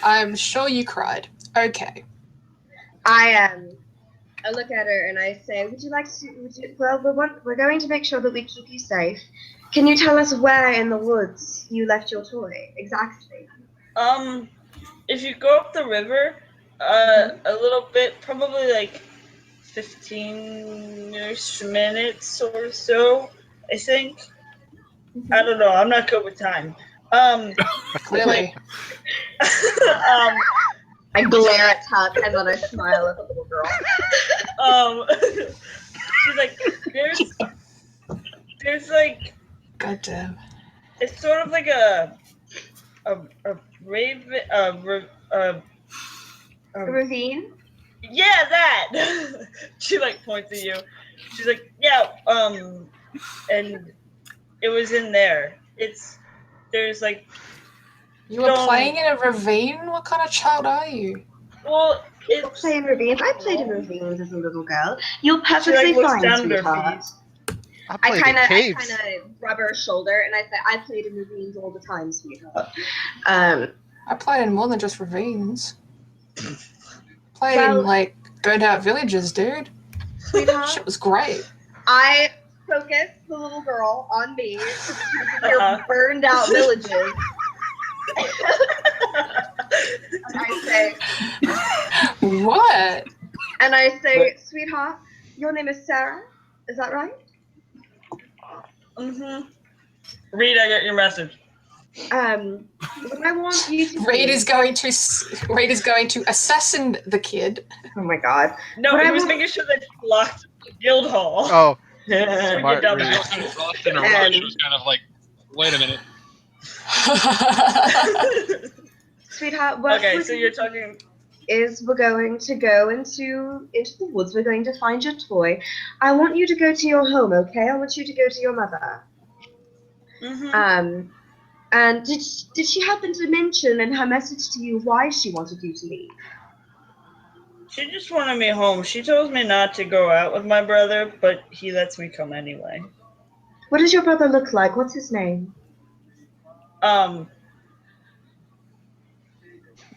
I'm sure you cried. Okay. I look at her and I say, "Would you like to? Well, we're going to make sure that we keep you safe. Can you tell us where in the woods you left your toy exactly?" If you go up the river, a little bit, probably like 15-ish minutes or so, I think. I don't know. I'm not good with time. Clearly. I glare at Tuck and then I smile at the little girl. She's like, there's like, God damn. it's sort of like a raven, A ravine? yeah, that. She like points at you. She's like, yeah, and it was in there. There's like. You were playing in a ravine? What kind of child are you? Well, It's playing ravines. I played in ravines as a little girl. You're she perfectly like looks fine, down at her sweetheart. feet. I kind of rub her shoulder and I say, "I played in ravines all the time, sweetheart." I played in more than just ravines. Played in like burnt out villages, dude. Sweetheart, Shit was great. I focus the little girl on me. Your burned out villages. And I say, What? and I say, "Sweetheart, your name is Sarah. Is that right?" Reed, I get your message. What I want you to Reed do- is going to assassin the kid. Oh my god. No, What he I was want- making sure that he locked the guild hall. Oh, So we get smart down Reed. the Kind of lost in a rush. It was kind of like, wait a minute. Sweetheart, what Okay, we're so you're talking. is we're going to go into the woods. We're going to find your toy. I want you to go to your home, okay? I want you to go to your mother. And did she happen to mention in her message to you why she wanted you to leave? She just wanted me home. She told me not to go out with my brother, but he lets me come anyway. What does your brother look like? What's his name?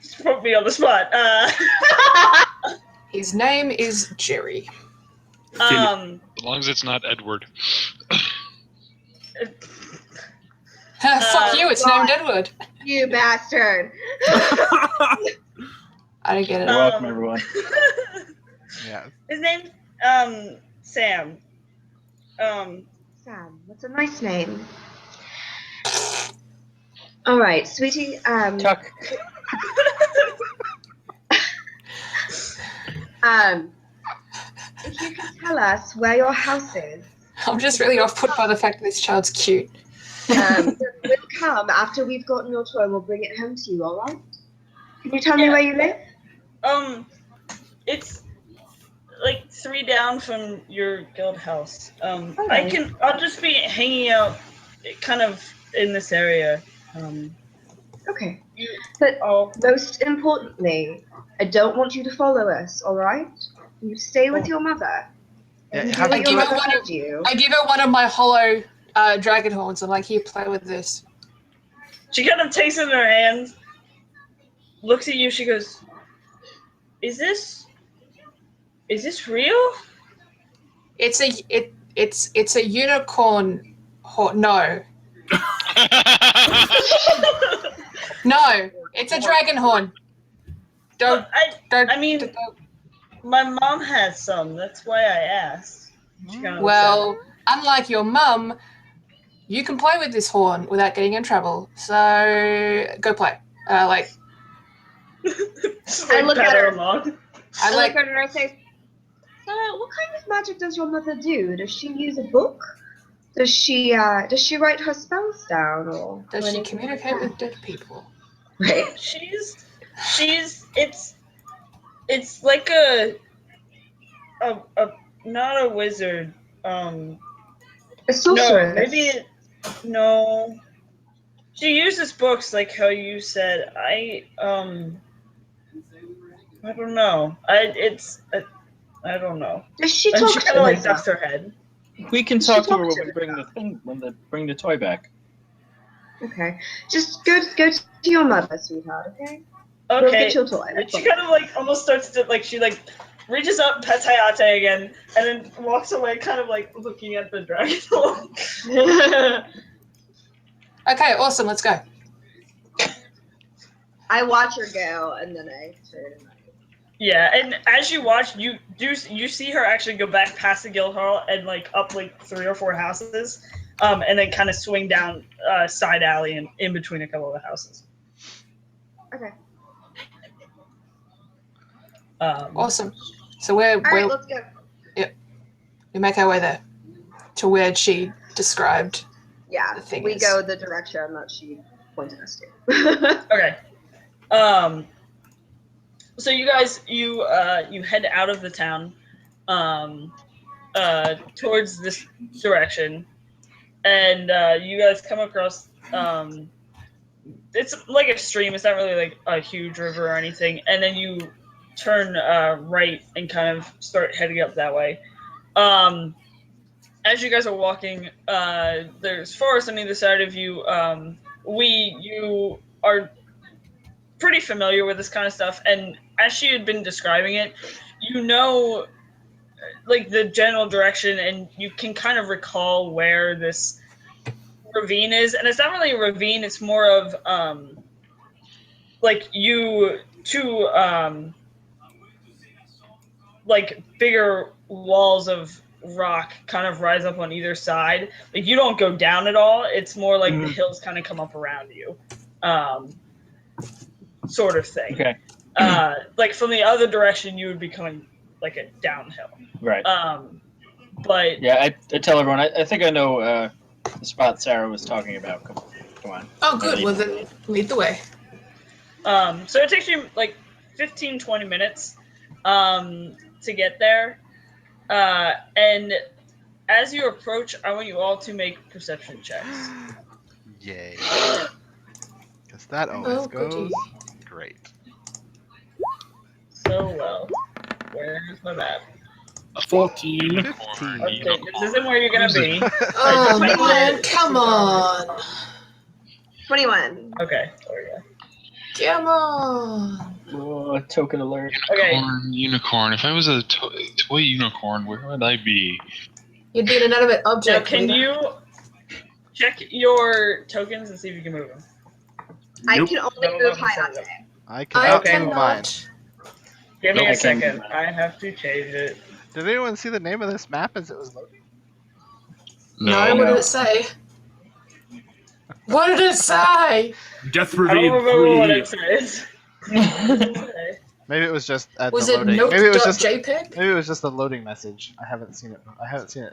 Just put me on the spot. His name is Jerry. As long as it's not Edward. Fuck you, it's named Edward. You bastard. I don't get it. You're welcome, everyone. yeah. His name's Sam. Sam, that's a nice name. All right, sweetie. Tuck. If you can tell us where your house is, I'm just really off put by the fact that this child's cute. we'll come after we've gotten your toy. We'll bring it home to you. All right? Can you tell me where you live? It's like 3 down from your guild house. Alright. I'll just be hanging out kind of in this area. Okay. But most importantly, I don't want you to follow us, all right? You stay with your mother. Yeah, And do have what you your given mother one told you. I give her one of my hollow dragon horns. I'm like, here, play with this. She kind of takes it in her hand, looks at you, she goes, Is this real? It's a unicorn horn. No. No, it's a dragon horn. Don't. I mean, my mom has some. That's why I asked. She kinda looks Well, unlike your mum, you can play with this horn without getting in trouble. So go play. at it. I look at her. Along. I look at her and I say, Sarah, what kind of magic does your mother do? Does she use a book? Does she write her spells down, or Does she anything communicate like with dead people? that? Right. It's like a not a wizard. A sorceress. No. She uses books like how you said. I don't know. I don't know. Does she And talk she to kind of like Lisa? ducks her head. We can She talk to her talks when to we bring the thing, bring the toy back. Okay. Just go to your mother, sweetheart, okay? Go Okay. get your toy. And That's she all. kind of like almost starts to like she like reaches up, pets Hayate again, and then walks away, kind of like looking at the dragon. Okay, awesome. Let's go. I watch her go, and then I turn. Yeah, and as you watch, you see her actually go back past the guild hall and like up like 3 or 4 houses, and then kind of swing down side alley and in between a couple of the houses. Okay. Awesome. So we're All right, let's go. we make our way there to where she described. Yeah, The thing we is- go the direction that she pointed us to. Okay. So you guys, you head out of the town, towards this direction, and you guys come across. It's like a stream. It's not really like a huge river or anything. And then you turn right and kind of start heading up that way. As you guys are walking, there's forest on either side of you. You are pretty familiar with this kind of stuff, and as she had been describing it, you know, like the general direction, and you can kind of recall where this ravine is. And it's not really a ravine; it's more of like two like bigger walls of rock kind of rise up on either side. Like you don't go down at all. It's more like the hills kind of come up around you. Sort of thing. Okay. Like from the other direction, you would be coming like a downhill. Right. But Yeah, I tell everyone. I think I know the spot Sarah was talking about. Come on. Oh, good. Well, then lead the way. so it takes you like 15, 20 minutes to get there. And as you approach, I want you all to make perception checks. Yay. Because that always goes great. So well. Where's my map? A 14. 15. Okay, this isn't where you're gonna be. Oh, Alright, man. Come on. 21. Okay, there we go. Come on. Oh, token alert. Okay. Unicorn. If I was a toy unicorn, where would I be? You'd be an inanimate Now, object. can Lita. you check your tokens and see if you can move them? I Nope. can only move Hayate. I I cannot Okay. move mine. cannot. Give me Nope, a I can't second. move I have to change it. Did anyone see the name of this map as it was loading? No, what did it say? What did it say? Death I don't Ravine remember what 3. it says. Okay. Maybe it was just at Was the it loading. Maybe it was just note.jpg? maybe it was just the loading message. I haven't seen it.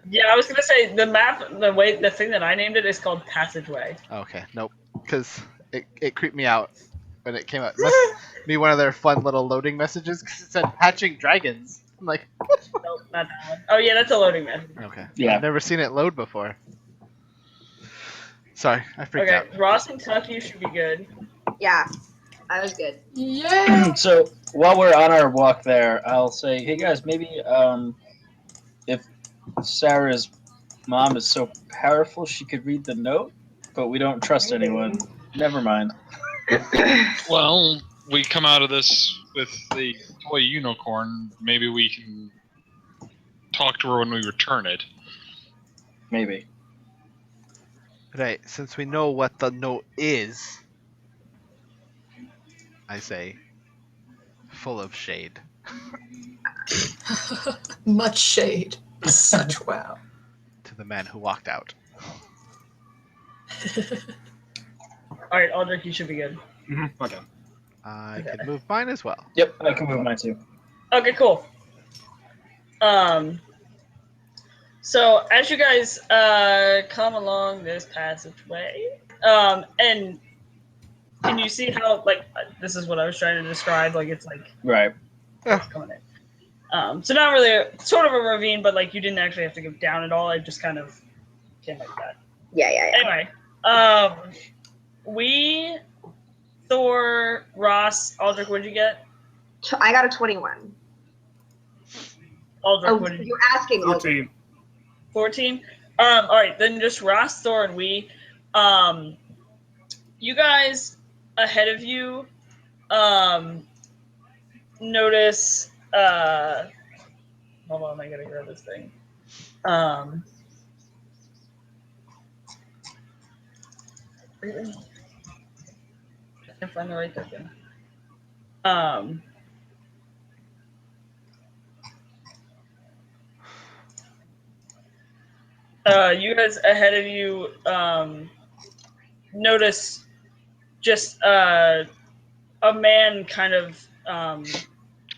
Yeah, I was gonna say the map, the thing that I named it is called Passageway. Okay, nope. Because it creeped me out when it came out. It must be one of their fun little loading messages because it said hatching dragons. I'm like, Nope, not that one. Oh yeah, that's a loading message. okay. Yeah. I've never seen it load before. Sorry, I freaked Okay, out. Ross and Tucky should be good. Yeah, I was good. Yeah. So while we're on our walk there, I'll say, hey guys, maybe if Sarah's mom is so powerful she could read the note, but we don't trust anyone. Never mind. Well, we come out of this with the toy unicorn. Maybe we can talk to her when we return it. Maybe. Right, since we know what the note is, I say, full of shade. Much shade. Such wow. To the man who walked out. Alright, Aldrich, you should be good. Okay. I Okay. can move mine as well. Yep, I can move mine too. Okay, cool. So as you guys come along this passageway, and can you see how like this is what I was trying to describe? Like it's like Right. Yeah. coming in. So not really sort of a ravine, but like you didn't actually have to go down at all. It just kind of came like that. Yeah. Anyway, Thor, Ross, Aldrich, what'd you get? I got a 21. Aldrich, Oh, what did you? you're asking. 14. 14. All right, then just Ross, Thor, and we. You guys ahead of you. Notice. Hold on, I gotta grab this thing. Really? I can't find the right token. You guys ahead of you notice just a man kind of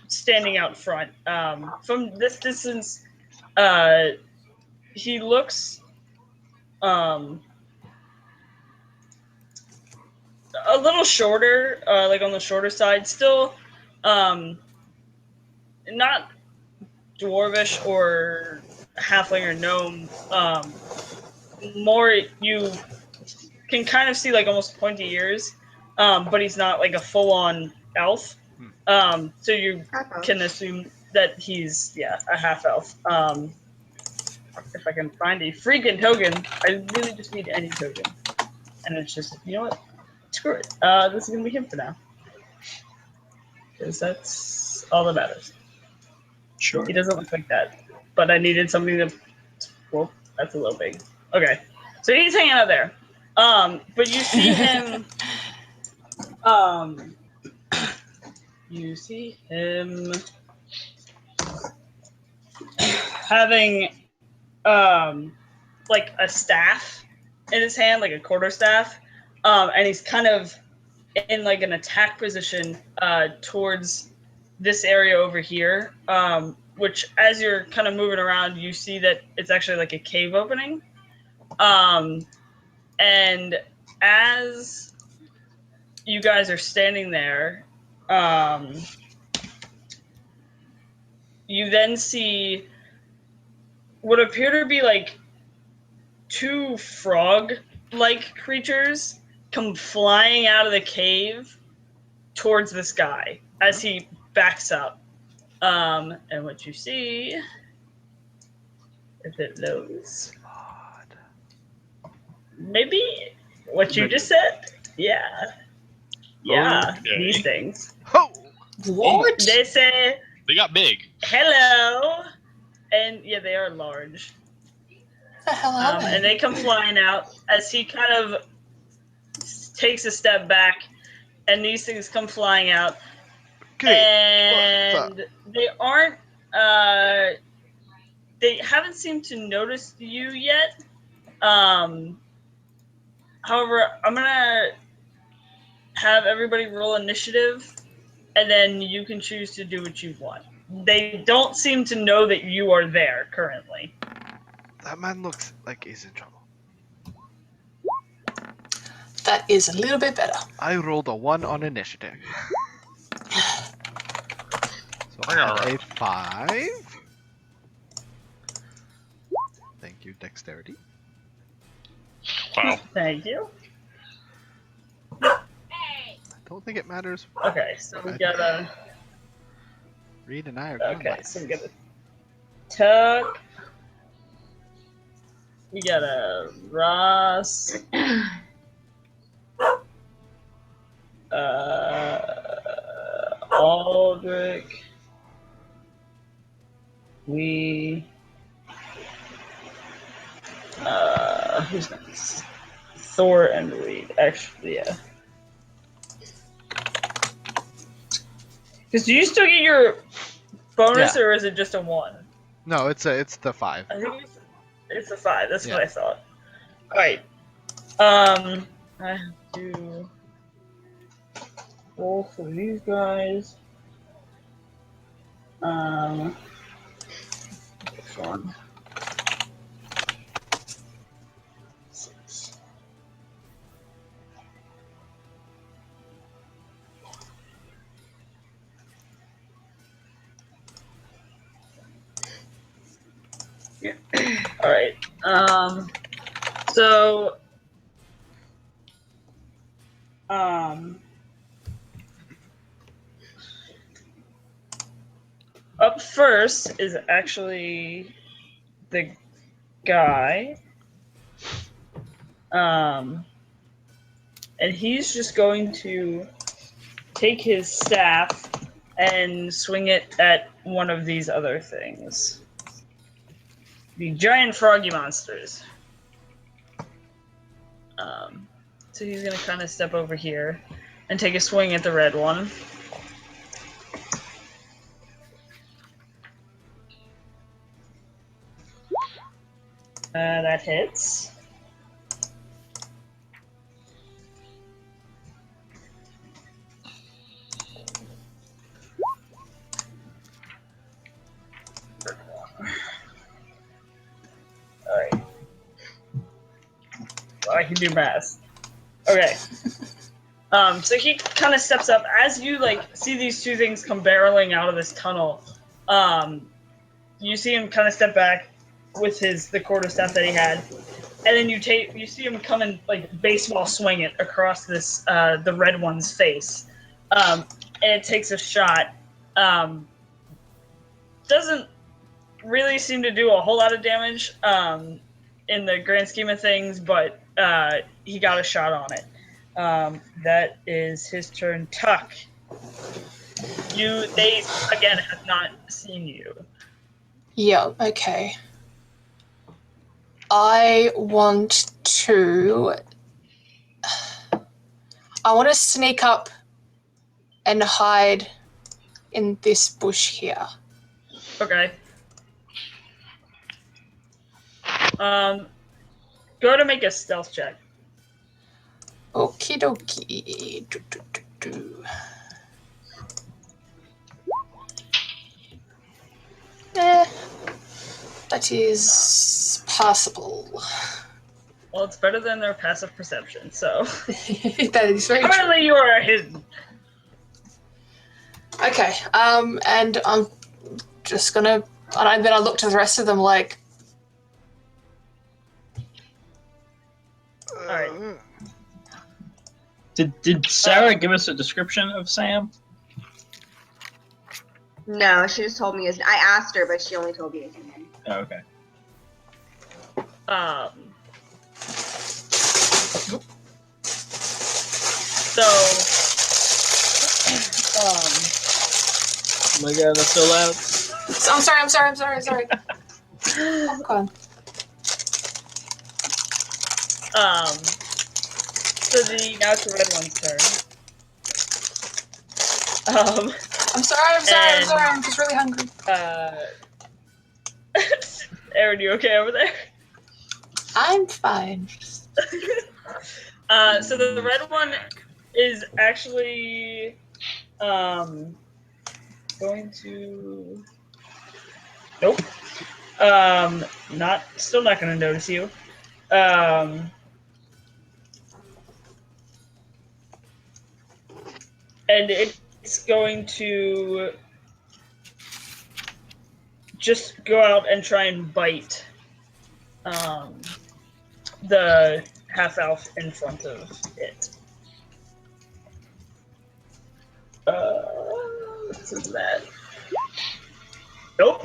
standing out front. From this distance, he looks a little shorter, like on the shorter side. Still, not dwarvish or halfling or gnome. More you can kind of see like almost pointy ears, but he's not like a full-on elf. So you can assume that he's a half elf. If I can find a freaking token, I really just need any token, and it's just, you know what? Screw it. This is gonna be him for now, because that's all that matters. Sure. He doesn't look like that, but I needed something that. Well, that's a little big. Okay, so he's hanging out there. But you see him. You see him having like a staff in his hand, like a quarterstaff, and he's kind of in like an attack position towards this area over here, which as you're kind of moving around, you see that it's actually like a cave opening. And as you guys are standing there, you then see what appear to be like two frog-like creatures come flying out of the cave towards this guy as he backs up. And what you see, if it loads, maybe what you just said? Yeah. Yeah, Okay. these things. Ho! What? They say, They got big. hello, and yeah, they are large. The hell are And they? they come flying out as he kind of takes a step back, and these things come flying out. Great. And they aren't, they haven't seemed to notice you yet. However, I'm gonna have everybody roll initiative, and then you can choose to do what you want. They don't seem to know that you are there currently. That man looks like he's in trouble. That is a little bit better. I rolled a 1 on initiative. So I have a 5. Thank you, dexterity. Wow. Thank you. I don't think it matters. Okay, so we got a. Reed and I are Okay, so we got a Tuck. We got a Ross. Aldrich. We. Who's next? Thor and Reed. Actually, yeah. Because do you still get your bonus, Yeah. or is it just a 1? No, it's the 5. I think it's a 5. That's Yeah. what I thought. All right. I have to roll for these guys. This one. 6. Yeah. All right. So. Up first is actually the guy. And he's just going to take his staff and swing it at one of these other things. The giant froggy monsters. So he's going to kind of step over here and take a swing at the red one. That hits. Alright. Well, I can do math. Okay. So he kind of steps up as you see these two things come barreling out of this tunnel. You see him kind of step back with the quarterstaff that he had, and then you see him come and baseball swing it across this the red one's face, and it takes a shot. Doesn't really seem to do a whole lot of damage in the grand scheme of things, but he got a shot on it. That is his turn. Tuck. They again have not seen you. Yeah, okay. I want to sneak up and hide in this bush here. Okay. Go to make a stealth check. Okie dokie. That is possible. Well, it's better than their passive perception, so. That is very true. Currently you are hidden. Okay, and I'm just gonna, and then I look to the rest of them like. Alright. Did Sarah give us a description of Sam? No, she just told me his. I asked her, but she only told me his name. Oh, okay. So. Oh my god, that's so loud. I'm sorry. Popcorn. So now it's the red one's turn. I'm sorry. I'm just really hungry. Aaron, you okay over there? I'm fine. So the red one is actually going to. Nope. Still not going to notice you. And it's going to just go out and try and bite the half-elf in front of it. What's that? Nope.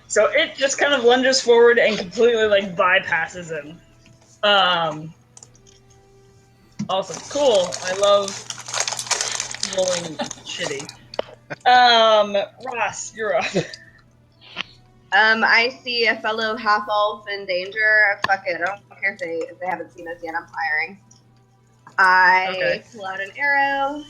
So it just kind of lunges forward and completely bypasses him. Awesome. Cool. I love rolling shitty. Ross, you're up. I see a fellow half elf in danger. Fuck it, I don't care if they haven't seen us yet. I'm firing. I pull out an arrow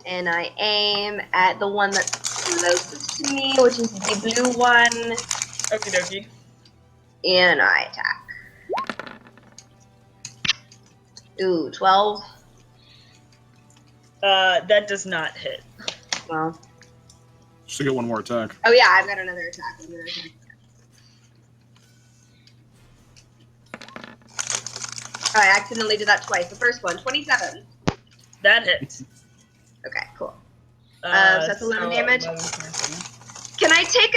and I aim at the one that's closest to me, which is the blue one. Okie dokie. And I attack. Ooh, 12. That does not hit. Well. Just to get one more attack. Oh yeah, I've got another attack. Oh, I accidentally did that twice. The first one, 27. That hits. Okay, cool. So that's 11 damage. 11. Can I take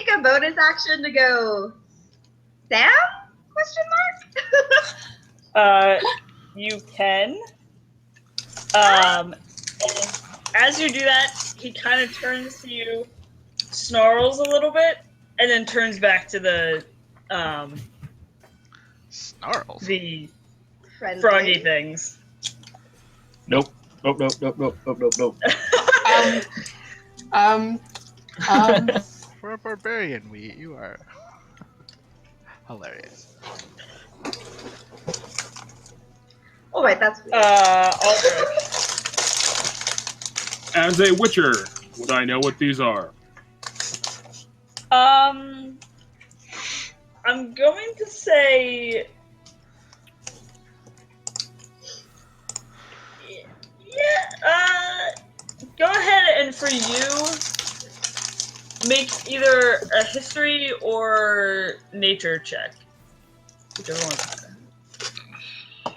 a bonus action to go Sam? Question mark? You can. And as you do that, he kind of turns to you, snarls a little bit, and then turns back to the Snarls. the Friendly. froggy things. Nope. Nope. Nope. Nope. Nope. Nope. Nope. Nope. For a barbarian, you are hilarious. Oh wait, that's weird. Aldrich. As a witcher, would I know what these are? I'm going to say, yeah. Go ahead and for you, make either a history or nature check, whichever one's better.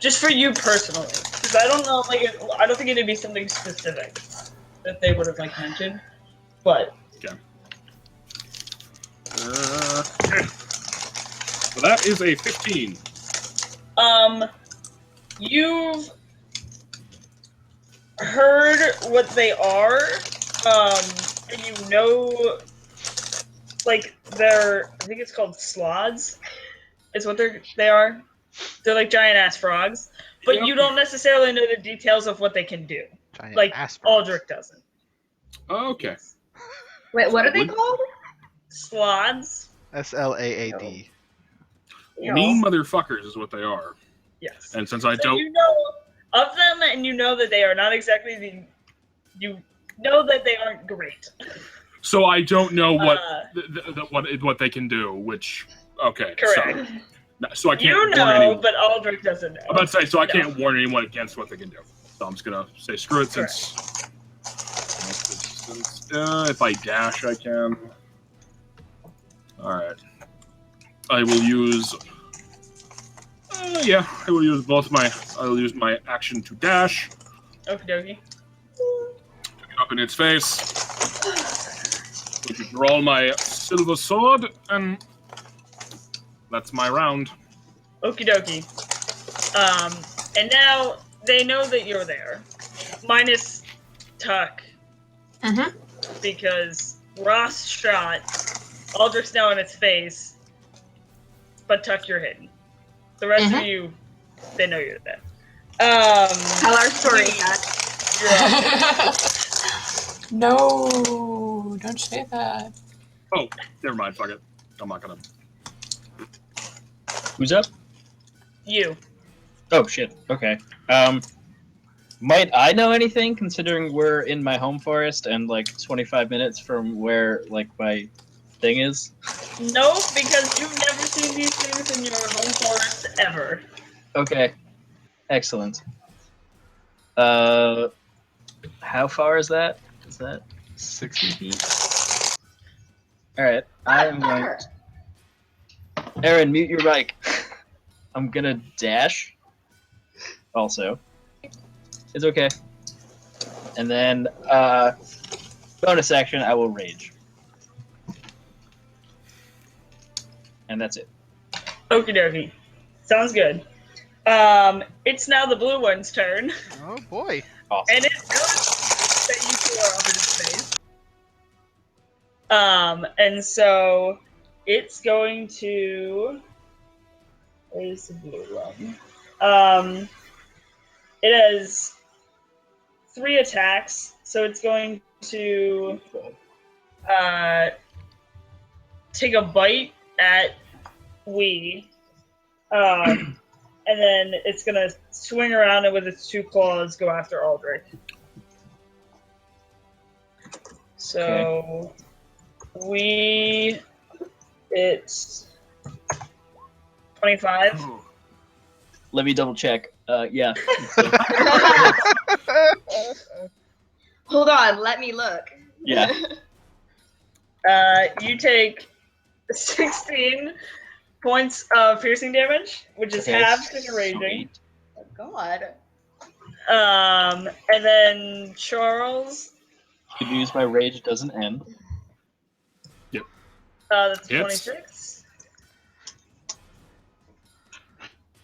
Just for you personally, because I don't know, like, I don't think it'd be something specific that they would have like mentioned, but. Okay. So that is a 15. You've heard what they are, and you know, like, they're, I think it's called Slaads, is what they are. They're like giant ass frogs, but Yep. you don't necessarily know the details of what they can do. Giant Like, ass Aldrich doesn't. Okay. Wait, what are they Would- called? Slaads? Slaad. Mean motherfuckers is what they are. Yes. And since I So don't... you know of them, and you know that they are not exactly you know that they aren't great. So I don't know what they can do, which... Okay. Correct. So I can't You warn know, anyone. but Aldrich doesn't know. I'm about to say, so I No. can't warn anyone against what they can do. So I'm just gonna say screw it since if I dash I can. Alright. I will use I will use I'll use my action to dash. Okie dokie. Get up in its face. Going to draw my silver sword, and that's my round. Okie dokie. And now they know that you're there. Minus Tuck. Mm-hmm. Because Ross shot. Aldrich's now in its face. But Tuck, you're hidden. The rest of you, they know you're there. Tell our story, Tuck. No, don't say that. Oh, never mind, fuck it. I'm not gonna. Who's up? You. Oh shit. Okay. Might I know anything, considering we're in my home forest and like 25 minutes from where like my thing is? No, because you've never seen these things in your home forest ever. Okay. Excellent. How far is that? Is that 60 feet? Alright. I am going to... Aaron, mute your mic. I'm gonna dash. Also. It's okay. And then, bonus action, I will rage. And that's it. Okie dokie. Sounds good. It's now the blue one's turn. Oh boy. Awesome. And it's good that you two are up in space. And so it's going to. Where's the blue one? It has 3 attacks, so it's going to take a bite at Wee. And then it's gonna swing around and with its 2 claws go after Aldrich. So it's 25. Let me double check. Yeah. Hold on, let me look. Yeah. You take 16 points of piercing damage, which is Okay, halved in your raging. sweet. Oh, God. And then Charles, Good news, my rage doesn't end. that's Hits. 26.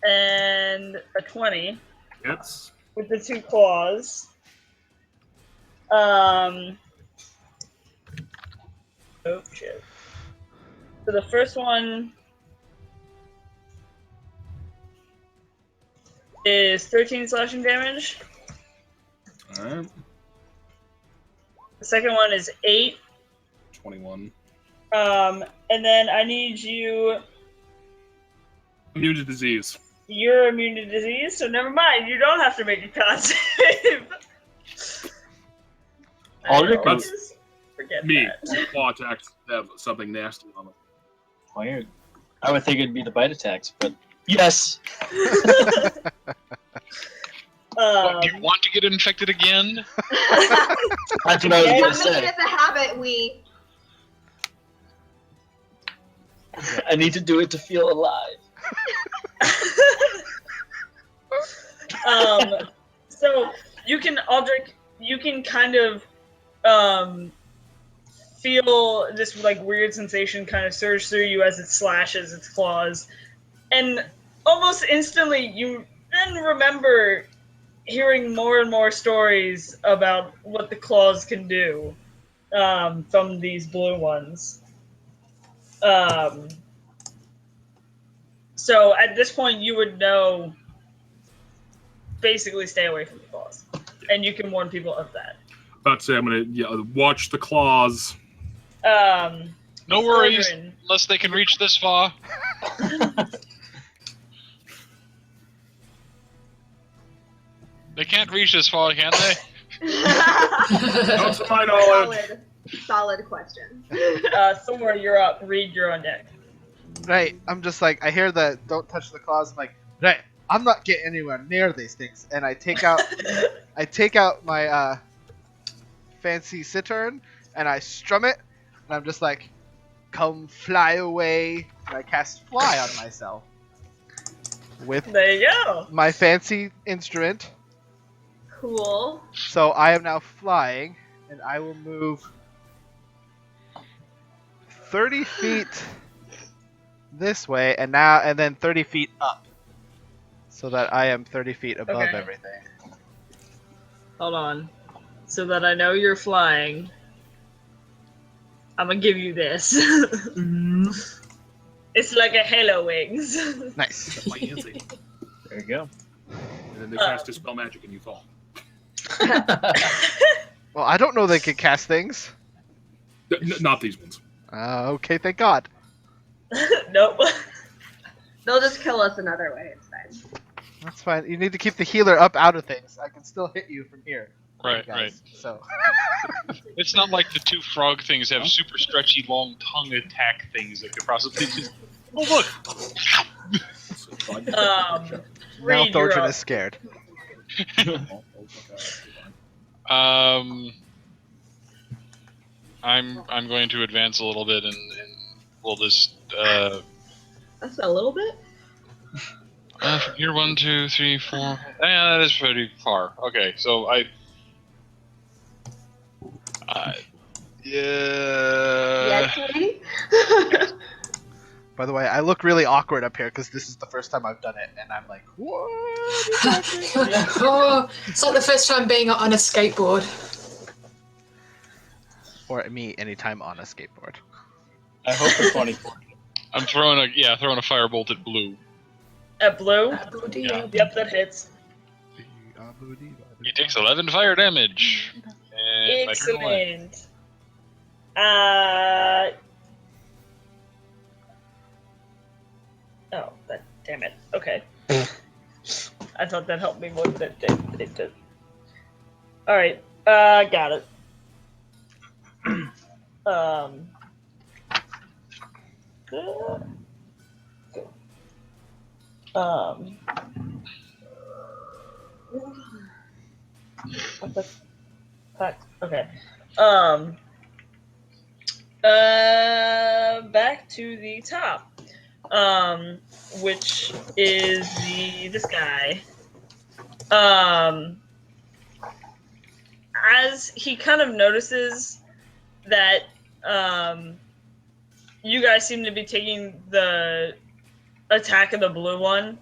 And a 20 It's with the 2 claws. Oh shit. So the first one is 13 slashing damage. Alright. The second one is 8. 21. And then I need you. Immune to disease. You're immune to disease, so never mind. You don't have to make a con save. All your I'll cons- just forget Me. that. Claw attacks have something nasty on them. Weird. I would think it'd be the bite attacks, but yes. What, do you want to get infected again? That's what I was Yeah, gonna I say. mean, it's a habit we. I need to do it to feel alive. So you can, Aldrich, you can kind of feel this like weird sensation kind of surge through you as it slashes its claws, and almost instantly you then remember hearing more and more stories about what the claws can do from these blue ones. So at this point, you would know. Basically, stay away from the claws, and you can warn people of that. About to say, I'm gonna watch the claws. No worries, Slytherin. unless they can reach this far. They can't reach this far, can they? Not to my knowledge. Solid question. Thor, you're up. Reed, you're on deck. Right, I'm just like, I hear the don't touch the claws. I'm like, right, I'm not getting anywhere near these things. And I take out, my fancy cittern and I strum it, and I'm just like, come fly away. And I cast fly on myself with There you go. my fancy instrument. Cool. So I am now flying, and I will move 30 feet this way, and then 30 feet up, so that I am 30 feet above Okay. everything. Hold on. So that I know you're flying, I'm gonna give you this. It's like a halo wings. Nice. My Yancy. There you go. And then they cast Dispel Magic and you fall. Well, I don't know they can cast things. Not these ones. Okay, thank God. Nope. They'll just kill us another way. It's fine. That's fine. You need to keep the healer up out of things. I can still hit you from here. Right, guys. right. So It's not like the two frog things have super stretchy, long tongue attack things that could possibly just. Oh look! now Reed, you're Thorgrin up. is scared. I'm going to advance a little bit and we'll just That's a little bit. from here 1, 2, 3, 4. Yeah, that is pretty far. Okay, so yeah. Yeti? By the way, I look really awkward up here because this is the first time I've done it, and I'm like, what? Oh, it's like the first time being on a skateboard. Or me anytime on a skateboard. I hope for 24. I'm throwing a firebolt at blue. At blue? Yeah. Yep, that hits. He takes 11 fire damage. And my turn away. Excellent. Oh, damn it. Okay. I thought that helped me more than it did. Alright, got it. What the fuck? Okay. Back to the top. Which is this guy. As he kind of notices that you guys seem to be taking the attack of the blue one,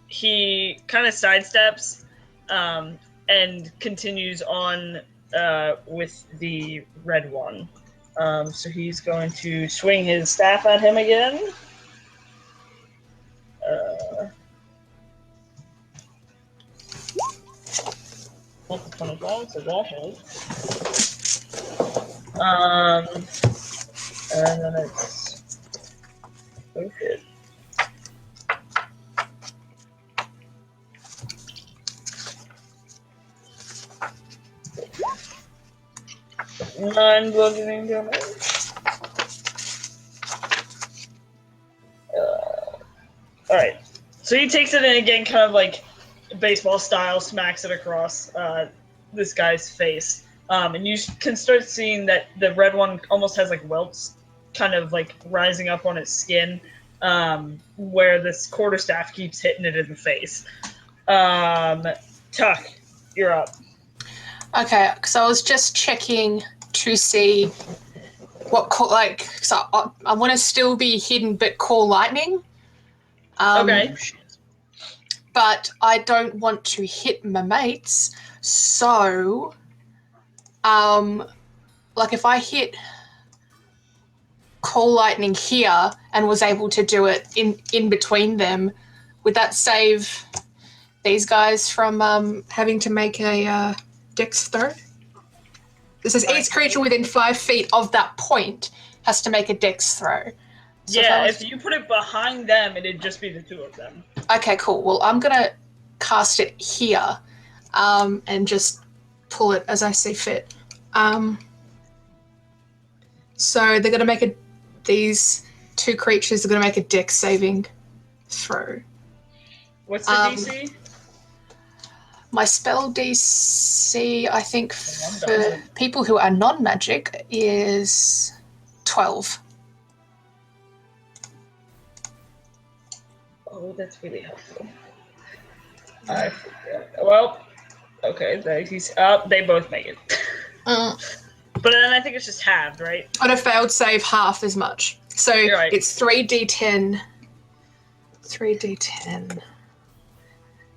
he kind of sidesteps, and continues on with the red one. So he's going to swing his staff at him again. That's a 25, so that hits. And then it's... Oh, shit. Nine bludgeoning damage. Alright. So he takes it in again, kind of like baseball style, smacks it across this guy's face. And you can start seeing that the red one almost has like welts kind of like rising up on its skin, where this quarterstaff keeps hitting it in the face. Tuck, you're up. Okay, because I was just checking to see what so I want to still be hidden but call lightning. Okay. But I don't want to hit my mates, so like if I hit call lightning here and was able to do it in between them, would that save these guys from having to make a dex throw? This says each creature within 5 feet of that point has to make a dex throw. So yeah, if you put it behind them, it'd just be the two of them. Okay, cool. Well, I'm going to cast it here and just pull it as I see fit. So they're going to make these two creatures are going to make a dex saving throw. What's the DC? My spell DC, I think, for people who are non-magic is 12. Oh, that's really helpful. I forget. Well, okay, he's up. They both make it. But then I think it's just halved, right? On a failed save, half as much. So right. It's 3d10, 3d10,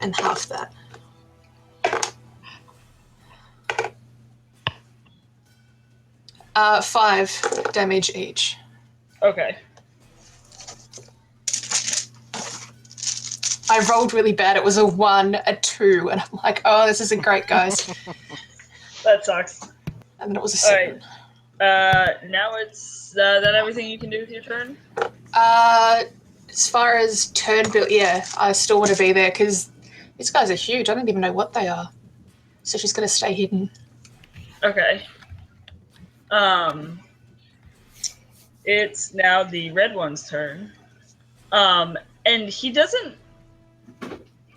and half that. Uh, 5 damage each. Okay. I rolled really bad. It was a 1, a 2, and I'm like, oh, this isn't great, guys. That sucks. And then it was a 7. Alright. Now it's that everything you can do with your turn? As far as turn build, yeah, I still want to be there because these guys are huge. I don't even know what they are. So she's going to stay hidden. Okay. It's now the red one's turn. And he doesn't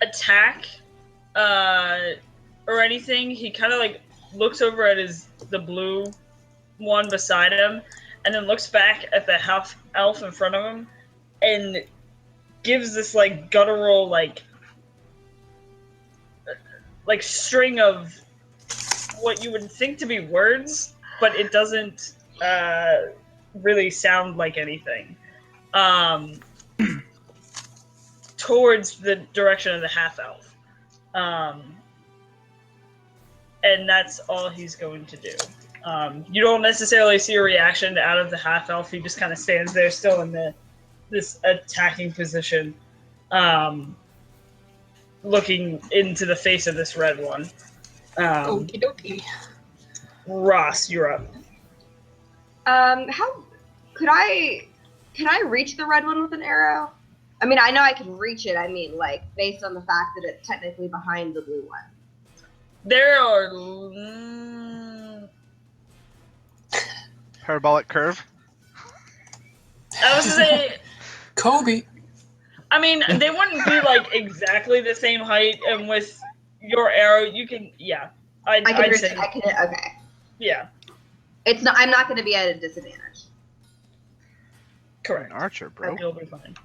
attack or anything. He kind of like looks over at the blue one beside him and then looks back at the half elf in front of him and gives this like guttural like string of what you would think to be words, but it doesn't really sound like anything. Towards the direction of the half-elf. And that's all he's going to do. You don't necessarily see a reaction out of the half-elf. He just kind of stands there still in this attacking position, looking into the face of this red one. Okie dokie. Ross, you're up. Can I reach the red one with an arrow? I mean, I know I can reach it. I mean, like, based on the fact that it's technically behind the blue one. There are... Parabolic curve. I was going to say... Kobe. I mean, they wouldn't be, like, exactly the same height, and with your arrow, you can... Yeah. I can, okay. Yeah. I'm not going to be at a disadvantage. Correct. An archer, bro. You'll be fine.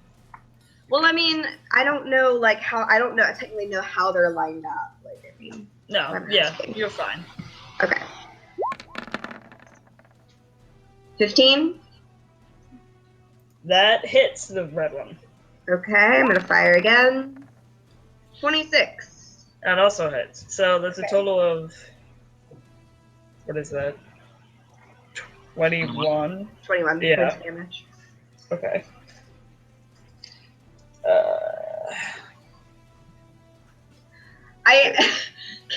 Well, I mean, I don't know, like, I technically know how they're lined up. Like, I mean, no, yeah, you're fine. Okay. 15? That hits the red one. Okay, I'm going to fire again. 26. That also hits. So that's a total of, what is that? 21. 21 Yeah. points of damage. Okay.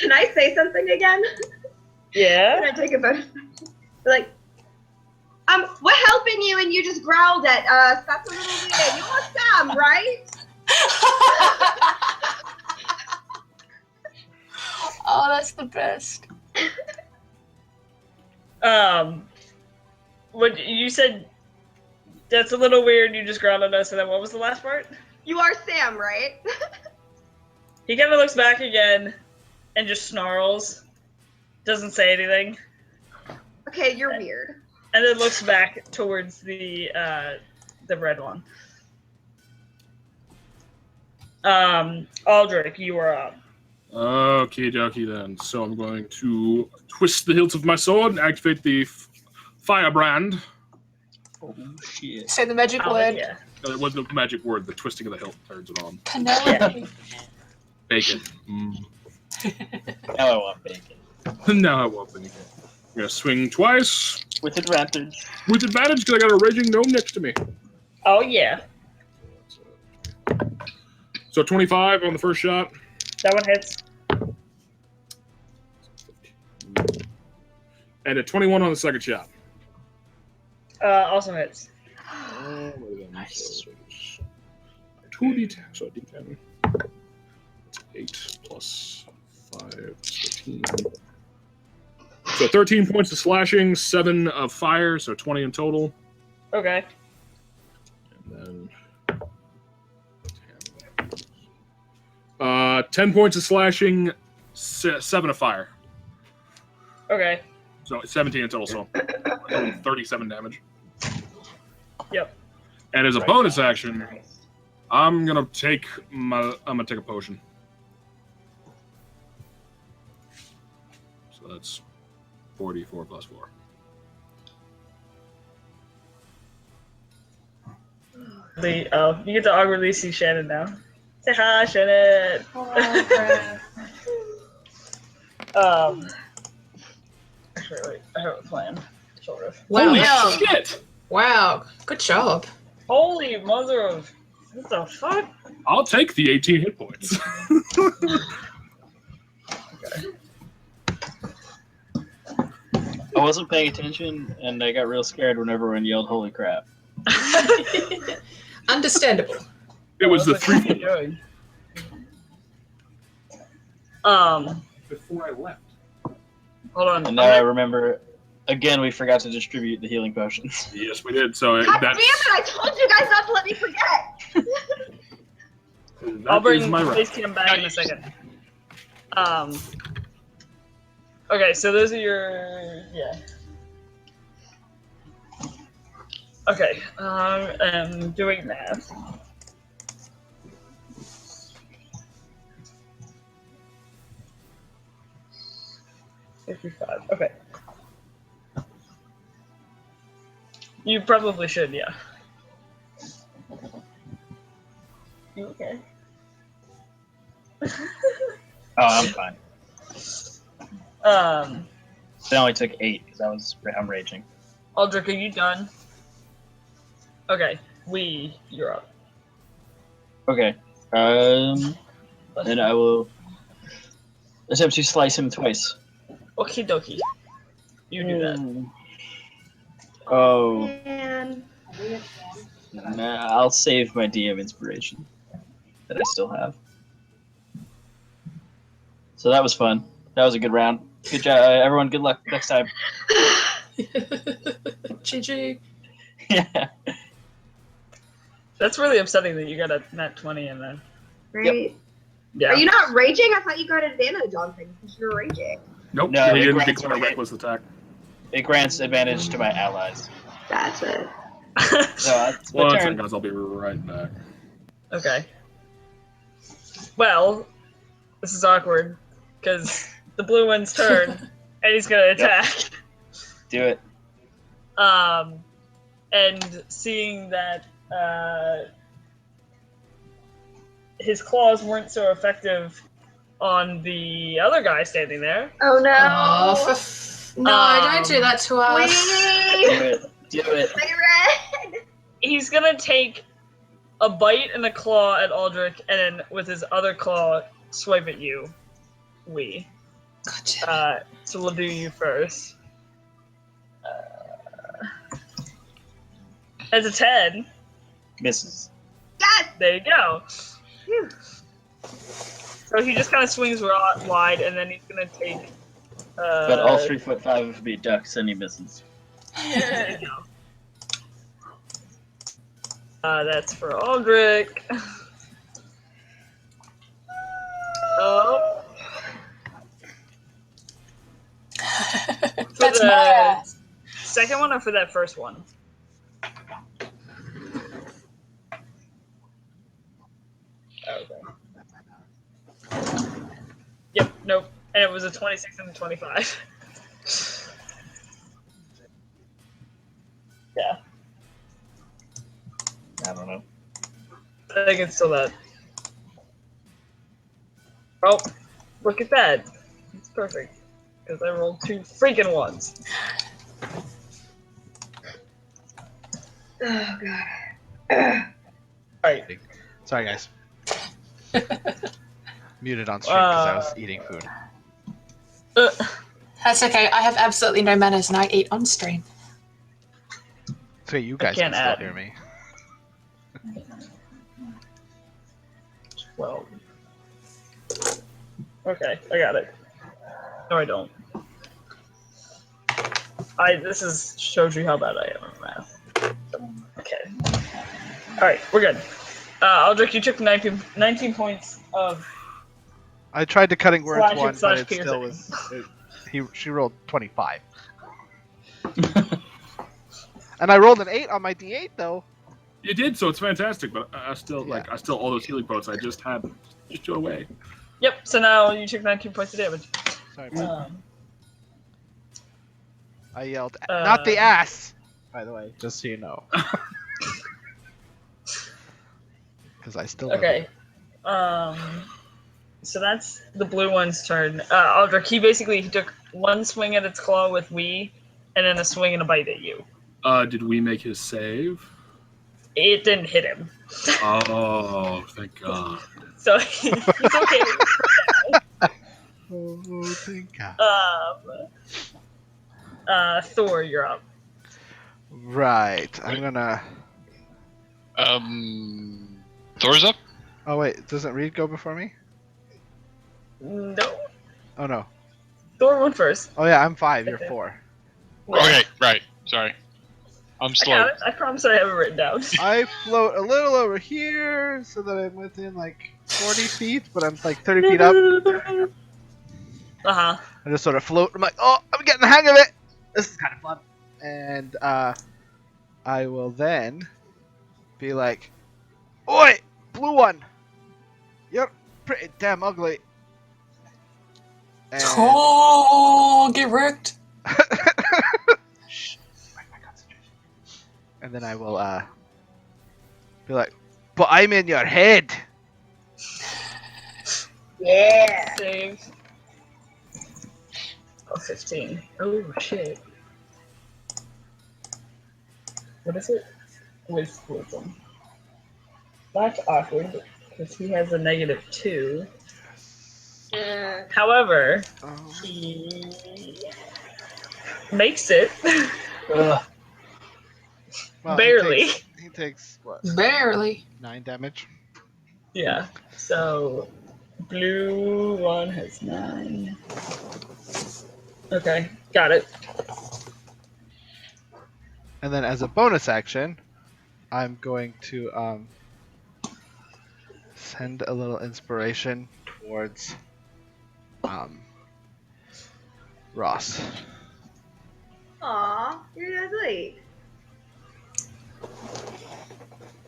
Can I say something again? Yeah. Can I take a bonus? Like, we're helping you and you just growled at us. That's a little weird. You're Sam, right? Oh, that's the best. What you said? That's a little weird. You just growled at us, and then what was the last part? You are Sam, right? He kind of looks back again, and just snarls. Doesn't say anything. Okay, you're weird. And then looks back towards the red one. Aldrich, you are up. Okay, dokie then. So I'm going to twist the hilt of my sword and activate the firebrand. Oh shit. Say the magic word. Yeah. It wasn't a magic word. The twisting of the hilt turns it on. Penelope. Bacon. Now I want bacon. Now I want bacon. I'm going to swing twice. With advantage. With advantage because I got a raging gnome next to me. Oh, yeah. So 25 on the first shot. That one hits. And a 21 on the second shot. Also hits. Nice. 2d10. So d10. 8 plus 5 is 13. So 13 points of slashing, 7 of fire, so 20 in total. Okay. And then 10 points of slashing, 7 of fire. Okay. So 17 in total, so 37 damage. Yep. And as a bonus action, I'm gonna take a potion. So that's 44 plus 4. You get to awkwardly see Shannon now. Say hi, Shannon. Actually, wait, I have a plan. Sort of. Wow. Holy shit! Wow. Good job. Holy mother of... What the fuck? I'll take the 18 hit points. Okay. I wasn't paying attention, and I got real scared when everyone yelled, "Holy crap!" Understandable. It was the What are you 3 doing? before I left. Hold on. And now I remember. Again, we forgot to distribute the healing potions. Yes, we did. So God damn that's it! I told you guys not to let me forget. I'll that bring is my right. Face Cam back in a second. Okay, so those are your... Yeah. Okay, I'm doing math. $55. Okay. You probably should, yeah. You okay? Oh, I'm fine. It only took 8 because I'm raging. Aldrich, are you done? Okay, you're up. Okay. Then I will attempt to slice him twice. Okie dokie. You do that. Oh, Man. nah, I'll save my DM inspiration that I still have. So that was fun. That was a good round. Good job, everyone. Good luck next time. GG. Yeah. That's really upsetting that you got a nat 20 in there. Right? Yeah. Are you not raging? I thought you got advantage on things because you're raging. Nope, No, we it didn't grants declare me- reckless attack. It grants advantage to my allies. That's it. So it's my One second, turn. guys. I'll be right back. Okay. Well, this is awkward because the blue one's turn and he's gonna attack. Do it. And seeing that his claws weren't so effective on the other guy standing there. Oh no! No, don't do that to us. Please! Do it. My red! He's gonna take a bite and a claw at Aldrich, and then with his other claw, swipe at you. Gotcha. So we'll do you first. As a 10. Misses. Yes! There you go. Phew. So he just kind of swings wide, and then he's gonna take. But all 3'5" would be ducks, and he misses. There you go. That's for Aldrich. Oh. For That's the my ass. second one or for that first one? Okay. Yep, nope. And it was a 26 and a 25. Yeah, I don't know. I think it's still that. Oh, look at that. It's perfect. Because I rolled 2 freaking ones. Oh god. Alright. Sorry, guys. Muted on stream because I was eating food. That's okay. I have absolutely no manners and I eat on stream. So you guys can't can still add. hear me. 12. Okay, I got it. No, I don't. This shows you how bad I am at math. Okay. Alright, we're good. Aldrich, you took 19 points of I tried to cutting words Slashing one, but slash it still piercing. was. She rolled 25. And I rolled an 8 on my D8 though. You did, so it's fantastic. But I still all those healing potions I just had just go away. Yep, so now you took 19 points of damage. Sorry, man. Um, I yelled, not the ass! By the way, just so you know. Because I still okay. So that's the blue one's turn. Aldrich, he took one swing at its claw with Wee, and then a swing and a bite at you. Did we make his save? It didn't hit him. Oh, thank God. So he's okay. Oh, thank God. Thor, you're up. Right, I'm gonna... Thor's up? Oh wait, doesn't Reed go before me? No. Oh no. Thor went first. Oh yeah, I'm 5, you're 4. Okay, right. Sorry. I'm I slow. got it. I promise I have it written down. I float a little over here so that I'm within like 40 feet, but I'm like 30 feet up. Uh-huh. I just sort of float. I'm like, oh, I'm getting the hang of it. This is kind of fun. And I will then be like, oi, blue one, you're pretty damn ugly. And... Oh, get wrecked. Shh. Break my concentration. And then I will be like, but I'm in your head. Yeah. Save. Oh, 15. Oh, shit. What is it? Wisdom. That's awkward, because he has a -2. However, he makes it. Ugh. Well, Barely. He takes what? Barely. 9 damage. Yeah. So, blue one has 9. Okay, got it. And then as a bonus action, I'm going to send a little inspiration towards Ross. Aw, you're ugly.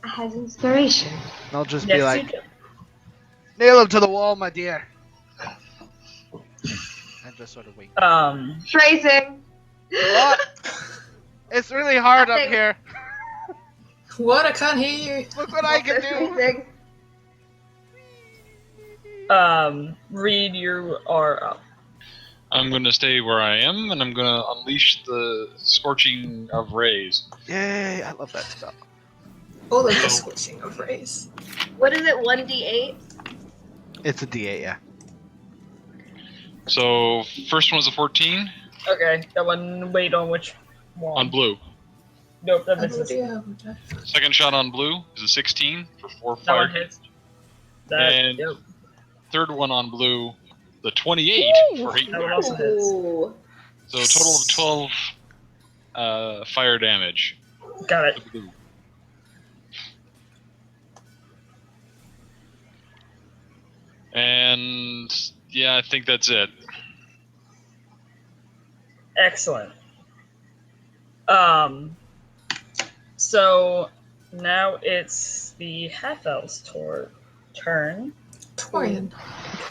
I have inspiration. And I'll just be Yes, like, you do. nail him to the wall, my dear. And just sort of wink. Phrasing. What? It's really hard up Nothing. here. What? I can't hear you. Look what I can do. Phrasing. Reed, you are up. I'm going to stay where I am, and I'm going to unleash the Scorching of Rays. Yay! I love that spell. All of the switching of rays. What is it? 1d8. It's a D8, yeah. So, first one is a 14 Okay, that one. Wait on which one? on blue. Nope, that Oh, misses. dear. Second shot on blue is a 16 for 4 That fire. one hits. That, And yep, third one on blue, the 28 for 8 that one also hits. Ooh. So, a total of 12 fire damage. Got it. to blue. And yeah, I think that's it. Excellent. So now it's the half elf's turn. Torian.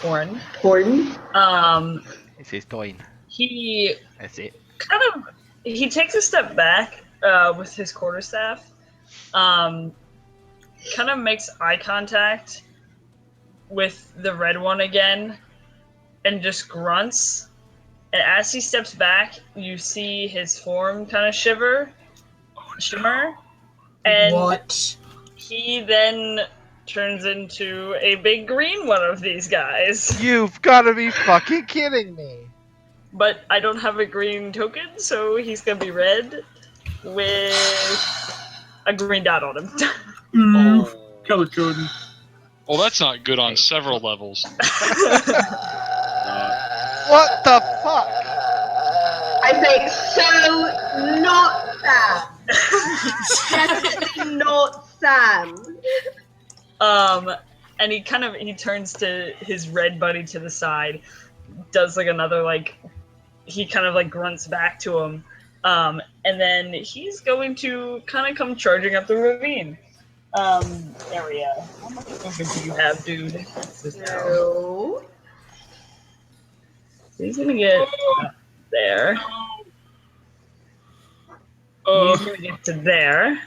Torn. Important. He says Doin. He That's it. he takes a step back with his quarterstaff. Kind of makes eye contact with the red one again, and just grunts. And as he steps back, you see his form kind of shimmer, and What? he then turns into a big green one of these guys. You've got to be fucking kidding me. But I don't have a green token, so he's gonna be red with a green dot on him. Oh. Color coding. Well, that's not good on several levels. What the fuck? I say, so not Sam. Definitely not Sam. And he turns to his red buddy to the side, does like another he kind of like grunts back to him, and then he's going to kind of come charging up the ravine. Area. How much movement do you have, dude? No. He's gonna get up there. He's gonna get to there.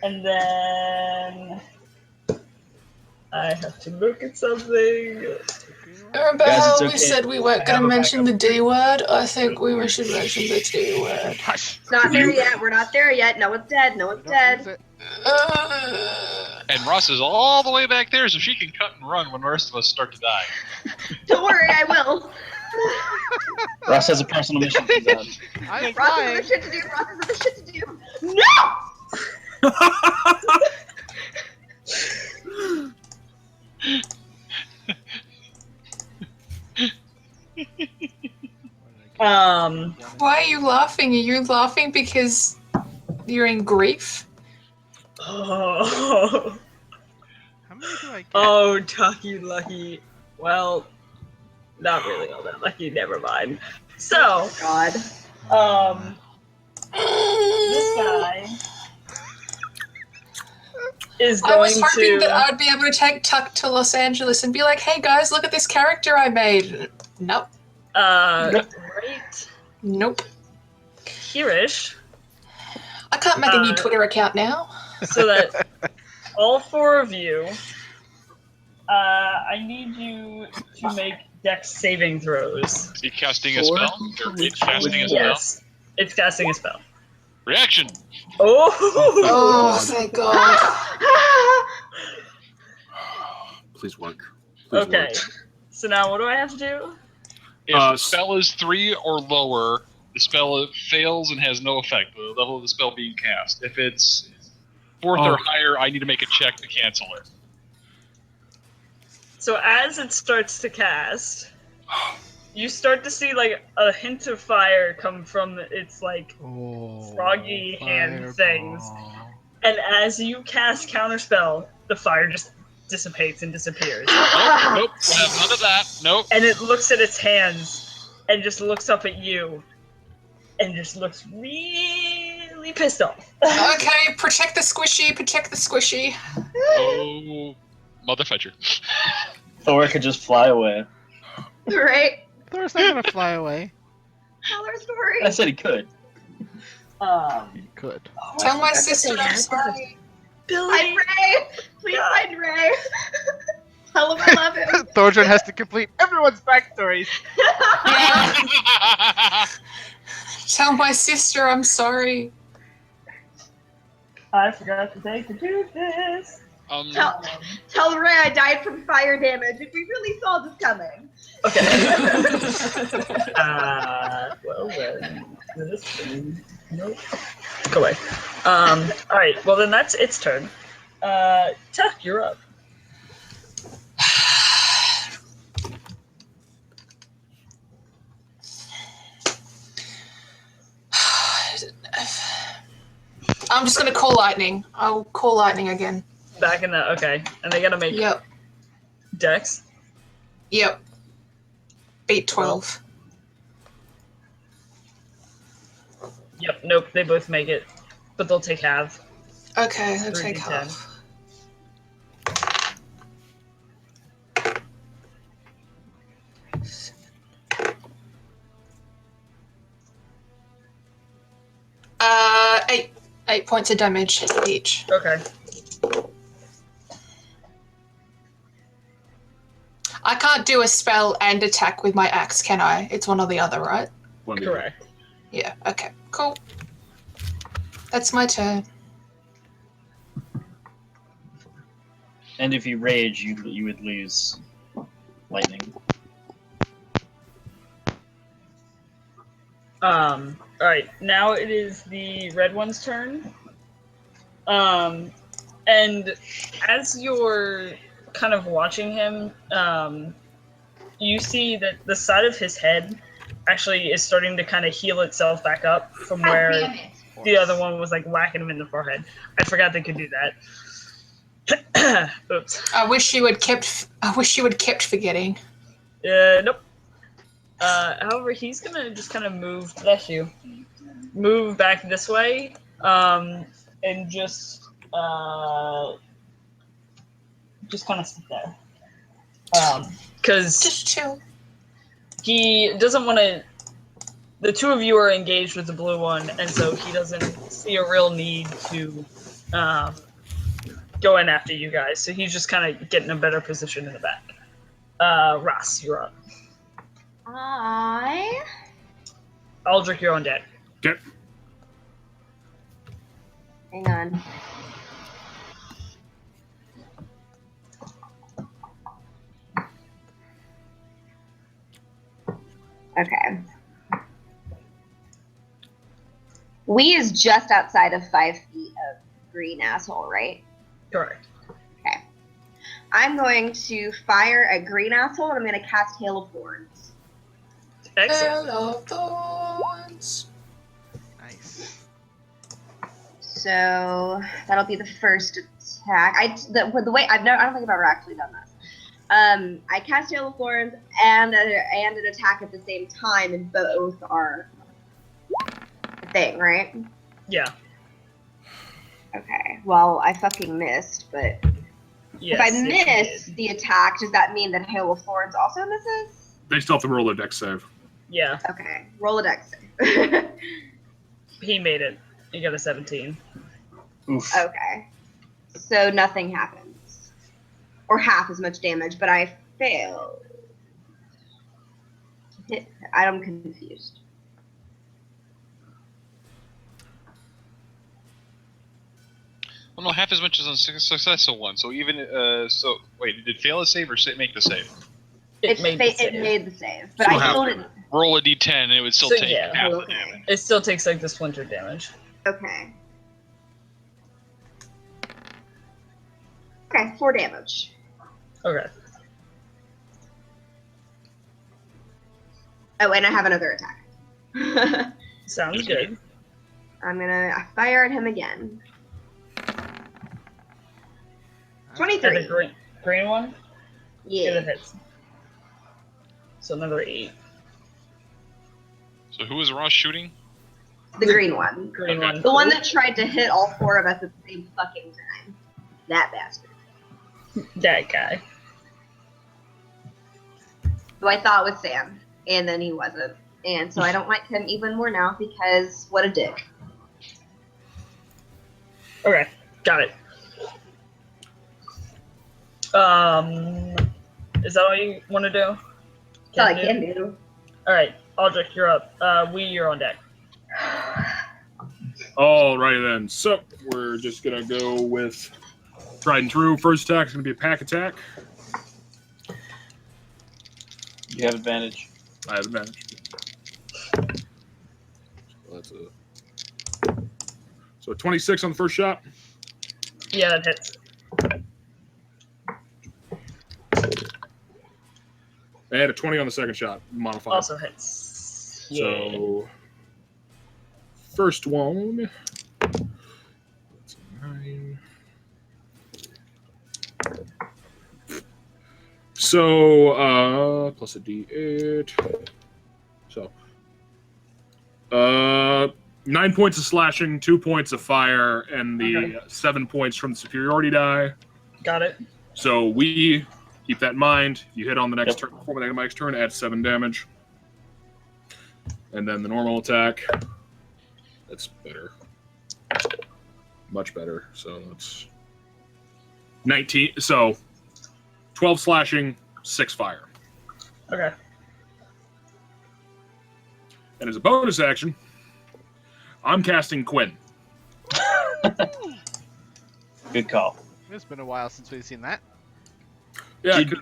And then I have to look at something. Remember Guys, how it's we okay. said we weren't going to mention the D word? I think we should mention the D word. Hush. It's not there yet. We're not there yet. No one's dead. No one's Don't use dead. it. And Ross is all the way back there, so she can cut and run when the rest of us start to die. Don't worry, I will. Ross has a personal mission to do. I'm Ross has flying. other shit to do. Ross has other shit to do. No! Why are you laughing? Are you laughing because you're in grief? Oh, How many do I get? oh, Tucky Lucky. Well, not really all that lucky. Never mind. So, God. this guy is I going was hoping to. that I would be able to take Tuck to Los Angeles and be like, hey guys, look at this character I made. Nope. Right Nope. here-ish, I can't make a new Twitter account now. so that all four of you, I need you to make Dex saving throws. Is he casting a spell? Or it's casting a spell? Yes, it's casting a spell. Reaction! Oh! Oh, thank God. Please work. Please Okay, work. so now what do I have to do? If the spell is 3 or lower, the spell fails and has no effect, the level of the spell being cast. If it's 4th or higher, I need to make a check to cancel it. So as it starts to cast, you start to see like a hint of fire come from its like froggy hand things. And as you cast Counterspell, the fire just dissipates and disappears. Nope, we'll have none of that. Nope. And it looks at its hands and just looks up at you and just looks really pissed off. Okay, protect the squishy, protect the squishy. Oh, motherfetcher. Thor could just fly away. Right? Thor's not gonna fly away. Tell our story. I said he could. He could. Tell my sister I'm sorry. Billy! Find Ray! Please find Ray! Tell him I love him. Thorjan has to complete everyone's backstories. Yeah. Tell my sister I'm sorry. I forgot to take to do this. Tell Ray I died from fire damage if we really saw this coming. Okay. Well then, this thing. Nope. Go away. Alright, well then that's its turn. Tuck, you're up. I'm just gonna call lightning. I'll call lightning again. Back in the okay. And they gotta make Yep. Dex. Yep. Beat 12. Yep, nope, they both make it. But they'll take half. Okay, I'll 3d10. take half. Eight points of damage each. Okay. I can't do a spell and attack with my axe, can I? It's one or the other, right? Correct. Yeah, okay, cool. That's my turn. And if you rage, you would lose lightning. Alright, now it is the red one's turn. And as you're kind of watching him, you see that the side of his head actually is starting to kind of heal itself back up from where the other one was like whacking him in the forehead. I forgot they could do that. Oops. I wish you had kept forgetting. Nope. However, he's gonna just kind of move back this way, and just kind of sit there, because Just chill. he doesn't want to. The two of you are engaged with the blue one, and so he doesn't see a real need to go in after you guys. So he's just kind of getting a better position in the back. Ross, you're up. Aldrich, you're on deck. Okay. Hang on. Okay. We is just outside of 5 feet of green asshole, right? Correct. Okay. I'm going to fire a green asshole and I'm going to cast Hail of Thorns. Excellent. Hello, thorns. Nice. So that'll be the first attack. The way I don't think I've ever actually done this. I cast Hail of Thorns and an attack at the same time, and both are a thing, right? Yeah. Okay. Well, I fucking missed, but Yes, if I you miss did. the attack, does that mean that Hail of Thorns also misses? They still have to roll their dex save. Yeah, Okay. Roll a dex save. he made it. He got a 17. Oof. Okay. So nothing happens. Or half as much damage, but I failed. I'm confused. Well, no, half as much as a successful one. So even wait, did it fail a save or make the save? It made the save. It made the save, but Still I still half didn't. Roll a d10 and it would still So, take yeah. half the Okay. damage. It still takes like the splinter damage. Okay. Okay, 4 damage. Okay. Oh, and I have another attack. Sounds good. I'm gonna fire at him again. And 23. the green one? Yeah, that Yeah. hits. So another 8. So who is Ross shooting? The green one. Green Okay. one. The one that tried to hit all 4 of us at the same fucking time. That bastard. That guy. Who I thought was Sam, and then he wasn't. And so I don't like him even more now because what a dick. Okay, got it. Is that all you want to do? That's all I can do. All right, Aldrich, you're up. You're on deck. Alrighty then. So we're just gonna go with tried and true. First attack is gonna be a pack attack. You have advantage. I have advantage. So 26 on the first shot. Yeah, that hits. And a 20 on the second shot, modified. Also hits. Yeah. So first one. That's a 9. So plus a D8. So 9 points of slashing, 2 points of fire, and the 7 points from the superiority die. Got it. So we keep that in mind. If you hit on the next turn, before the next turn, add 7 damage. And then the normal attack. That's better. Much better. So that's 19. So 12 slashing, 6 fire. Okay. And as a bonus action, I'm casting Quinn. Good call. It's been a while since we've seen that. Yeah, Did-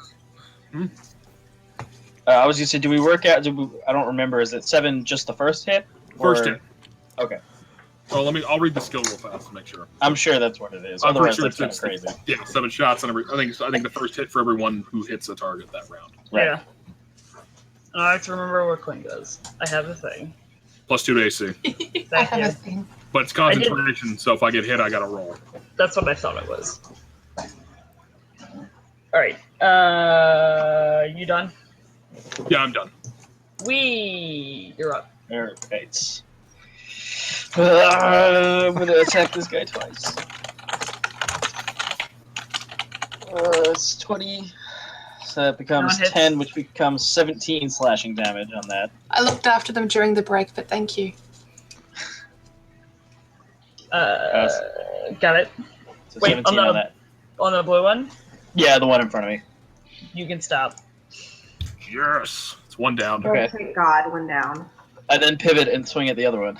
I was gonna say, do we work out? I don't remember. Is it 7 just the first hit? first Or- hit. Okay. Oh, I'll read the skill real fast to make sure. I'm sure that's what it is. I'm pretty Otherwise, sure that's kind of it's crazy. Yeah, 7 shots on every. I think the first hit for everyone who hits a target that round. Right. Yeah. I have to remember what Quinn does. I have a thing. Plus 2 to AC. I Thank have you. a thing. But it's concentration, so if I get hit, I gotta roll. That's what I thought it was. All right. You done? Yeah, I'm done. You're up. Alright. I'm gonna attack this guy twice. It's 20. So that becomes No, it hits. 10, which becomes 17 slashing damage on that. I looked after them during the break, but thank you. Got it. So Wait, 17 on that. On the blue one, Yeah, the one in front of me. you can stop. Yes. It's 1 down. Okay. Oh, thank God, one down. I then pivot and swing at the other one.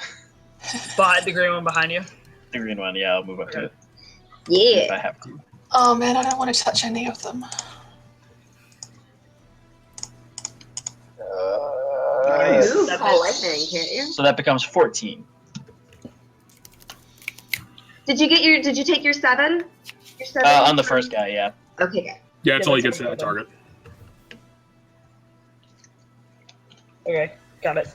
Behind the green one behind you. The green one, yeah, I'll move up to it. Yeah. If I have to. Oh man, I don't want to touch any of them. Nice. Ooh, That call hits. lightning, can't you? So that becomes 14. Did you take your 7? Your 7? On the first guy, yeah. Okay, good. Yeah, it's Yeah, all you that's get to that target. Okay, got it.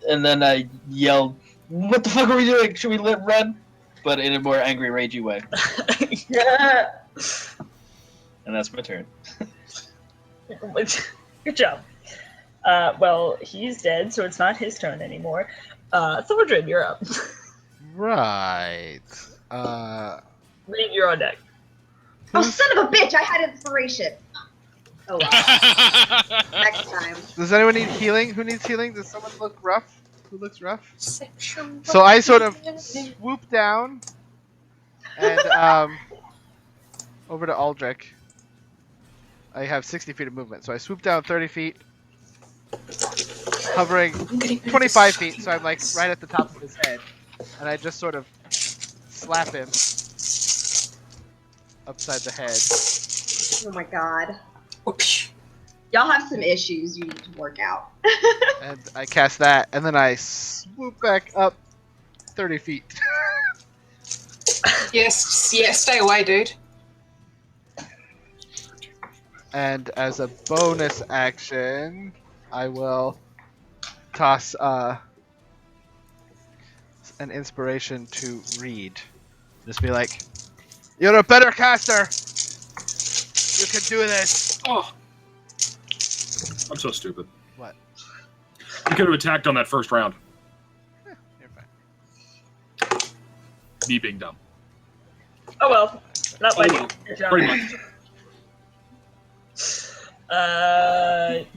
And then I yelled, "What the fuck are we doing? Should we run?" But in a more angry, ragey way. And that's my turn. Good job. Well, he's dead, so it's not his turn anymore. Thordred, you're up. Right. Reed, you're on deck. Oh, son of a bitch! I had inspiration. Oh wow. Next time. Does anyone need healing? Who needs healing? Does someone look rough? Who looks rough? Sexual So I sort of swoop down and over to Aldrich. I have 60 feet of movement, so I swoop down 30 feet, hovering 25 feet, so I'm like right at the top of his head, and I just sort of slap him upside the head. Oh my God. Whoosh. Y'all have some issues you need to work out. And I cast that, and then I swoop back up 30 feet. Yes, stay away, dude. And as a bonus action, I will toss an inspiration to Reed. Just be like, "You're a better caster. You can do this." Oh. I'm so stupid. What? You could have attacked on that first round. You're fine. Me being dumb. Oh well, not like Oh, well. Good job. Pretty much.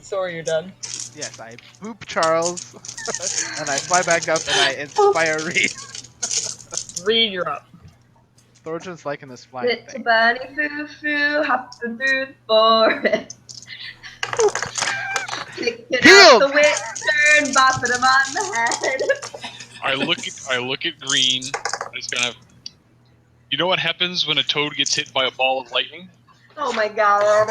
Sorry, you're done. Yes, I boop Charles, and I fly back up and I inspire Reed. Reed, you're up. Thorjan's liking this flying Sit to thing. bunny foo foo, hopping through the forest. Kicking Healed! out the witch, turn, bopping him on the head. I look at Green. It's gonna. You know what happens when a toad gets hit by a ball of lightning? Oh my god.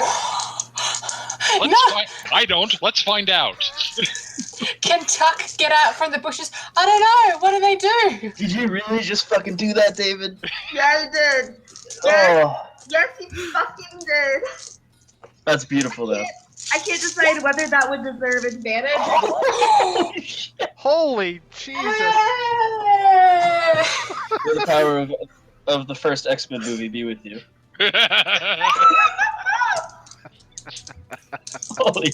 I don't. Let's find out. Can Tuck get out from the bushes? I don't know. What do they do? Did you really just fucking do that, David? Yeah, he did. Yes, Oh, yes, he fucking did. that's beautiful, though. I can't decide whether that would deserve advantage. Holy Jesus! May the power of the first X-Men movie be with you. Holy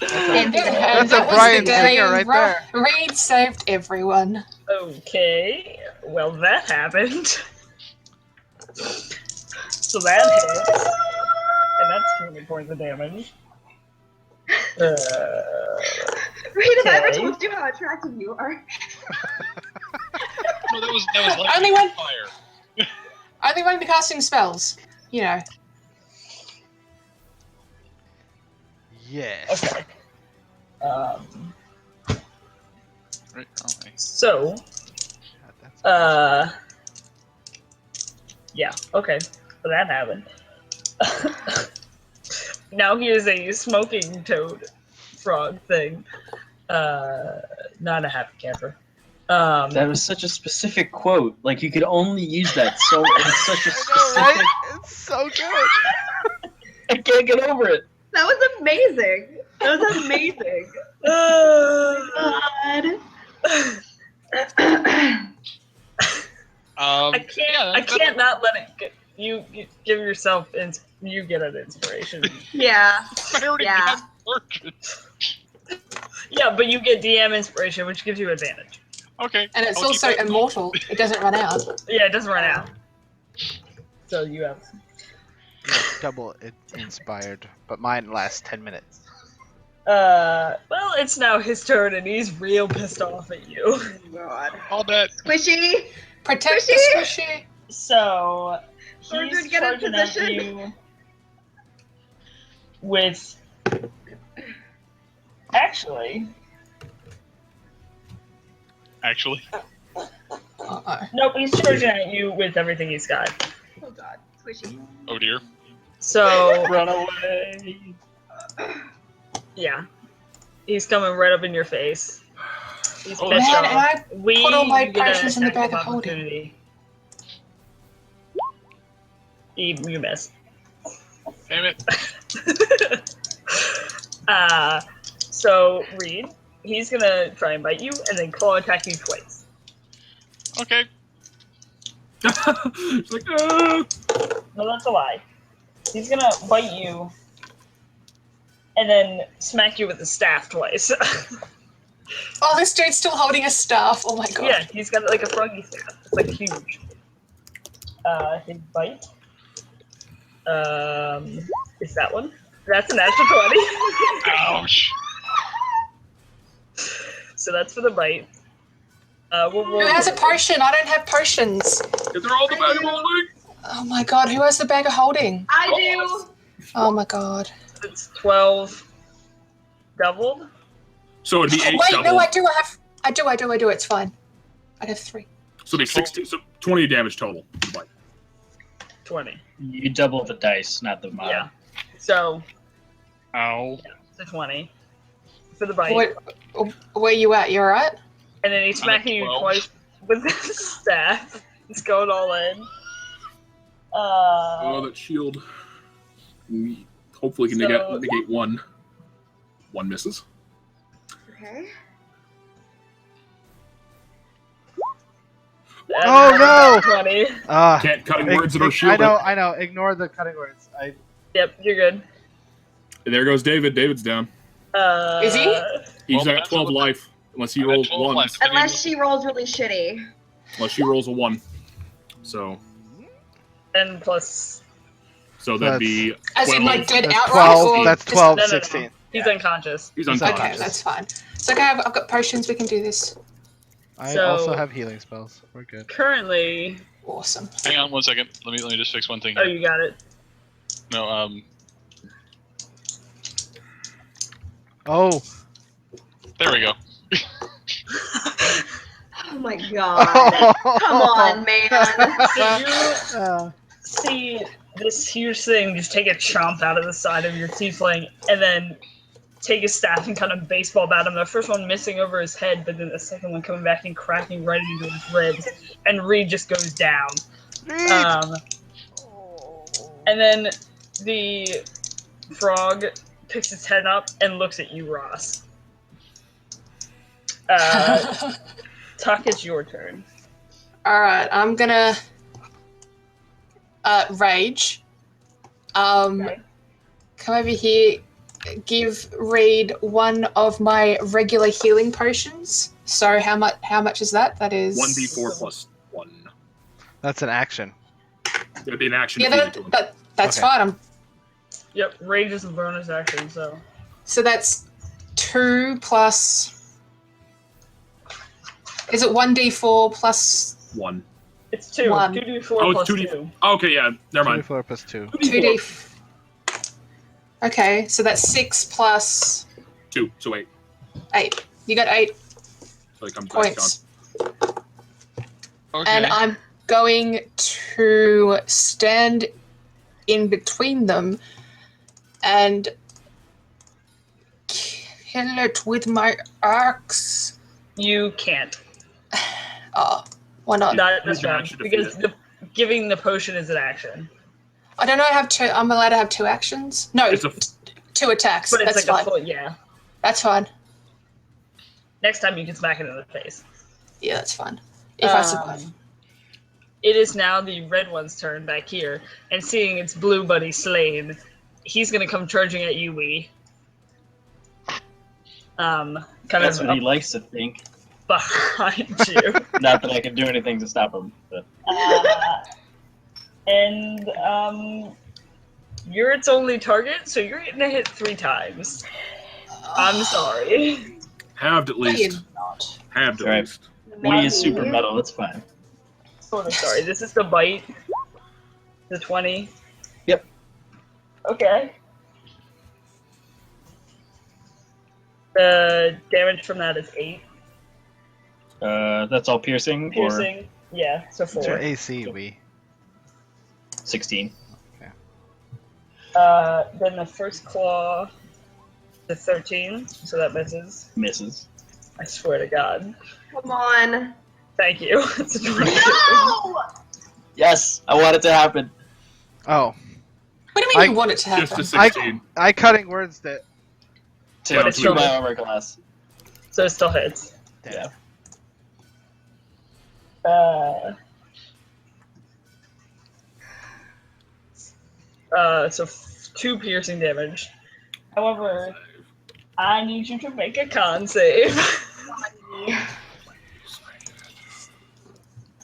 And That's that a was Bryan the day Singer right there. Reed saved everyone. Okay, well that happened. So that hits, and that's 20 points of damage. Reed, have I ever Okay. told you how attractive you are? No, that was like Only one- fire. Only when you're casting spells. You know. Yes. Okay. Right. Okay. So, yeah, okay. So that happened. Now he is a smoking toad frog thing. Not a happy camper. That was such a specific quote. Like, you could only use that so in such a I know, specific... right? It's so good. I can't get over it. That was amazing. That was amazing. God. I can't not let it get you give yourself you get an inspiration. Yeah. I already Yeah. got Thorjan. Yeah, but you get DM inspiration, which gives you advantage. Okay. And it's I'll keep also that in mind. immortal. It doesn't run out. Yeah, it doesn't run out. So you have Double inspired, but mine lasts 10 minutes. well, it's now his turn and he's real pissed off at you. Oh God. All that. Squishy. Protect the Squishy. squishy. So Thorjan, he's get in charging at position. you with actually Uh-oh. nope, he's charging at you with everything he's got. Oh God. Squishy. Oh dear. So Run away. yeah, he's coming right up in your face. He's Oh, pissed Man, off. and I We put all my get an potions in the attack bag of holding. opportunity. You miss. Damn it. So Reed, he's gonna try and bite you and then claw attack you twice. Okay. It's like, No, that's a lie. He's gonna bite you and then smack you with the staff twice. Oh, this dude's still holding a staff. Oh my god. Yeah, he's got like a froggy staff. It's like huge. His bite. Is that one? That's an natural 20. Ouch. So that's for the bite. Who has a potion? I don't have potions. Is there all the bag of holding? Oh my god, who has the bag of holding? I do. Oh my god. It's 12 doubled. So it'd be 8 Wait, double. no, I do. It's fine. I have 3. So it'd be 16, so 20 damage total. Like, 20. You double the dice, not the mod. Yeah. So Ow. it's a 20 for the bite. Where you at? You alright? And then he's smacking you 12. twice with his staff. He's going all in. oh, that shield. We hopefully can So- negate one. One misses. Okay. Oh, no! 20. Cutting words that are shielded. I know. Ignore the cutting words. Yep, you're good. And there goes David. David's down. Is he? He's Well, at 12 life. Unless he I'm at rolls 12 one. life. Unless she rolls really shitty. Unless she rolls a 1. So And plus, that'd be As in, 12. like, dead That's outright? 12. or That's just- 12, No, no, no. 16. he's unconscious. He's He's unconscious. Okay, that's fine. So okay, I've got potions. We can do this. I So- also have healing spells. We're good. Currently, Awesome. Hang on 1 second. Let me just fix one thing Oh, here. you got it. No, Oh. Uh, there we go. Oh my god. Come on, man. So you see this huge thing just take a chomp out of the side of your tiefling, and then take a staff and kind of baseball bat him. The first one missing over his head, but then the second one coming back and cracking right into his ribs, and Reed just goes down. And then the frog picks its head up and looks at you, Ross. Tuck, it's your turn. Alright, I'm gonna rage. Okay. Come over here, give Reed one of my regular healing potions. So how much is that? That is 1d4 plus 1. That's an action. It would be an action Yeah, to feed it to him. that's Okay. fine. Yep, rage is a bonus action, so. So that's 2 plus. Is it 1d4 plus 1. It's 2. One. 2d4 Oh, plus it's 2d4. 2. Okay, yeah, never mind. 2d4 plus 2. 2d? Okay, so that's 6 plus 2, so 8. 8. You got 8 So it comes points. Okay. And I'm going to stand in between them and kill it with my axe. You can't. Oh, why not? That's Use your fine. action to feed Because it. giving the potion is an action. I don't know. I'm allowed to have 2 actions. No, It's a 2 attacks. But it's That's like fine. a full, yeah. That's fine. Next time you can smack it in the face. Yeah, that's fine. If I survive. It is now the red one's turn back here, and seeing its blue buddy slain, he's gonna come charging at you, Wee. Kind That's of what he up likes to think. behind you. Not that I can do anything to stop him, but And you're its only target, so you're gonna hit 3 times. I'm sorry. Halved at No, you're least. not. Halved at Right. least. we is super metal. It's fine. Sort of sorry. This is the bite. The 20. Yep. Okay. The damage from that is 8. That's all piercing, or Piercing. Yeah, so What's your 4. AC, we? 16. Then the first claw, the 13, so that misses. Misses. I swear to God. Come on. Thank you. It's a 22. No! Yes, I want it to happen. Oh. What do you mean you want it to happen? Just a 16. I cutting words that. To, But it's to still- my armor class. So it still hits. Yeah. So 2 piercing damage. However, I need you to make a con save.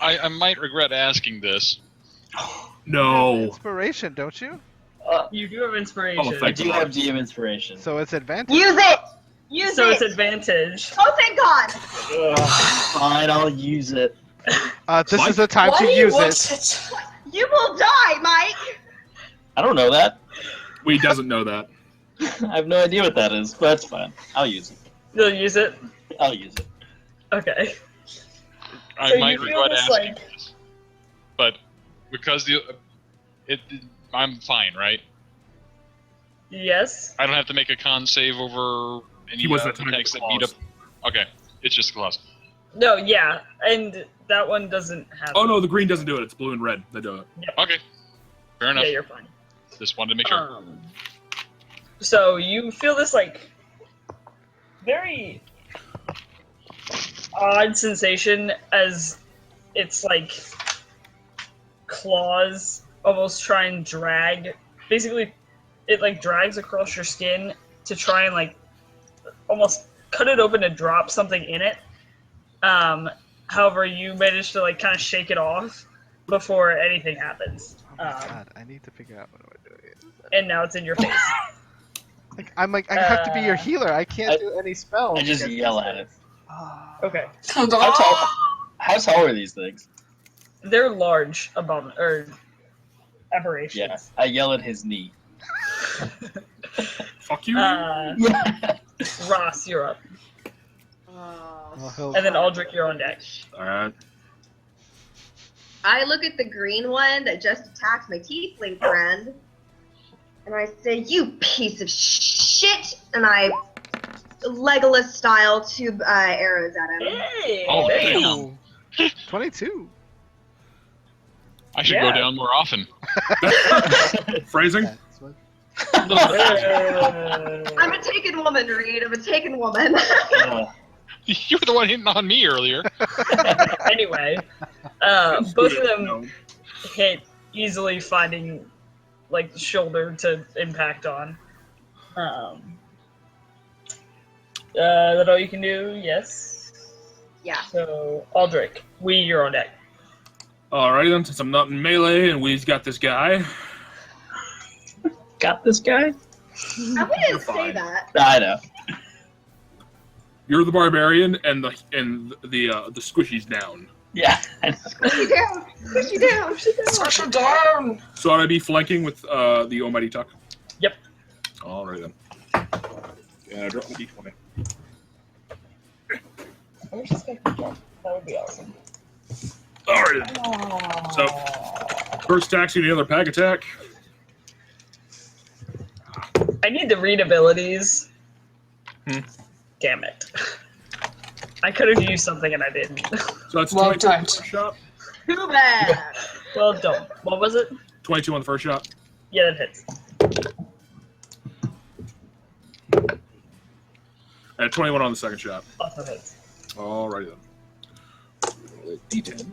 I might regret asking this. No. Inspiration, don't you? You do have inspiration. Oh, I thank do God. have DM inspiration. So it's advantage. Use it! Use So it! it's advantage. Oh, thank God! Fine, I'll use it. This Mike? is the time Why to do you use want it. it? You will die, Mike! I don't know that. We doesn't know that. I have no idea what that is, but that's fine. I'll use it. You'll use it? I'll use it. Okay. I So might you feel regret this, asking like- this, but because I'm fine, right? Yes. I don't have to make a con save over any He wasn't attacking attacks the that beat up. claws. Okay, it's just claws. No, yeah. And that one doesn't have Oh no, the green doesn't do it. It's blue and red that do it. Okay, fair enough. Yeah, you're fine. Just wanted to make sure. So you feel this like very odd sensation as it's like claws almost try and drag. Basically, it like drags across your skin to try and like almost cut it open to drop something in it. However, you manage to like kind of shake it off before anything happens. Oh my God, I need to figure out what do I do here. And now it's in your face. Like, I have to be your healer. I can't do any spells. I just because- yell at it. Ah. Okay. How tall are these things? They're large aberrations. Yeah, I yell at his knee. Fuck you. Yeah. Ross, you're up. Oh, And then Aldrich, you're on deck. Alright. I look at the green one that just attacked my tiefling friend, and I say, "You piece of shit!" And I Legolas style 2 arrows at him. Hey! Oh, hey. damn. 22. I should Yeah. go down more often. Phrasing? That's what- I'm a taken woman, Reed. I'm a taken woman. You were the one hitting on me earlier. Anyway, both of them hit easily, finding like the shoulder to impact on. That all you can do? Yes. Yeah. So Aldrich, you're on deck. Alrighty then, since I'm not in melee and we've got this guy. Got this guy? I wouldn't say fine. that. I know. You're the barbarian and the squishy's down. Yeah. I know. Push you down. Push you down. Smash him down! So I'd be flanking with the Almighty Tuck? Yep. Alrighty then. Yeah, drop the d20. That would be awesome. Alright then. So, first attack's gonna be another pack attack. I need the read abilities. Damn it. I could have used something and I didn't. So that's Well 22 on done. the first shot. Too bad. Well, don't. What was it? 22 on the first shot. Yeah, that hits. And 21 on the second shot. Also hits. Alrighty then. D10.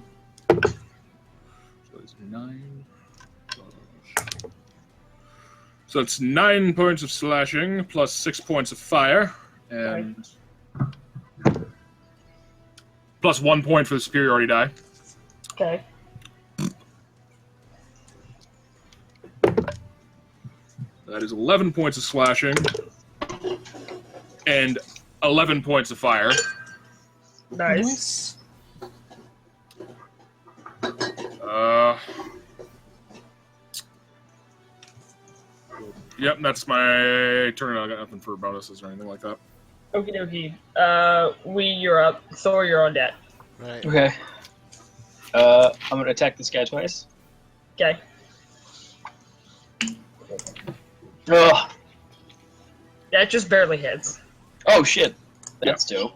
So it's 9. So it's 9 points of slashing plus 6 points of fire, and plus 1 point for the superiority die. Okay. That is 11 points of slashing and 11 points of fire. Nice. Yep, that's my turn. I got nothing for bonuses or anything like that. Okie dokie. You're up. Thor, you're on deck. Right. Okay. I'm gonna attack this guy twice. Okay. Ugh. That just barely hits. Oh shit. That's 2.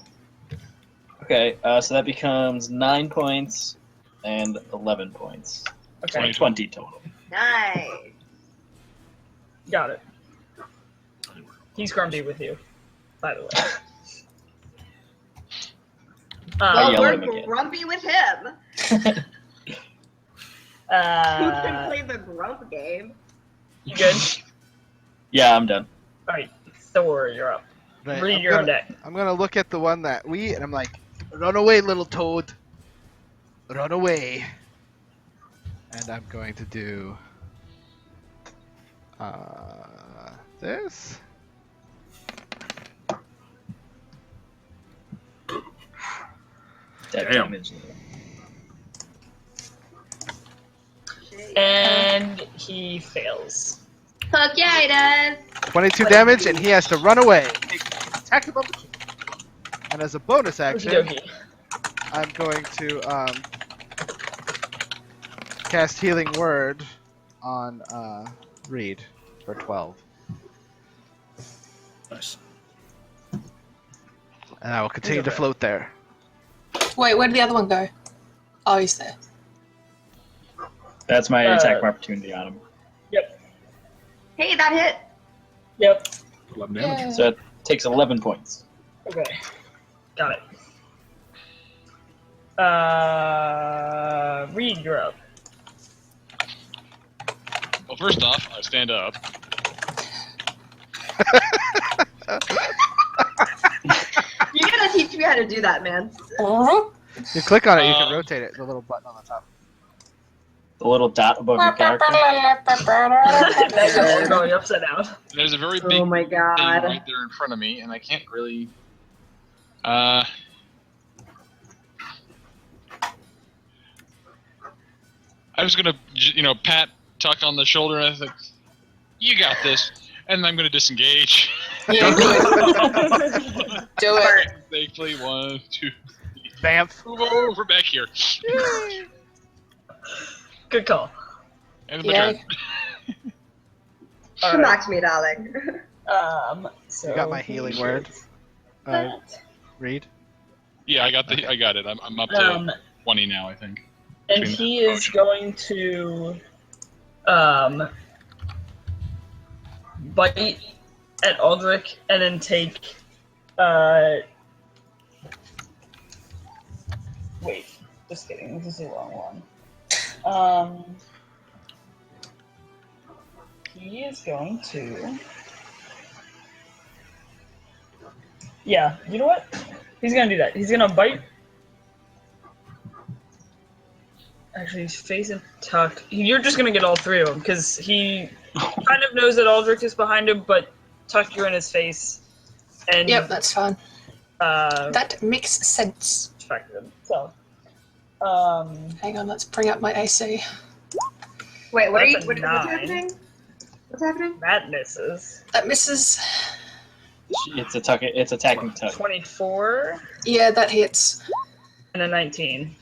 Okay, so that becomes 9 points and 11 points. Okay. 20 total. Nice. Got it. He's grumpy with you, by the way. I Well, yell at we're him again. grumpy with him. Who can play the grump game? You good? Yeah, I'm done. Alright, Thor, you're up. Right, Read I'm your own gonna- deck. I'm gonna look at the one that and I'm like, run away, little toad. Run away. And I'm going to do this. Dead Damn. damage. And he fails. Fuck yeah, he does. 22 damage, and he has to run away. Attack above the chin. And as a bonus Okie action, dokie. I'm going to cast Healing Word on Reed for 12. Nice. And I will continue to float there. Wait, where did the other one go? Oh, he's there. That's my attack of opportunity on him. Yep. Hey, that hit. Yep. 11 damage. Yeah. So it takes 11 points. Okay. Got it. Reed, you're up. Well, first off, I stand up. You gotta teach me how to do that, man. You click on it, you can rotate it. The little button on the top. The little dot above your character. That's all going upside down. There's a very big Oh my thing god. right there in front of me, and I can't really. I was gonna, pat Tuck on the shoulder, and I was like, "You got this," and I'm gonna disengage. Yeah, do it. Safely, 1, 2, Bamf. move over back here. Good call. And my Yeah. turn. Come back to me, darling. So You got my healing word. Read. Yeah, I got it. I'm up to 20 now, I think. And Between he that is potion. going to bite at Aldrich and then take wait, just kidding, this is the wrong one. He is going to yeah, you know what? He's gonna do that. He's gonna bite. Actually, he's facing Tuck. You're just gonna get all three of them because he kind of knows that Aldrich is behind him, but Tuck, you're in his face. And Yep, that's fine. that That makes sense. distracted him. So, Hang on, let's bring up my AC. Wait, what are you? That's a What's 9. happening? What's happening? that misses. That misses. It's attacking Tuck. 24 Yeah, that hits. and a 19.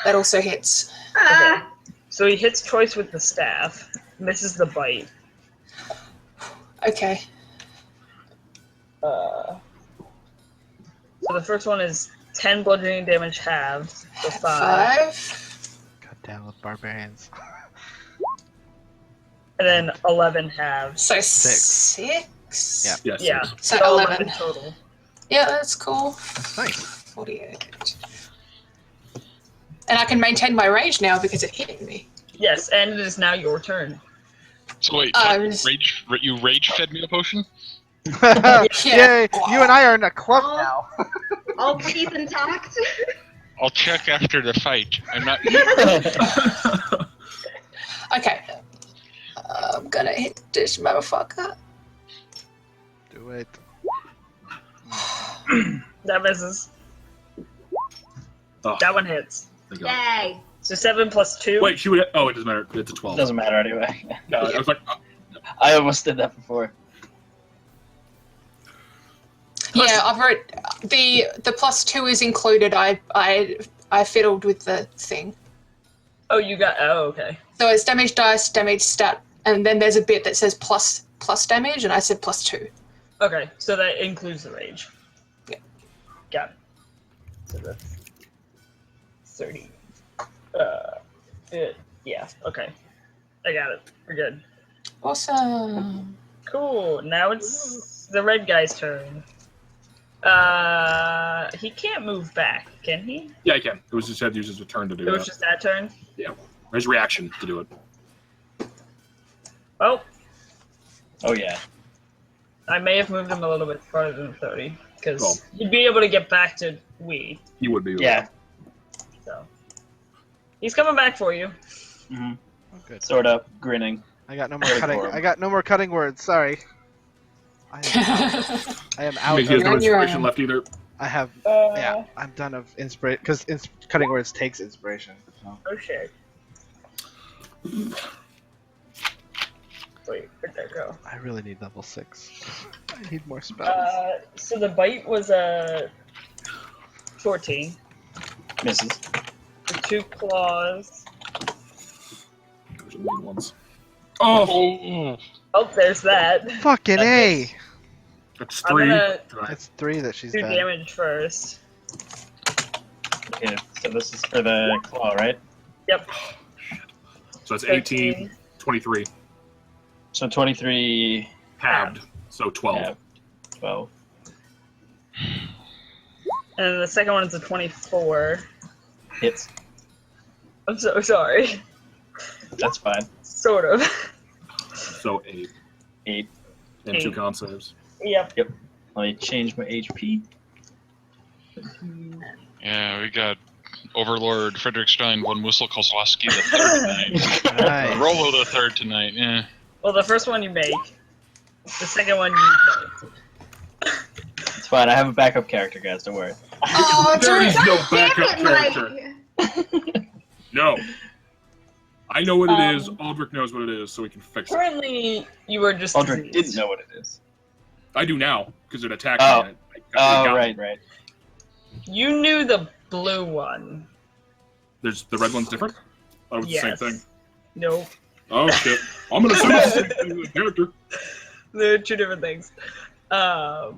That also hits. Ah, So he hits twice with the staff, misses the bite. Okay. So the first one is 10 bludgeoning damage halved, so 5. 5. God damn with barbarians. And then 11 halves. So 6. 6? Yeah. Yes. Yeah, So 11 11. total. Yeah, that's cool. That's nice. 48. And I can maintain my rage now because it hit me. Yes, and it is now your turn. So wait, I Tuck, was- you rage fed me a potion? Yay! You and I are in a club now. all teeth intact. I'll check after the fight. I'm not. Okay. I'm gonna hit this motherfucker. Do it. That misses. Oh, That one hits. thank God. Yay! So 7 plus 2. Wait, she would. Oh, it doesn't matter. It's a 12. Doesn't matter anyway. No, I was like, I almost did that before. Yeah, I wrote the plus 2 is included. I fiddled with the thing. Oh, you got. Oh, okay. So it's damage dice, damage stat, and then there's a bit that says plus damage, and I said plus 2. Okay, so that includes the rage. Yeah. Got it. So that's 30. Yeah, okay. I got it. We're good. Awesome. Cool. Now it's the red guy's turn. He can't move back, can he? yeah, I can. It was just had to use his turn to do It was that. just that turn? His reaction to do it. Oh, Oh yeah. I may have moved him a little bit farther than 30, because Oh. he'd be able to get back to we. He would be. Yeah. So he's coming back for you. hmm Oh, good. Sort of grinning. I got no more Very cutting. horrible. I got no more cutting words. Sorry. I am out. He has no You're on your inspiration own. left either. I have. Uh, Yeah, I'm done of inspiration because cutting words takes inspiration. So. Oh shit. Wait, where'd that go? I really need level 6. I need more spells. So the bite was 14. Misses. The 2 claws. Those are the main ones. Oh, Oh, Oh, there's that. Fucking that A! hits. that's I'm 3. gonna That's 3 that she's do done. damage first. Okay, so this is for the claw, right? Yep. So that's 18, 23. So 23, Halved. So 12. yeah, 12. And the second one is a 24. Hits. I'm so sorry. That's fine. Sort of. So 8. 8. And 2 Eight. con saves. Yep. Let me change my HP. yeah, we got Overlord Frederick Stein von Whistle Kozlowski the third tonight. Nice. Rollo the third tonight. Yeah. Well, the first one you make. The second one you make. It's fine. I have a backup character, guys. Don't worry. Oh, There dude. is no backup Damn it, character. No. I I know what it is. Aldrich knows what it is, so we can fix it. Currently, you are just Aldrich diseased. didn't know what it is. I do now, because it attacked Oh. me. Right. You knew the blue one. The red one's different? Oh, it's the same thing. Nope. Oh, shit. I'm going to assume it's the same thing with the character. They're two different things. But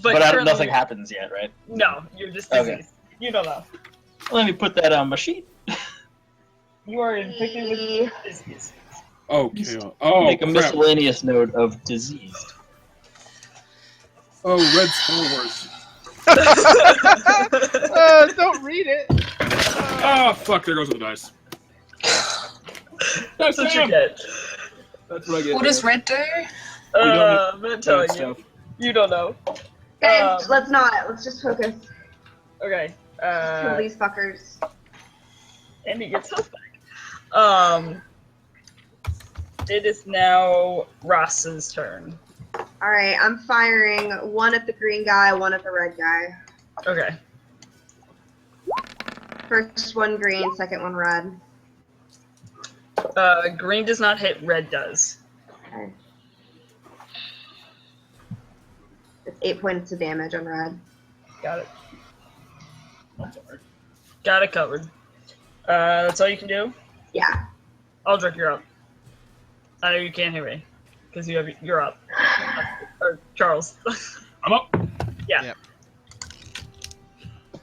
But nothing happens yet, right? No, you're just diseased. Okay. You don't know. Let me put that on my sheet. You are infected with disease. Okay. Oh, Make a crap. miscellaneous note of diseased. Oh, red Star Wars. Don't read it. Oh, fuck. There goes the dice. That's what you get. That's what I get. What does red do? I'm not telling you. Stuff. You don't know. Guys, let's not. Let's just focus. Okay. Kill these fuckers. And he gets health back. It is now Ross's turn. All right, I'm firing one at the green guy, one at the red guy. Okay. First one green, second one red. Green does not hit, red does. Okay. It's 8 points of damage on red. Got it. Got it covered. That's all you can do? Yeah. Aldrich, you're up. I know you can't hear me, because you're up. Or Charles. I'm up. Yeah. Yep.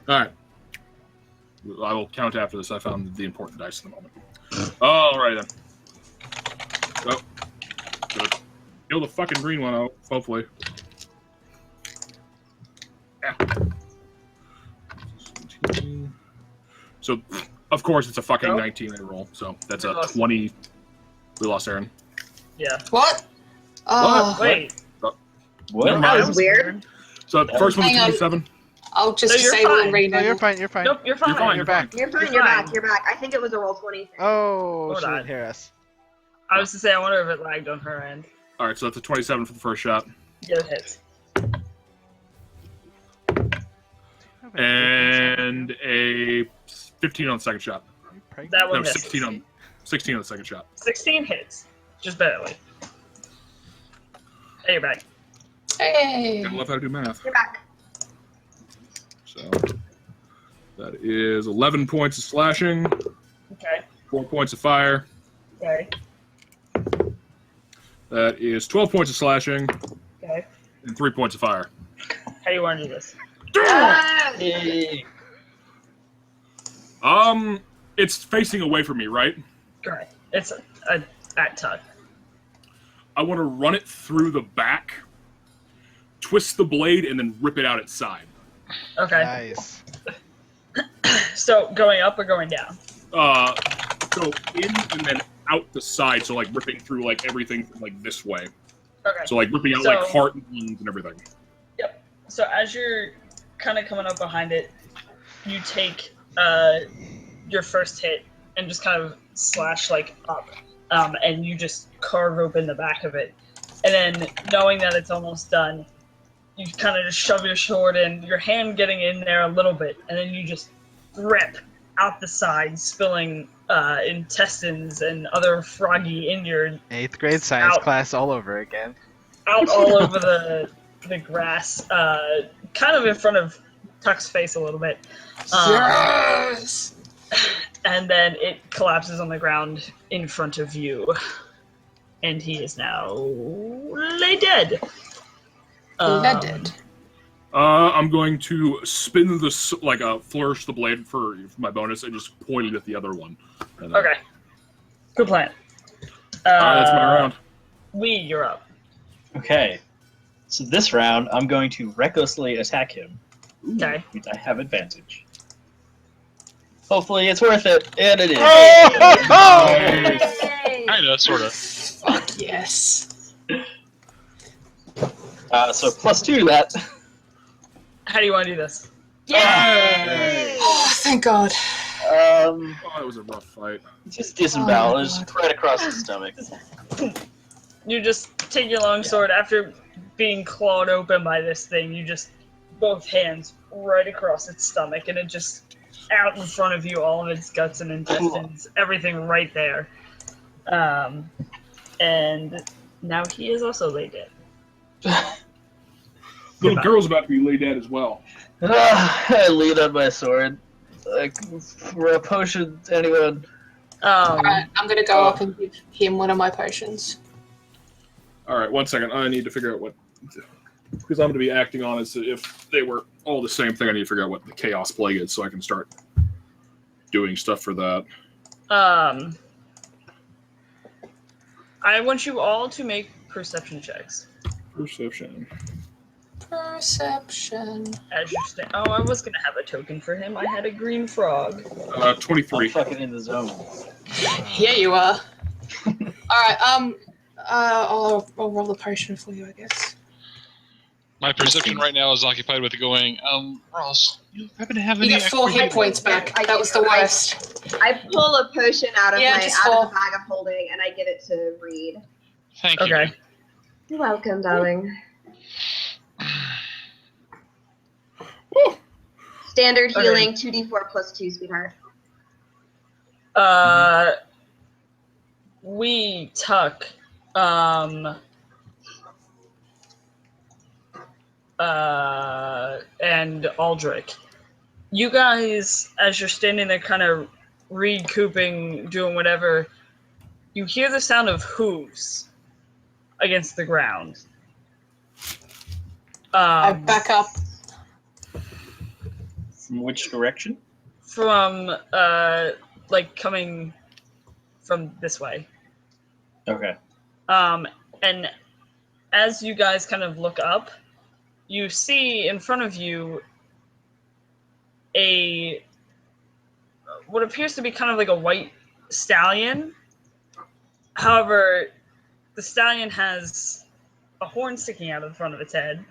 All right. I will count after this. I found the important dice in the moment. All right, then. So, gonna kill the fucking green one out, hopefully. Yeah. 17. So, of course, it's a fucking Nope. 19 I roll. So that's We a lost. 20. We lost Aaron. Yeah. What? Oh, Wait. What? Never That mind. was weird. So the first one's Hang on. 27. I'll just No, you're disable fine. and No, rename. you're fine. You're fine. Nope, you're fine. You're fine. You're back. You're fine, You're you're fine. back, you're back. I think it was a roll 20 thing. Oh, Hold she on. didn't hear us. I was to say, I wonder if it lagged on her end. All right, so that's a 27 for the first shot. Yeah, it hits. And a 15 on the second shot. That one No, misses. 16 on the second shot. 16 hits. Just barely. Hey, you're back. Hey. I love how to do math. You're back. So that is 11 points of slashing, Okay. 4 points of fire. Okay. That is 12 points of slashing Okay. and 3 points of fire. How do you want to do this? Yay. It's facing away from me, right? Okay. It's a at tuck. I want to run it through the back, twist the blade, and then rip it out its side. Okay. Nice. So going up or going down? Go in and then out the side, so like ripping through like everything from like this way. Okay. So like ripping out So- like heart and lungs and everything. So as you're kind of coming up behind it, you take your first hit and just kind of slash like up, and you just carve open the back of it. And then knowing that it's almost done, you kind of just shove your sword in, your hand getting in there a little bit, and then you just rip out the side, spilling intestines and other froggy injured 8th grade science Out. class all over again. out all over the grass, kind of in front of Tuck's face a little bit. Yes. And then it collapses on the ground in front of you. And he is now lay dead. Leaded. I'm going to spin flourish the blade for my bonus and just point it at the other one. And then- Okay. Good plan. All right, that's my round. You're up. Okay. So this round, I'm going to recklessly attack him. Okay. Which I have advantage. Hopefully it's worth it, and it is. Kinda, sorta. Fuck yes. So +2 to that. How do you want to do this? Oh, thank God. Oh, that was a rough fight. Just disembowel, Oh, just right across the stomach. You just take your long sword after being clawed open by this thing. You just both hands right across its stomach, and it just out in front of you, all of its guts and intestines, everything right there. And now he is also laid dead. Little girl's about to be laid dead as well. I lean on my sword. Like, for a potion, anyone? Alright, I'm gonna go up and give him one of my potions. All right, 1 second. I need to figure out what, because I'm going to be acting on as if they were all the same thing. I need to figure out what the Chaos Plague is so I can start doing stuff for that. I want you all to make perception checks. Perception. Perception. As you stand. Oh, I was gonna have a token for him. I had a green frog. 23. I'm fucking in the zone. Here you are. Alright, I'll roll a potion for you, I guess. My perception right now is occupied with going, Ross, you happen to have any You get 4 extra hit points back. That was the worst. I pull a potion out of Yeah, my just out of four. the bag of holding and I give it to Reed. Thank you. Okay. You're welcome, darling. Woo! Standard Okay. healing, 2d4 plus 2, sweetheart. We Tuck, and Aldrich. You guys, as you're standing there kind of recouping, doing whatever, you hear the sound of hooves against the ground. I back up. From which direction? From, like, coming from this way. Okay. And as you guys kind of look up, you see in front of you what appears to be kind of like a white stallion. However, the stallion has a horn sticking out of the front of its head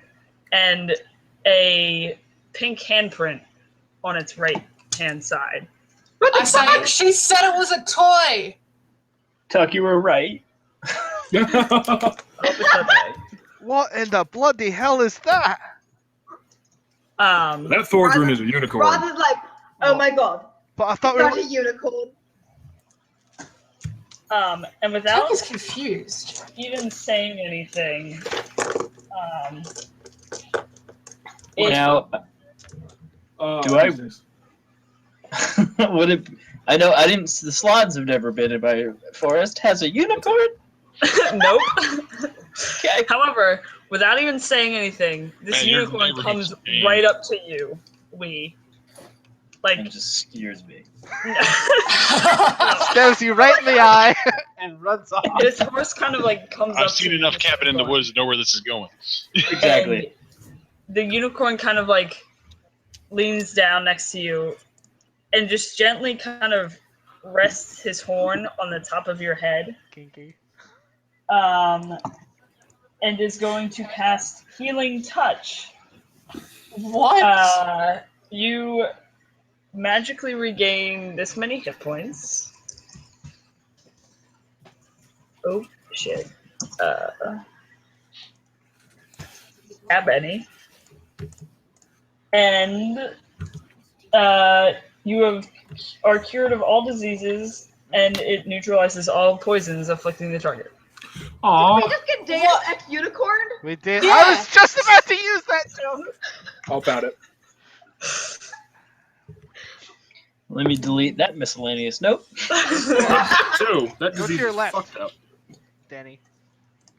and a pink handprint on its right hand side. I say, she said it was a toy! Tuck, you were right. I hope it's that way. What in the bloody hell is that? That Thorgrim is a unicorn. Roz is like, oh my god, But I thought it's we not were. a unicorn. And without Tuck is confused. even saying anything, Now, do I- Jesus. would it? I know I didn't. The Slaads have never been in my forest. Has a unicorn? nope. Okay. However, without even saying anything, this Man, your unicorn neighborhood's comes big. right up to you. Like, And just scares me. Stares you right in the eye and runs off. this horse kind of like comes up I've seen to enough you. cabin in the woods to know where this is going. Exactly. And the unicorn kind of like leans down next to you and just gently kind of rests his horn on the top of your head. Kinky. And is going to cast Healing Touch. What? You magically regain this many hit points. Oh, shit. That many. And you are cured of all diseases, and it neutralizes all poisons afflicting the target. Did Aw. we just get Deus Ex Unicorn? We did. Yeah. I was just about to use that joke. I'll found it. Let me delete that miscellaneous note. So, that Go to disease your is left. fucked up. Danny.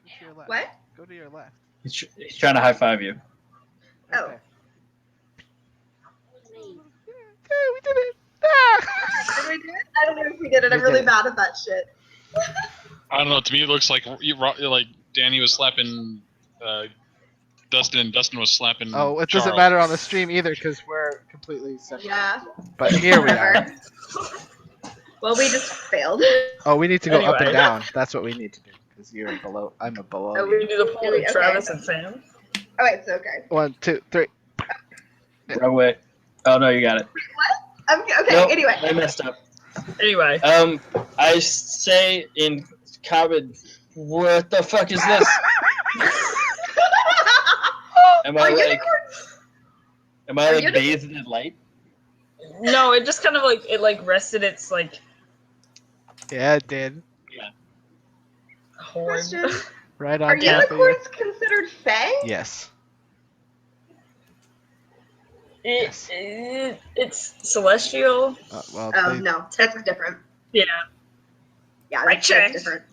Go to your left. What? Go to your left. He's trying to high five you. Oh. Okay. Yeah, we did it. Ah! Did we do it? I don't know if we did it. I'm We really did. mad at that shit. I don't know. To me, it looks like Danny was slapping Dustin, and Dustin was slapping. Oh, it doesn't Charles. matter on the stream either because we're completely separate. Yeah. But here we are. Whatever. Well, we just failed. Oh, we need to go up and Anyway. down. That's what we need to do because you're below. I'm a below. Oh, you. We do the poll Okay. of Travis and Sam. Oh, wait, it's okay. 1, 2, 3. Wrong way. Oh no, you got it. Okay, Nope, anyway. I messed up. Anyway, I say in common, what the fuck is this? Am I Are like, unicorns? am I are like unicorns- bathed in light? no, it just kind of like rested its like Yeah, it did. Horn. Question: Right Are on top of you. unicorns considered fae? Yes. It's celestial. Well, Oh no, that's different. Yeah, Yeah, I that's checked. different.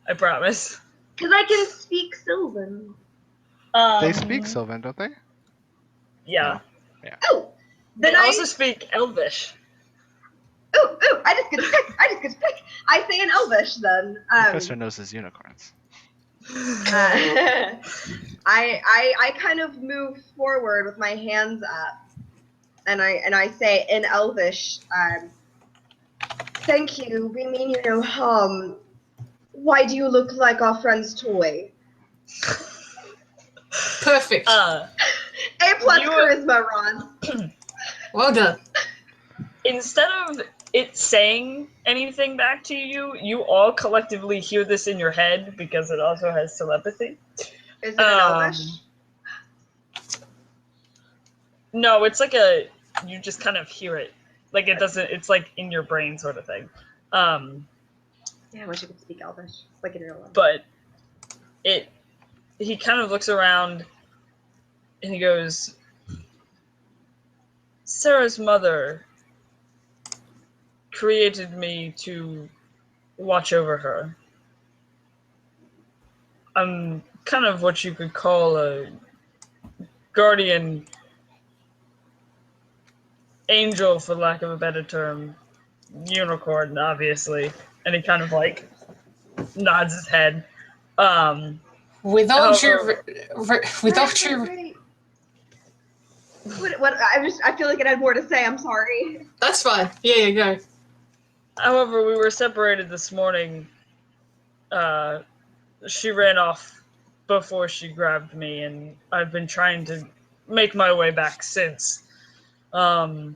I promise. Because I can speak Sylvan. they speak Sylvan, don't they? Yeah. Oh, They then also speak Elvish. Ooh, I just get to pick. I say in Elvish then. Professor knows his unicorns. I kind of move forward with my hands up, and I say in Elvish, thank you. We mean you no harm. Why do you look like our friend's toy? Perfect. A plus You- charisma, Ron. Well done. Instead of it saying anything back to you, you all collectively hear this in your head because it also has telepathy. Is it in Elvish? No, it's like you just kind of hear it. Like it doesn't, it's like in your brain sort of thing. Yeah, I wish I could speak Elvish, like in real life. But he kind of looks around and he goes, Sarah's mother created me to watch over her. I'm kind of what you could call a guardian angel, for lack of a better term. Unicorn, obviously. And he kind of like nods his head. Without However- without your, Wait. What? I feel like it had more to say. I'm sorry. that's fine. Yeah, go. However, we were separated this morning. She ran off before she grabbed me, and I've been trying to make my way back since. Good.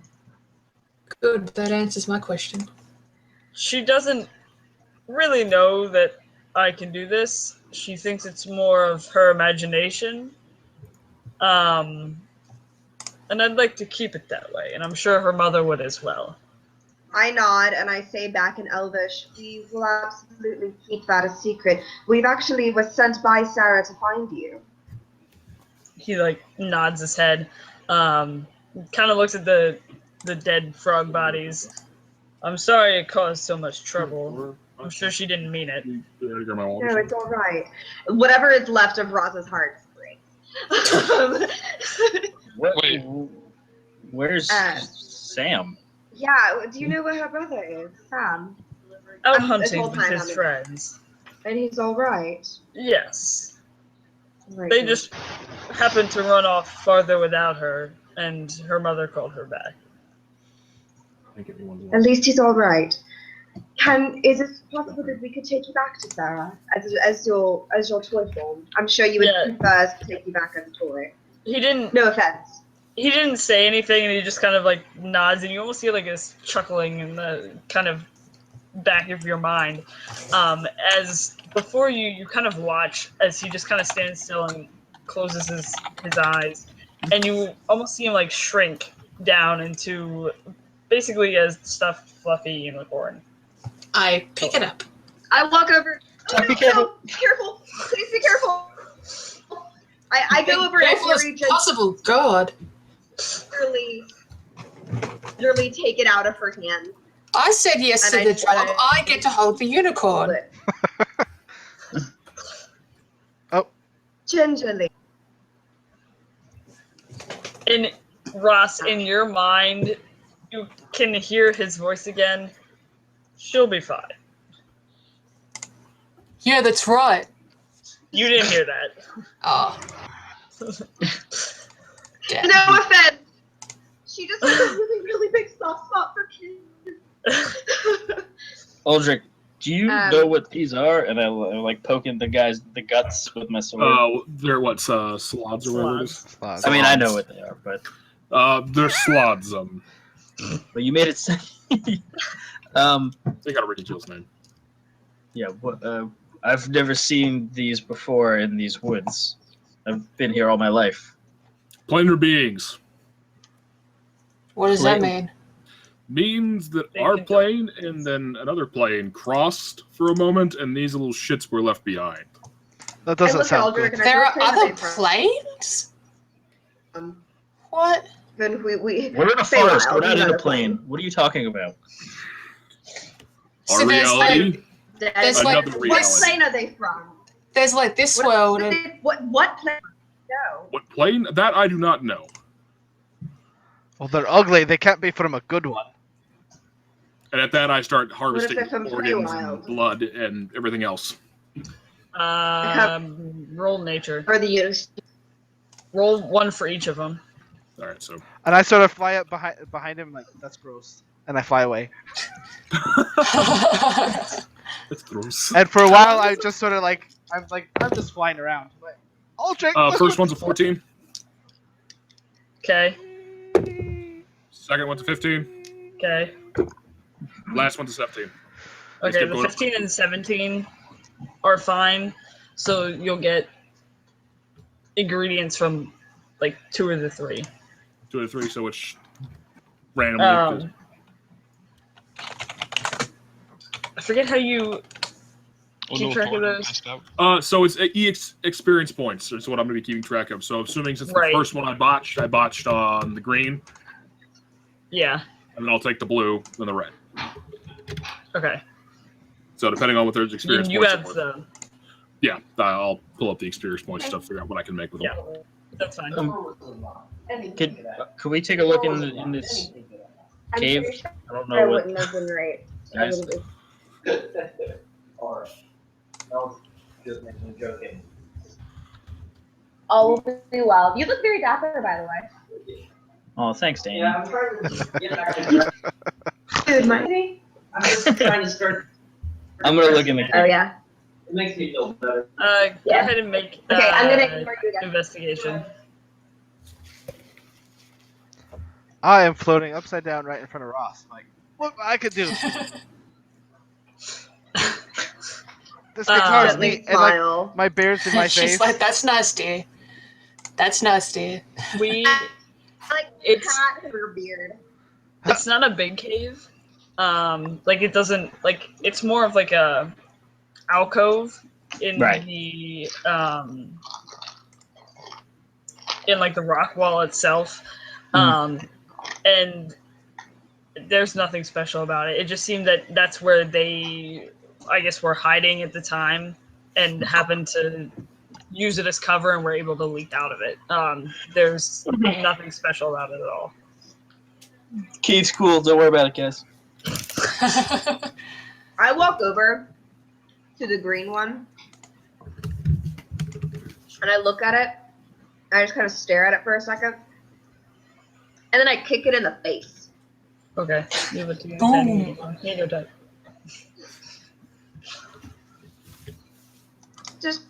That answers my question. She doesn't really know that I can do this. She thinks it's more of her imagination. And I'd like to keep it that way, and I'm sure her mother would as well. I nod and I say back in Elvish, we will absolutely keep that a secret. We've actually was sent by Sarah to find you. He like nods his head, kind of looks at the dead frog bodies. I'm sorry it caused so much trouble. I'm sure she didn't mean it. No, it's all right. Whatever is left of Roz's heart is great. Wait. Where's Sam? Yeah, do you know where her brother is? Sam. Out This hunting whole with time his I'm in- friends. And he's all right. Yes. Right, They good. just happened to run off farther without her, and her mother called her back. At least he's all right. Is it possible that we could take you back to Sarah as your toy form? I'm sure you would Yeah. prefer us to take you back as a toy. He didn't No offense. say anything, and he just kind of like nods, and you almost hear like this chuckling in the kind of back of your mind. As before you kind of watch as he just kind of stands still and closes his eyes, and you almost see him like shrink down into basically a stuffed fluffy unicorn. I pick it up. I walk over. Oh, Be careful. No, careful. Please be careful. I go over and Careful as very possible. God. literally take it out of her hand. I said yes to And I the job. try- I get to hold the unicorn. Hold it. Oh. Gingerly. And Ross, in your mind, you can hear his voice again. She'll be fine. Yeah, that's right. You didn't hear that. Oh. Damn. No offense. She just has a really, really big soft spot for kids. Aldrich, do you Um, know what these are? And I like poking the guts with my sword. They're what, Slaads or whatever it is? Slots. I mean, I know what they are, but They're Slaads. but you made it say. They got a ridiculous name. Yeah, I've never seen these before in these woods. I've been here all my life. Planar beings. What does that mean? means that They our can- plane and then another plane crossed for a moment, and these little shits were left behind. That doesn't sound good. There are other planes? What? Then we We're in a Stay forest. wild, We're not in a another plane. What are you talking about? So Our there's reality, There's like another What reality. plane are they from? there's like this world. What plane? No. What plane? That I do not know. Well, they're ugly. They can't be from a good one. And at that, I start harvesting they're from organs Feywild? and blood and everything else. Roll nature. Or the units. Roll one for each of them. All right, so And I sort of fly up behind him, like, that's gross. And I fly away. that's gross. And for a while, I just sort of like, I'm just flying around. Like, I'll drink. First one's a 14. Okay. Second one's a 15. Okay. Last one's a 17. Okay, keep the going. 15 and 17 are fine. So you'll get ingredients from like 2 of the 3. 2 or 3, so it's randomly. I forget how you keep track of those. So it's experience points. Is what I'm going to be keeping track of. So assuming since Right. the first one I botched on the green, Yeah. and then I'll take the blue, then the red. Okay. So depending on what there's experience You points have are worth. the. Yeah, I'll pull up the experience points stuff, figure out what I can make with them. Yeah. That's fine. Could we take a look in this cave? I don't I know what. wouldn't have been right. I Guys? would've been- All will be well. You look very dapper, by the way. Oh, thanks, Danny. Yeah, I'm trying to get back to Dude, my I'm just trying to start. I'm gonna look in the Oh cave. yeah. It makes me feel better. Go Yeah. ahead and make Okay, I'm gonna ignore you again. investigation. I am floating upside down right in front of Ross. Like, what I could do? This guitar's Let me neat, and like smile. my beard's in my She's face. like, that's nice, dear. That's nice, dear. We. I like It's- cat her beard. It's not a big cave. Like it doesn't like it's more of like a alcove in Right. the in like the rock wall itself. And there's nothing special about it. It just seemed that that's where they, I guess, were hiding at the time and happened to use it as cover and were able to leak out of it. There's nothing special about it at all. Cave's cool. Don't worry about it, guys. I walk over to the green one and I look at it. And I just kind of stare at it for a second. And then I kick it in the face. Okay. You have a 2 Boom. 10. Here you go, type. Just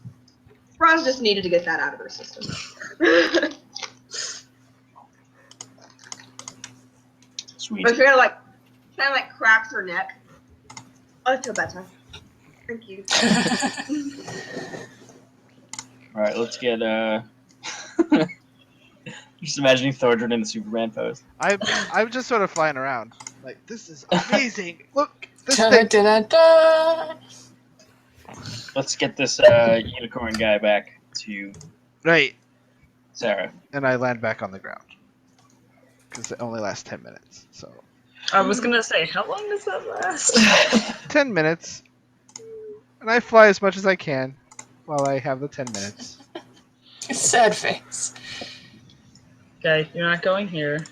Roz just needed to get that out of her system. Sweet. But she kind of like cracks her neck. Oh, I feel better. Thank you. All right, let's get. Just imagining Thordrin in the Superman pose. I'm just sort of flying around. Like, this is amazing. Look, this Dun, thing. dun, dun, dun. Let's get this unicorn guy back to Right, Sarah. and I land back on the ground because it only lasts 10 minutes. So I was gonna say, how long does that last? 10 minutes, and I fly as much as I can while I have the 10 minutes. Sad face. Okay, you're not going here.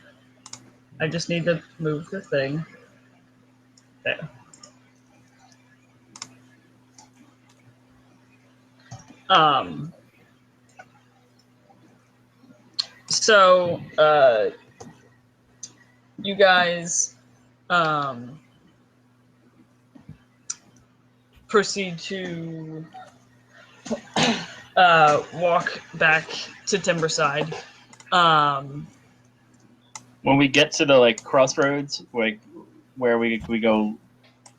I just need to move the thing. There. So, you guys, proceed to, walk back to Timberside. When we get to the crossroads, where we go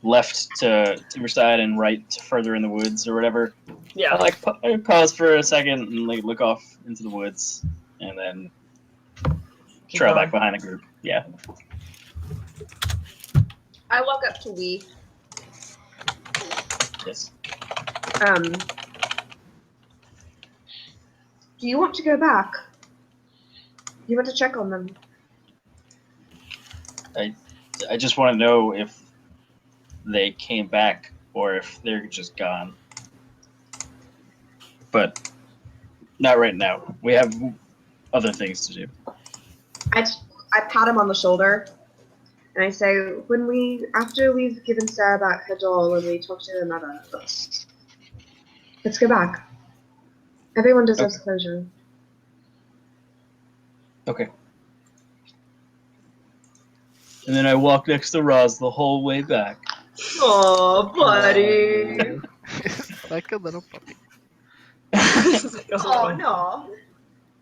left to Timberside and right to further in the woods or whatever, Yeah. I pause for a second and look off into the woods and then Keep trail going. back behind the group. Yeah. I walk up to Wee. Yes. Do you want to go back? Do you want to check on them? I just want to know if they came back or if they're just gone. But not right now. We have other things to do. I pat him on the shoulder, and I say, after we've given Sarah back her doll and we talk to her mother, let's go back. Everyone deserves closure. Okay. And then I walk next to Roz the whole way back. Oh, buddy. Like a little puppy. Oh, no.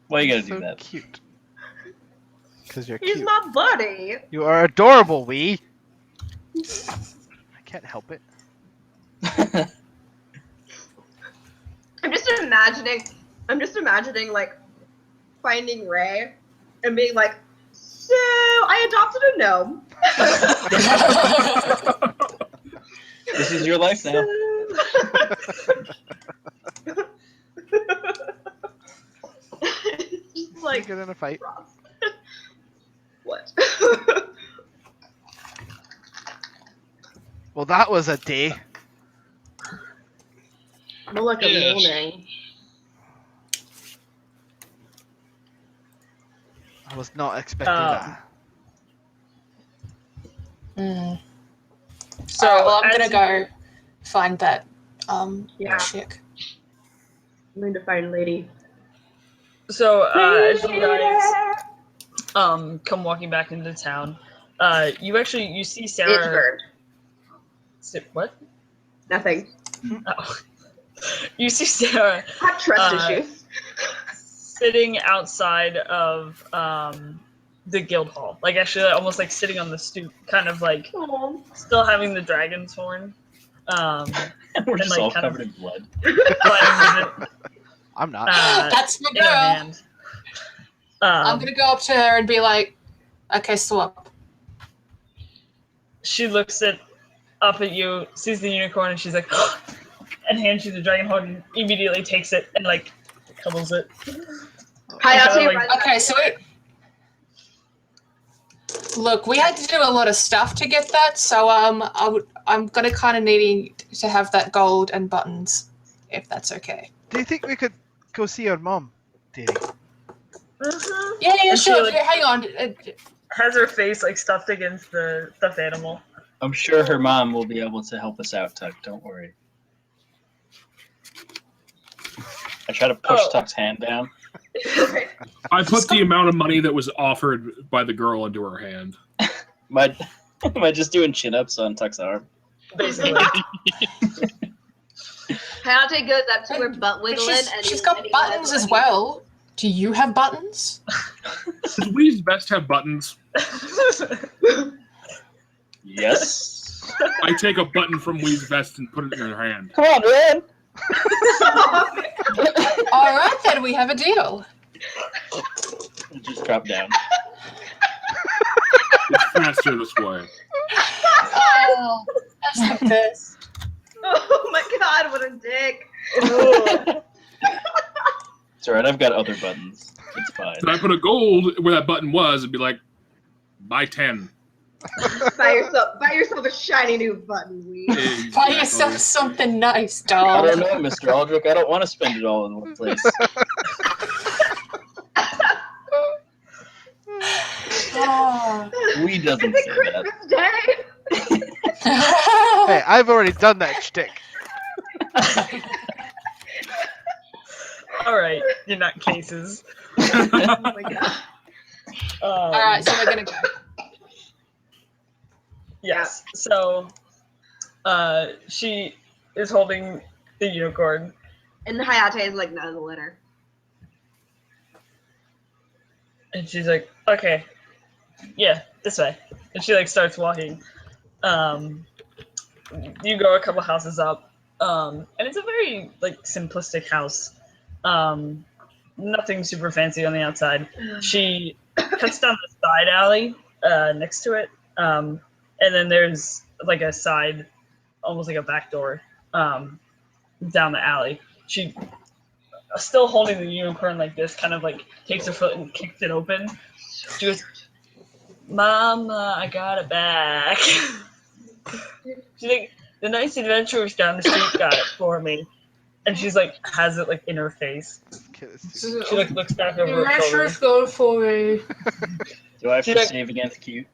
Why you gotta So do that? cute. Because you're He's cute. my buddy. You are adorable, Wee. I can't help it. I'm just imagining, like, finding Ray and being like, so, I adopted a gnome. This is your life now. Just like, Get in a fight. Ross. What? Well, that was a day. More like a Yes. morning. I was not expecting that. So Alright, well, I'm as gonna you- go find that Yeah. chick. I'm going to find Lady. So as you guys come walking back into town, you see It's Sarah. burned. What? Nothing. Oh. You see Sarah I have trust issues. sitting outside of the guild hall, like actually almost like sitting on the stoop, kind of like Aw. still having the dragon's horn. We're just like, all kind of- covered in blood. playing with it, I'm not. That's my in her girl. hand. I'm gonna go up to her and be like, okay, swap. She looks up at you, sees the unicorn, and she's like, and hands you the dragon horn, and immediately takes it and like cuddles it. Hayate like- runs Okay, so look, we had to do a lot of stuff to get that, so I'm gonna kind of needing to have that gold and buttons, if that's okay. Do you think we could go see your mom, dearie? Yeah, And she, sure. like- Hang on. Has her face like stuffed against the stuffed animal. I'm sure her mom will be able to help us out, Tuck. Don't worry. I try to push Oh. Tuck's hand down. I put the amount of money that was offered by the girl into her hand. Am I just doing chin-ups on Tuck's arm? Basically. Hayate goes up to her butt wiggling, and She's got buttons as well. Do you have buttons? Does Wee's best have buttons? Yes. I take a button from Wee's vest and put it in her hand. Come on, man. All right, then we have a deal. Just drop down. It's faster this way. Oh, that's the best. Oh my god, what a dick. It's alright, I've got other buttons. It's fine. So I put a gold where that button was and be like, buy 10. Buy yourself a shiny new button, Wee. Buy yourself something nice, I doll. don't know, Mr. Aldrich. I don't want to spend it all in one place. Oh. We doesn't say that. Christmas Day. Hey, I've already done that shtick. All right, you're not cases. Oh my god. All right, so we're gonna go. Yes. So, she is holding the unicorn. And the Hayate is like, none of the litter. And she's like, okay, yeah, this way. And she like starts walking. You go a couple houses up, and it's a very like simplistic house. Nothing super fancy on the outside. She cuts down the side alley next to it, And then there's like a side, almost like a back door down the alley. She, still holding the unicorn like this, kind of like takes her foot and kicks it open. She goes, "Mama, I got it back." She's like, "The nice adventurers down the street got it for me." And she's like, has it like in her face. This kid is too She like looks back over her Adventurers shoulder. go for me. Do I have She's to like- save against Q?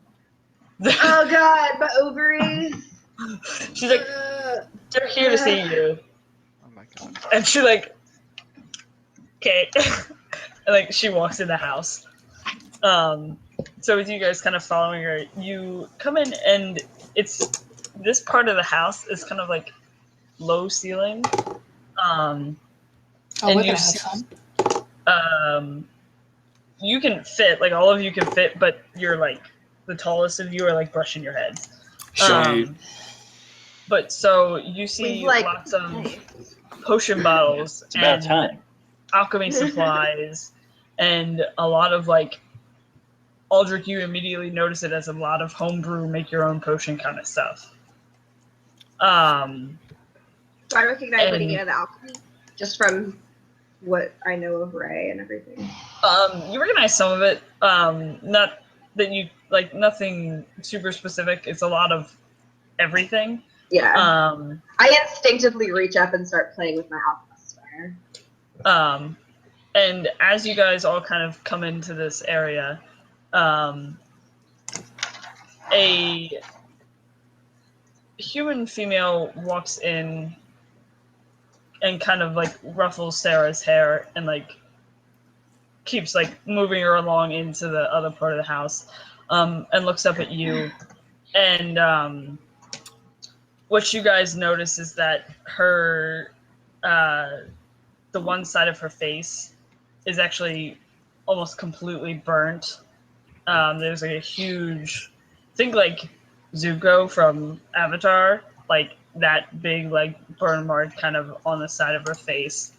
Oh God, my ovaries. She's like, "They're here to see you." Oh my god. And she like, okay, and like she walks in the house. So with you guys kind of following her, you come in and it's this part of the house is kind of like low ceiling. Oh, And we're you gonna have see- fun. You can fit, like all of you can fit, but you're like the tallest of you are like brushing your head. Sweet. But so you see We've like lots of potion bottles It's about and time. alchemy supplies and a lot of like Aldrich, you immediately notice it as a lot of homebrew, make your own potion kind of stuff. Do I recognize And- any of the alchemy just from what I know of Ray and everything? You recognize some of it. Not that you like nothing super specific. It's a lot of everything. Yeah. I instinctively reach up and start playing with my alchemist fire. And as you guys all kind of come into this area, a human female walks in and kind of like ruffles Sarah's hair and like keeps like moving her along into the other part of the house, and looks up at you. And what you guys notice is that her, the one side of her face is actually almost completely burnt. There's like a huge, think like Zuko from Avatar, like that big like burn mark kind of on the side of her face.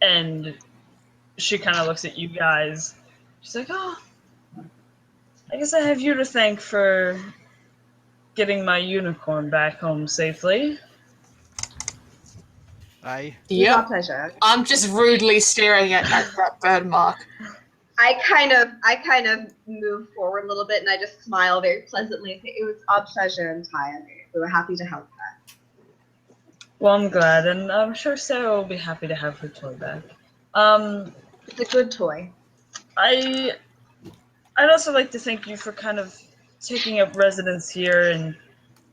And she kind of looks at you guys. She's like, "Oh, I guess I have you to thank for getting my unicorn back home safely." I It's my Yep. pleasure. I'm just rudely staring at that burn mark. I kind of move forward a little bit and I just smile very pleasantly and say, "It was our pleasure entirely. We were happy to help her." Well, I'm glad, and I'm sure Sarah will be happy to have her toy back. It's a good toy. I'd also like to thank you for kind of taking up residence here in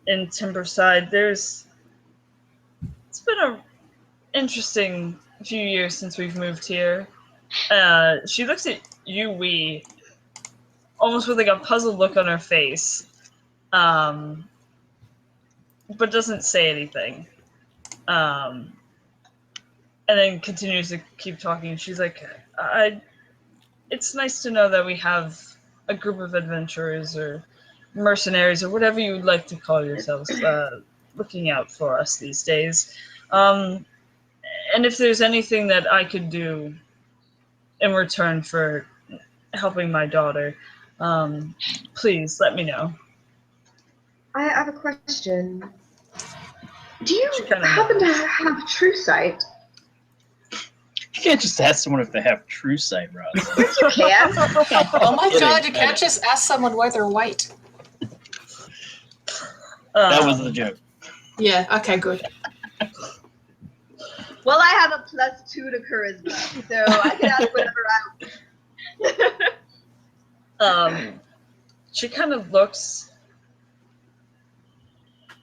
Timberside. It's been a interesting few years since we've moved here. She looks at you, almost with like a puzzled look on her face, but doesn't say anything. And then continues to keep talking. She's like, it's nice to know that we have a group of adventurers or mercenaries or whatever you would like to call yourselves looking out for us these days. And if there's anything that I could do in return for helping my daughter, please let me know. I have a question. Do you She kinda happen to nods. have true sight? You can't just ask someone if they have true sight, Ross. Yes, you can. Oh my Kidding. god, you can't just ask someone why they're white. That was the joke. Yeah, okay, good. Well, I have a +2 to charisma, so I can ask whatever I want. She kind of looks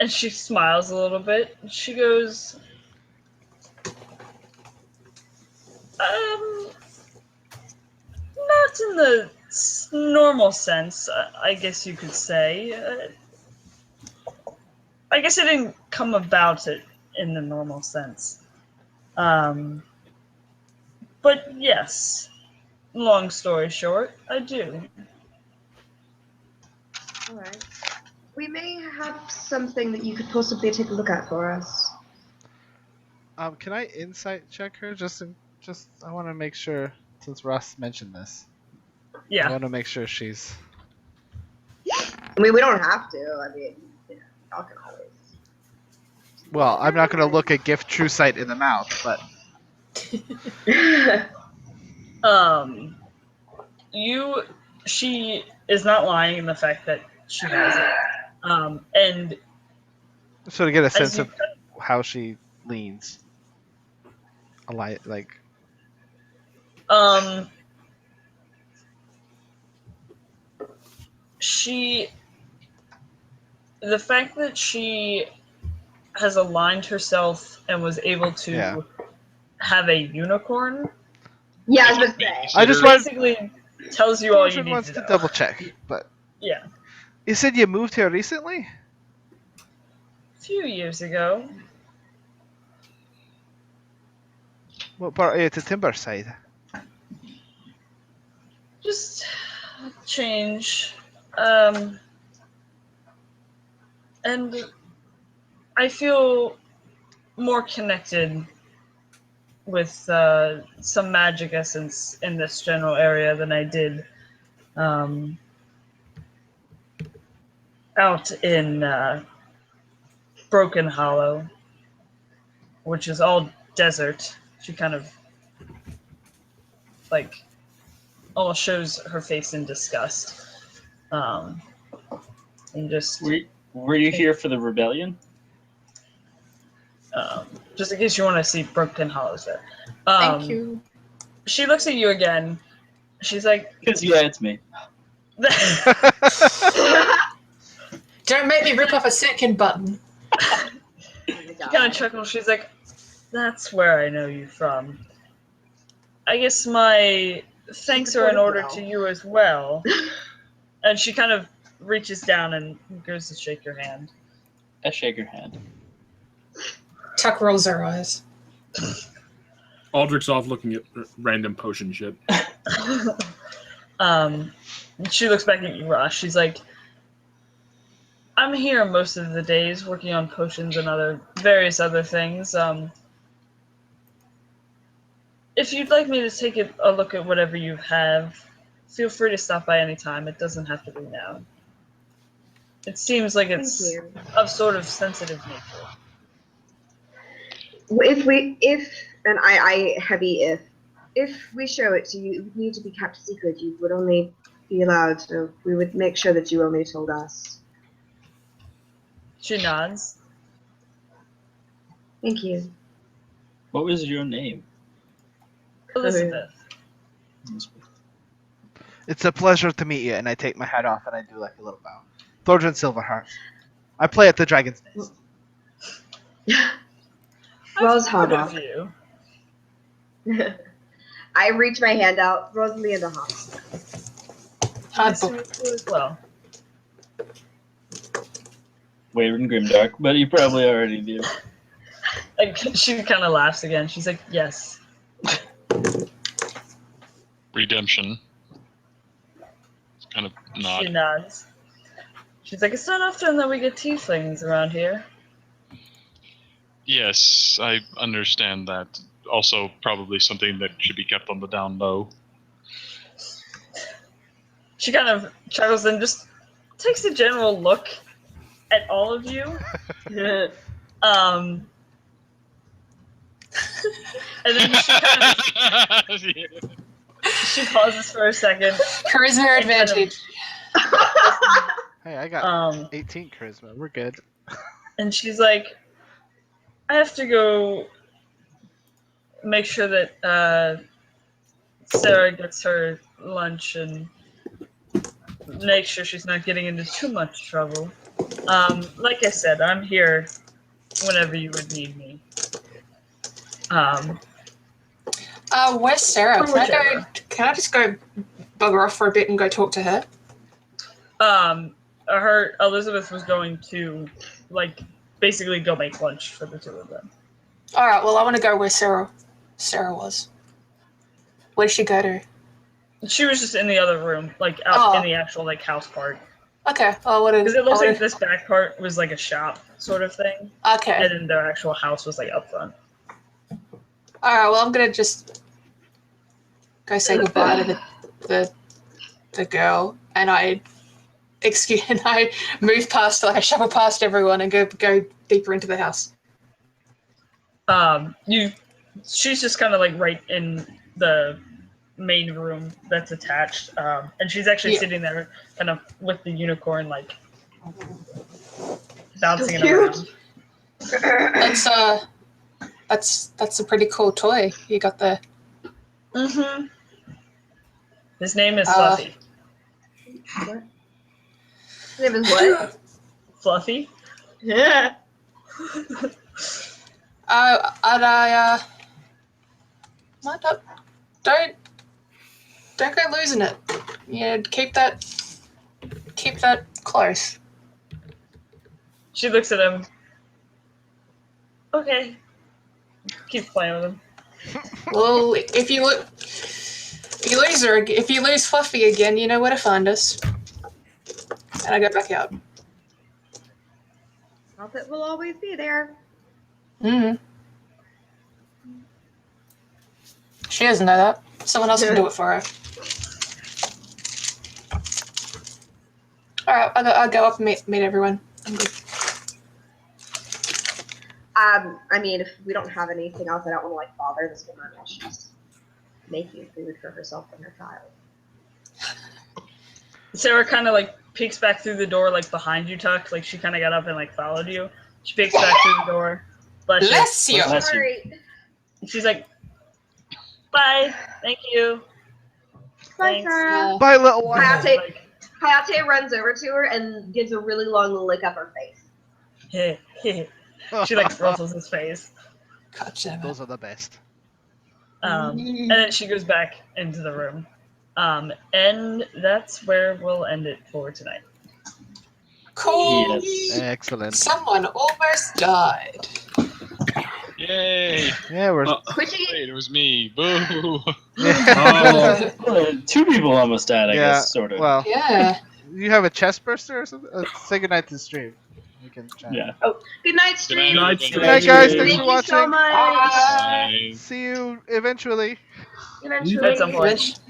and she smiles a little bit. She goes, not in the normal sense, I guess you could say. I guess I didn't come about it in the normal sense. But yes, long story short, I do. Alright. We may have something that you could possibly take a look at for us. can I insight check her just I want to make sure since Russ mentioned this. Yeah. want to make sure she's. I mean, we don't have to. I mean, y'all can always. Well, I'm not going to look a gift true sight in the mouth, but She is not lying in the fact that she has it. And so to get a as sense you, of how she leans. Like, the fact that she has aligned herself and was able to Yeah. have a unicorn Yeah, I was gonna say. I just want. basically tells you all you Thorson need wants to to know. double check, but Yeah. you said you moved here recently. A few years ago. What part? To Timberside. Just change. And I feel more connected with some magic essence in this general area than I did out in Broken Hollow, which is all desert. She kind of like almost shows her face in disgust. And just Were you here for the rebellion? just in case you want to see Broken Hollows there. Thank you. She looks at you again. She's like, Because yeah, it's me. Don't make me rip off a second button. She kind of chuckles. She's like, "That's where I know you from. I guess my thanks are in order to you as well." And she kind of reaches down and goes to shake your hand. I shake her hand. Tuck rolls her eyes. Aldrich's off looking at random potion shit. She looks back at you, Ross. She's like, "I'm here most of the days working on potions and various other things. If you'd like me to take a look at whatever you have, feel free to stop by any time. It doesn't have to be now. It seems like it's of sort of sensitive nature." If we show it to you, it would need to be kept secret. You would only be allowed to. We would make sure that you only told us. She nods. Thank you. What was your name? Elizabeth. It's a pleasure to meet you, and I take my hat off and I do like a little bow. Thorjan Silverheart. I play at the Dragon's Nest. Rose I've heard of Harbach. you. I reach my hand out. Rosalinda Hawk. Nice to meet you as well. Wayward and Grimdark, but you probably already do. Like, she kind of laughs again. She's like, "Yes." Redemption. It's kind of nod. She nods. She's like, "It's not often that we get tieflings around here." Yes, I understand that. Also, probably something that should be kept on the down low. She kind of chuckles and just takes a general look at all of you. And then she pauses for a second. Charisma advantage. Hey, I got 18 charisma. We're good. And she's like, "I have to go make sure that Sarah gets her lunch and make sure she's not getting into too much trouble. Like I said, I'm here whenever you would need me." Where's Sarah? Can I just go bugger off for a bit and go talk to her? Elizabeth was going to, like, basically go make lunch for the two of them. Alright, well I want to go where Sarah was. Where'd she go to? She was just in the other room, like, out in the actual, like, house part. Okay. Because it looks like this back part was like a shop sort of thing. Okay. And then their actual house was like up front. Alright, well I'm gonna just go say goodbye to the the girl, and I move past, like I shuffle past everyone and go deeper into the house. She's just kind of like right in the main room that's attached, and she's actually sitting there, kind of with the unicorn, like bouncing it around. That's a pretty cool toy you got there. Mm-hmm. His name is Fluffy. What? His name is what? Fluffy? Yeah. Don't go losing it. Yeah, keep that close. She looks at him. Okay. Keeps playing with him. Well, if you lose Fluffy again, you know where to find us. And I go back out. Not that we'll always be there. Mm-hmm. She doesn't know that. Someone else can do it for her. Alright, I'll go up and meet everyone. I'm good. I mean, if we don't have anything else, I don't want to like bother this woman while she's making food for herself and her child. Sarah kind of like peeks back through the door, like behind you, Tuck. Like she kind of got up and like followed you. She peeks back through the door. Bless you. Bless you. Sorry. She's like, "Bye, thank you." Bye, Thanks. Sarah. Bye, little one. Hayate runs over to her and gives a really long lick up her face. She like ruffles his face. Gotcha. Those are the best. And then she goes back into the room. And that's where we'll end it for tonight. Cool. Yes. Excellent. Someone almost died. Yay! Yeah, we're. Quitchy. Wait, it was me. Boo! Two people almost died, I Yeah, guess, sort of. Well, Yeah. you have a chest burster or something? Say goodnight to the stream. We can chat. Yeah. Good night, stream. Good night, Good night, guys. Thanks Thank for you watching. so much. Bye. See you eventually. Eventually. At some point. Bitch.